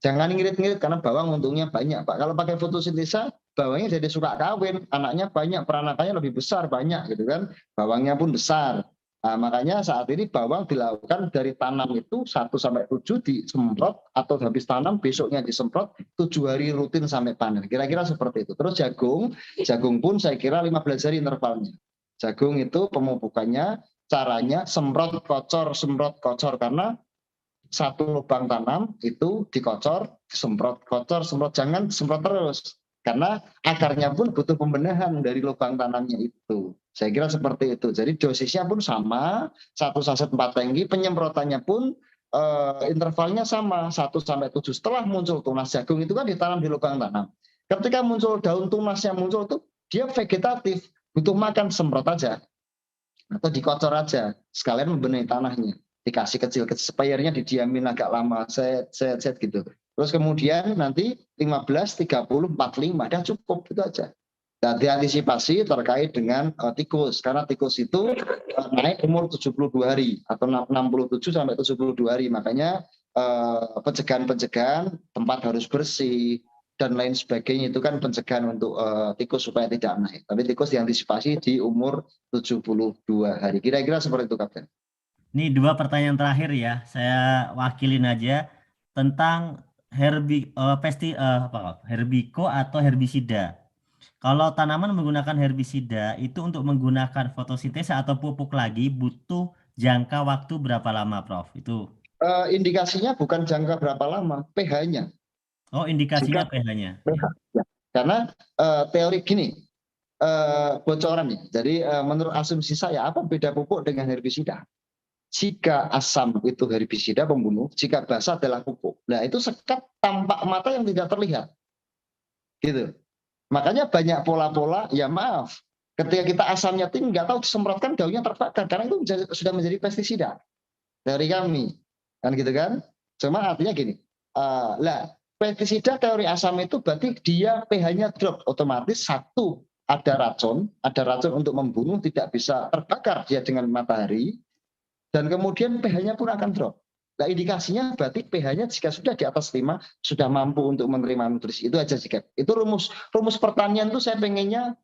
B: Jangan ngirit-ngirit karena bawang untungnya banyak, Pak. Kalau pakai fotosintesa, bawangnya jadi suka kawin, anaknya banyak, peranakannya lebih besar, banyak gitu kan. Bawangnya pun besar. Nah, makanya saat ini bawang dilakukan dari tanam itu 1-7 disemprot atau habis tanam besoknya disemprot 7 hari rutin sampai panen. Kira-kira seperti itu. Terus jagung pun saya kira 15 hari intervalnya. Jagung itu pemupukannya caranya semprot kocor karena satu lubang tanam itu dikocor, disemprot, kocor, semprot, jangan semprot terus. Karena akarnya pun butuh pembenahan dari lubang tanamnya itu. Saya kira seperti itu. Jadi dosisnya pun sama, 1 saset 4 tangki, penyemprotannya pun intervalnya sama, 1-7. Setelah muncul tunas jagung itu kan ditanam di lubang tanam. Ketika muncul daun tunasnya muncul itu, dia vegetatif, butuh makan, semprot aja. Atau dikocor aja, sekalian membenahi tanahnya. Dikasih kecil-kecil, supaya didiamin agak lama, set gitu. Terus kemudian nanti 15, 30, 45, dah cukup, itu aja. Dan diantisipasi terkait dengan tikus, karena tikus itu naik umur 72 hari, atau 67-72 hari, makanya pencegahan tempat harus bersih, dan lain sebagainya itu kan pencegahan untuk tikus supaya tidak naik. Tapi tikus diantisipasi di umur 72 hari. Kira-kira seperti itu, Kapten.
A: Ini 2 pertanyaan terakhir ya, saya wakilin aja tentang herbiko atau herbisida. Kalau tanaman menggunakan herbisida itu untuk menggunakan fotosintesa atau pupuk lagi butuh jangka waktu berapa lama, Prof? Itu.
B: Indikasinya bukan jangka berapa lama, pH-nya.
A: Oh, indikasinya pH-nya.
B: Ya. Karena teori gini, bocoran nih. Jadi menurut asumsi saya, apa beda pupuk dengan herbisida? Jika asam itu herbisida pembunuh, jika basa adalah pupuk. Nah, itu sekat tampak mata yang tidak terlihat. Gitu. Makanya banyak pola-pola, ya maaf, ketika kita asamnya tinggi, nggak tahu disemprotkan daunnya terbakar, karena itu sudah menjadi pestisida dari kami. Kan gitu kan? Cuma artinya gini, pestisida teori asam itu berarti dia pH-nya drop, otomatis satu, ada racun untuk membunuh, tidak bisa terbakar dia dengan matahari. Dan kemudian pH-nya pun akan drop. Nah, indikasinya berarti pH-nya jika sudah di atas 5 sudah mampu untuk menerima nutrisi. Itu aja sih, Kak. Itu rumus pertanian itu saya pengennya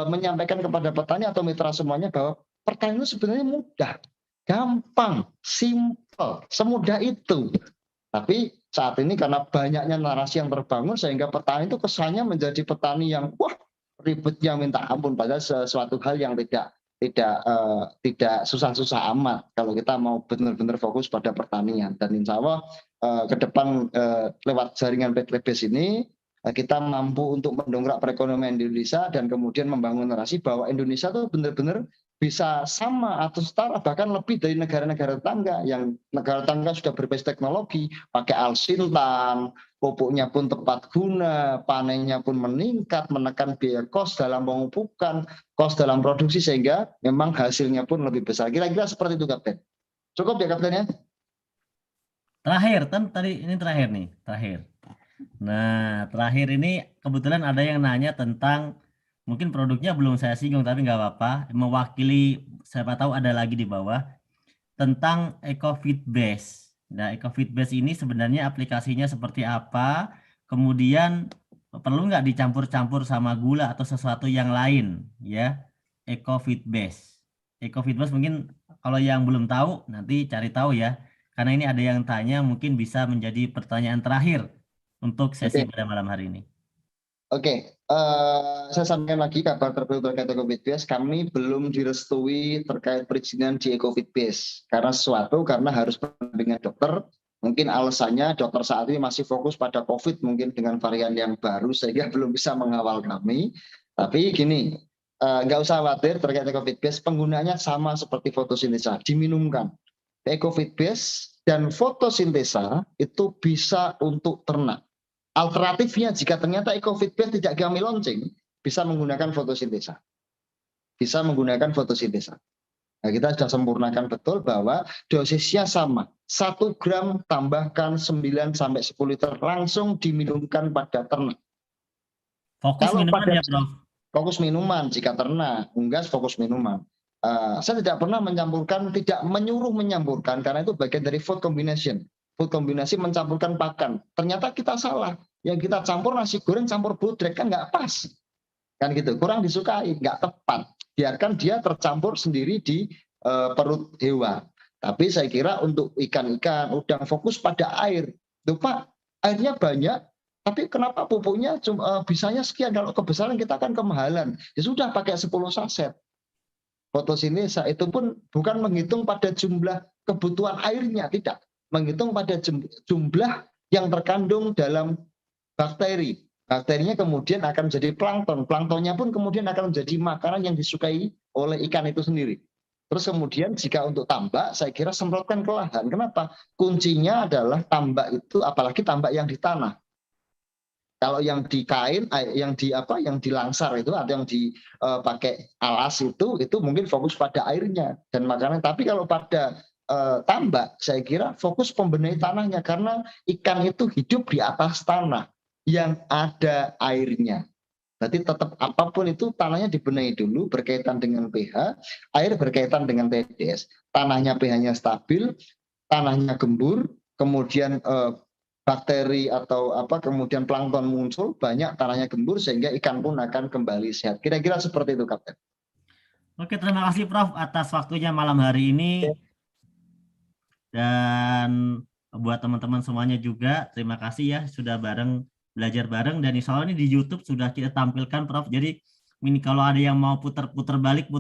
B: menyampaikan kepada petani atau mitra semuanya bahwa pertanian itu sebenarnya mudah, gampang, simple, semudah itu. Tapi saat ini karena banyaknya narasi yang terbangun sehingga petani itu kesannya menjadi petani yang wah ribetnya minta ampun, padahal sesuatu hal yang tidak susah-susah amat kalau kita mau benar-benar fokus pada pertanian. Dan insya Allah ke depan lewat jaringan PTLBS ini kita mampu untuk mendongkrak perekonomian Indonesia dan kemudian membangun narasi bahwa Indonesia itu benar-benar bisa sama atau setara bahkan lebih dari negara-negara tetangga, yang negara tetangga sudah berbasis teknologi, pakai alsintan, pupuknya pun tepat guna, panennya pun meningkat, menekan biaya kos dalam pemupukan, kos dalam produksi, sehingga memang hasilnya pun lebih besar. Kira-kira seperti itu, Kapten. Cukup ya, Kapten ya?
A: Terakhir, kan tadi ini terakhir nih, terakhir. Nah, terakhir ini kebetulan ada yang nanya tentang, mungkin produknya belum saya singgung tapi nggak apa-apa, mewakili, siapa tahu ada lagi di bawah, tentang EcoFit Base. Nah, EcoFit Base ini sebenarnya aplikasinya seperti apa, kemudian perlu nggak dicampur-campur sama gula atau sesuatu yang lain, ya, EcoFit Base. EcoFit Base mungkin kalau yang belum tahu nanti cari tahu ya. Karena ini ada yang tanya mungkin bisa menjadi pertanyaan terakhir untuk sesi
B: Oke.
A: pada malam hari ini.
B: Oke, saya sampaikan lagi kabar terbaru terkait EcoFitBase. Kami belum direstui terkait perizinan di EcoFitBase karena harus berdampingan dokter. Mungkin alasannya dokter saat ini masih fokus pada COVID, mungkin dengan varian yang baru sehingga belum bisa mengawal kami. Tapi gini, nggak usah khawatir terkait EcoFitBase, penggunaannya sama seperti fotosintesa, diminumkan. EcoFitBase dan fotosintesa itu bisa untuk ternak. Alternatifnya jika ternyata EcoFitBase tidak kami launching, bisa menggunakan fotosintesa. Bisa menggunakan fotosintesa. Nah, kita sudah sempurnakan betul bahwa dosisnya sama. 1 gram tambahkan 9 sampai 10 liter langsung diminumkan pada ternak.
A: Fokus
B: Kalau
A: minuman
B: pada
A: ya, Prof.
B: fokus minuman jika ternak, unggas fokus minuman. Saya tidak pernah mencampurkan, tidak menyuruh mencampurkan karena itu bagian dari food combination. Food kombinasi mencampurkan pakan. Ternyata kita salah. Yang kita campur nasi goreng campur bodrek kan nggak pas. Kan gitu, kurang disukai, nggak tepat. Biarkan dia tercampur sendiri di perut hewan. Tapi saya kira untuk ikan-ikan, udang fokus pada air. Tuh Pak, airnya banyak, tapi kenapa pupuknya bisanya sekian? Kalau kebesaran kita kan kemahalan. Ya sudah pakai 10 saset. Fotosintesa itu pun bukan menghitung pada jumlah kebutuhan airnya, tidak. Menghitung pada jumlah yang terkandung dalam bakteri. Bakterinya kemudian akan menjadi plankton. Planktonnya pun kemudian akan menjadi makanan yang disukai oleh ikan itu sendiri. Terus kemudian jika untuk tambak, saya kira semprotkan ke lahan. Kenapa? Kuncinya adalah tambak itu, apalagi tambak yang di tanah. Kalau yang di kain, yang di langsar itu, atau yang dipakai alas itu mungkin fokus pada airnya dan makanan. Tapi kalau pada tambak, saya kira fokus pembenahi tanahnya karena ikan itu hidup di atas tanah yang ada airnya. Berarti tetap apapun itu tanahnya dibenahi dulu berkaitan dengan pH, air berkaitan dengan TDS. Tanahnya pH-nya stabil, tanahnya gembur, kemudian bakteri atau kemudian plankton muncul banyak, tanahnya gembur sehingga ikan pun akan kembali sehat. Kira-kira seperti itu, Kapten.
A: Oke, terima kasih Prof atas waktunya malam hari ini. Dan buat teman-teman semuanya juga terima kasih ya sudah belajar bareng, dan insya Allah ini di YouTube sudah kita tampilkan Prof. Jadi ini kalau ada yang mau putar balik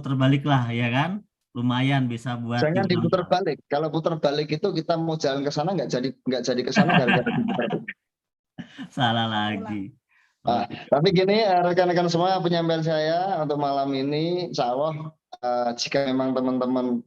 A: lah ya kan. Lumayan bisa buat
B: Jangan diputar balik. Kalau putar balik itu kita mau jalan ke sana nggak jadi ke sana gara-gara diputar balik.
A: Salah lagi.
B: Tapi gini rekan-rekan semua, penyampaian saya untuk malam ini, insya Allah jika memang teman-teman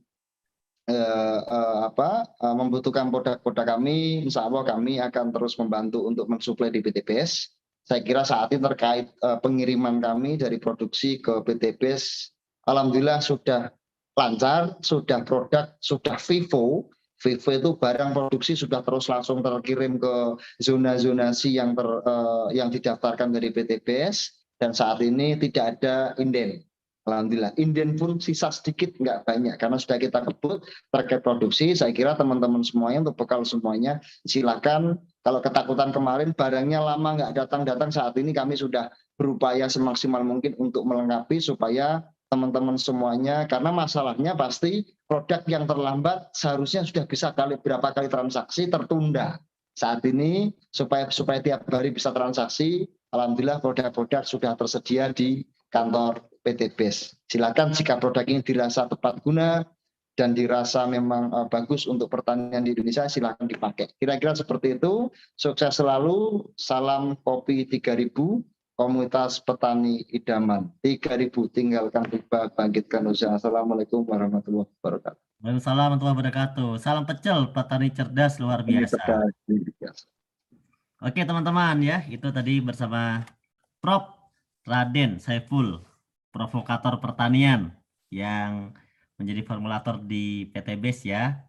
B: membutuhkan produk-produk kami, insya Allah kami akan terus membantu untuk mensuplai di PTBS. Saya kira saat ini terkait pengiriman kami dari produksi ke PTBS, alhamdulillah sudah lancar, sudah produk, sudah Vivo. Vivo itu barang produksi sudah terus langsung terkirim ke zona-zonasi yang didaftarkan dari PTBS, dan saat ini tidak ada inden. Alhamdulillah, inden pun sisa sedikit, nggak banyak, karena sudah kita kebut terkait produksi. Saya kira teman-teman semuanya, untuk bekal semuanya, silakan. Kalau ketakutan kemarin barangnya lama nggak datang-datang, saat ini kami sudah berupaya semaksimal mungkin untuk melengkapi supaya teman-teman semuanya, karena masalahnya pasti produk yang terlambat seharusnya sudah bisa berapa kali transaksi tertunda. Saat ini supaya tiap hari bisa transaksi, alhamdulillah produk-produk sudah tersedia di kantor PTBS. Silakan jika produk ini dirasa tepat guna dan dirasa memang bagus untuk pertanian di Indonesia, silakan dipakai. Kira-kira seperti itu. Sukses selalu. Salam kopi 3000. Komunitas petani idaman 3000, tinggalkan riba, bangkitkan usaha. Assalamualaikum warahmatullahi wabarakatuh.
A: Waalaikumsalam warahmatullahi wabarakatuh. Salam pecel, petani cerdas luar biasa. Oke teman-teman ya, itu tadi bersama Prof. Raden Saiful, provokator pertanian yang menjadi formulator di PTBS ya.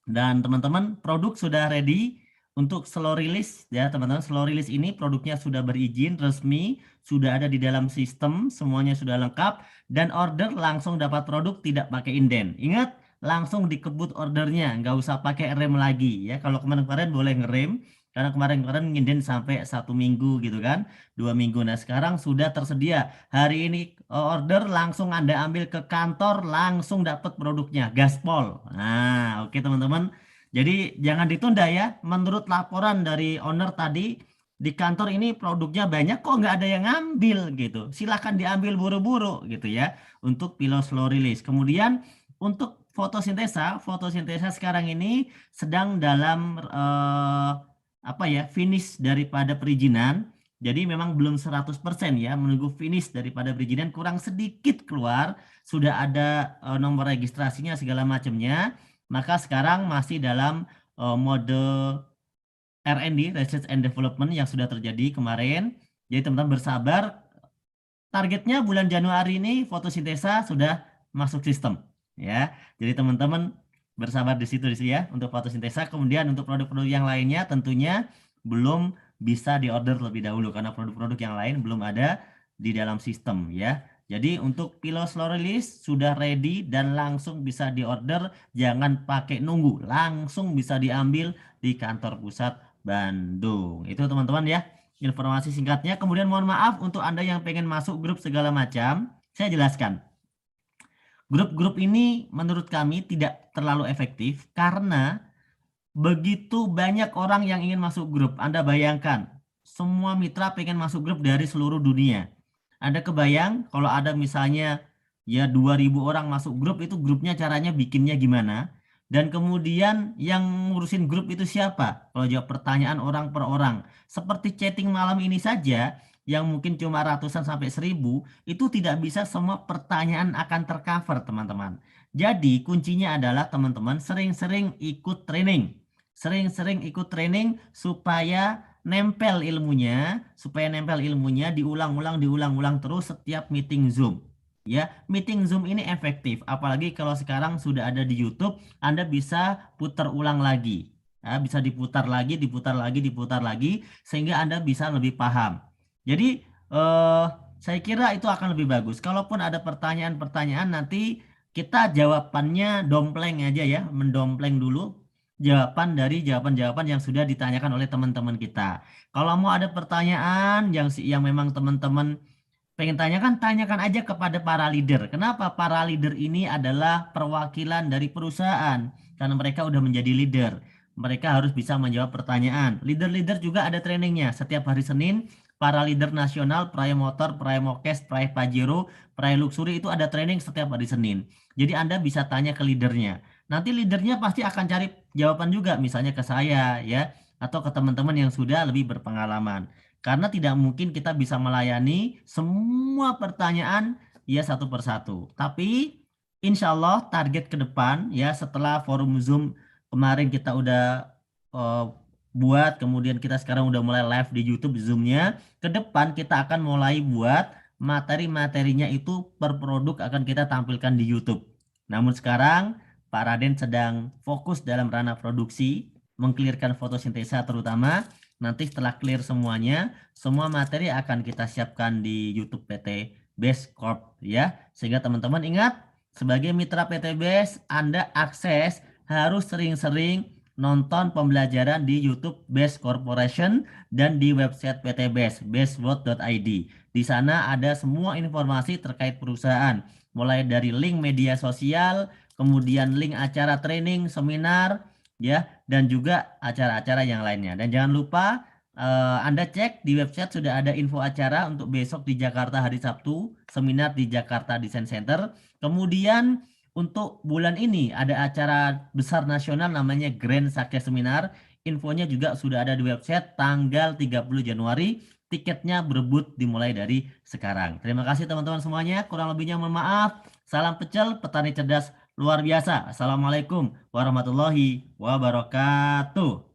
A: Dan teman-teman, produk sudah ready untuk slow release ya teman-teman. Slow release ini produknya sudah berizin resmi, sudah ada di dalam sistem, semuanya sudah lengkap, dan order langsung dapat produk tidak pakai inden. Ingat, langsung dikebut ordernya, nggak usah pakai rem lagi ya. Kalau kemarin-kemarin boleh ngerem, Karena kemarin-kemarin nginden sampai 1 minggu gitu kan, 2 minggu. Nah sekarang sudah tersedia. Hari ini order langsung Anda ambil ke kantor, langsung dapat produknya, gaspol. Nah oke teman-teman. Jadi jangan ditunda ya. Menurut laporan dari owner tadi, di kantor ini produknya banyak kok nggak ada yang ngambil gitu. Silahkan diambil buru-buru gitu ya untuk pillow slow release. Kemudian untuk fotosintesa sekarang ini sedang dalam apa ya, finish daripada perizinan. Jadi memang belum 100% ya, menunggu finish daripada perizinan, kurang sedikit keluar, sudah ada nomor registrasinya segala macamnya. Maka sekarang masih dalam mode R&D, Research and Development yang sudah terjadi kemarin. Jadi teman-teman bersabar, targetnya bulan Januari ini fotosintesa sudah masuk sistem ya. Jadi teman-teman bersabar di situ ya untuk fotosintesa. Kemudian untuk produk-produk yang lainnya tentunya belum bisa diorder lebih dahulu karena produk-produk yang lain belum ada di dalam sistem ya. Jadi untuk pillow slow release sudah ready dan langsung bisa diorder, jangan pakai nunggu, langsung bisa diambil di kantor pusat Bandung. Itu teman-teman ya informasi singkatnya. Kemudian mohon maaf untuk Anda yang pengen masuk grup segala macam, saya jelaskan. Grup-grup ini menurut kami tidak terlalu efektif karena begitu banyak orang yang ingin masuk grup. Anda bayangkan, semua mitra pengen masuk grup dari seluruh dunia. Anda kebayang kalau ada misalnya ya 2.000 orang masuk grup, itu grupnya caranya bikinnya gimana? Dan kemudian yang ngurusin grup itu siapa? Kalau jawab pertanyaan orang per orang. Seperti chatting malam ini saja, yang mungkin cuma ratusan sampai 1.000, itu tidak bisa semua pertanyaan akan tercover teman-teman. Jadi kuncinya adalah teman-teman sering-sering ikut training. Sering-sering ikut training supaya nempel ilmunya, diulang-ulang terus setiap meeting Zoom. Ya, meeting Zoom ini efektif, apalagi kalau sekarang sudah ada di YouTube, Anda bisa putar ulang lagi. Ya, bisa diputar lagi, sehingga Anda bisa lebih paham. Jadi, saya kira itu akan lebih bagus. Kalaupun ada pertanyaan-pertanyaan, nanti kita jawabannya dompleng aja ya, mendompleng dulu jawaban dari jawaban-jawaban yang sudah ditanyakan oleh teman-teman kita. Kalau mau ada pertanyaan yang memang teman-teman pengen tanyakan aja kepada para leader. Kenapa? Para leader ini adalah perwakilan dari perusahaan karena mereka udah menjadi leader. Mereka harus bisa menjawab pertanyaan. Leader-leader juga ada trainingnya setiap hari Senin. Para leader nasional, Praya Motor, Praya Mokes, Praya Pajero, Praya Luxury itu ada training setiap hari Senin. Jadi Anda bisa tanya ke leadernya. Nanti leadernya pasti akan cari jawaban juga, misalnya ke saya ya, atau ke teman-teman yang sudah lebih berpengalaman. Karena tidak mungkin kita bisa melayani semua pertanyaan ya satu persatu. Tapi insya Allah target ke depan ya setelah forum Zoom kemarin kita udah buat, kemudian kita sekarang udah mulai live di YouTube Zoom-nya. Ke depan kita akan mulai buat materi-materinya itu per produk akan kita tampilkan di YouTube. Namun sekarang Pak Raden sedang fokus dalam ranah produksi, mengklirkan fotosintesa terutama. Nanti setelah clear semuanya, semua materi akan kita siapkan di YouTube PT Best Corp ya. Sehingga teman-teman ingat, sebagai mitra PT Best, Anda akses harus sering-sering nonton pembelajaran di YouTube Best Corporation dan di website PT Best, bestworld.id. Di sana ada semua informasi terkait perusahaan, mulai dari link media sosial, kemudian link acara training, seminar, ya, dan juga acara-acara yang lainnya. Dan jangan lupa Anda cek di website sudah ada info acara untuk besok di Jakarta hari Sabtu, seminar di Jakarta Design Center. Kemudian untuk bulan ini ada acara besar nasional namanya Grand Success Seminar. Infonya juga sudah ada di website tanggal 30 Januari. Tiketnya berebut dimulai dari sekarang. Terima kasih teman-teman semuanya. Kurang lebihnya mohon maaf. Salam pecel, petani cerdas luar biasa. Assalamualaikum warahmatullahi wabarakatuh.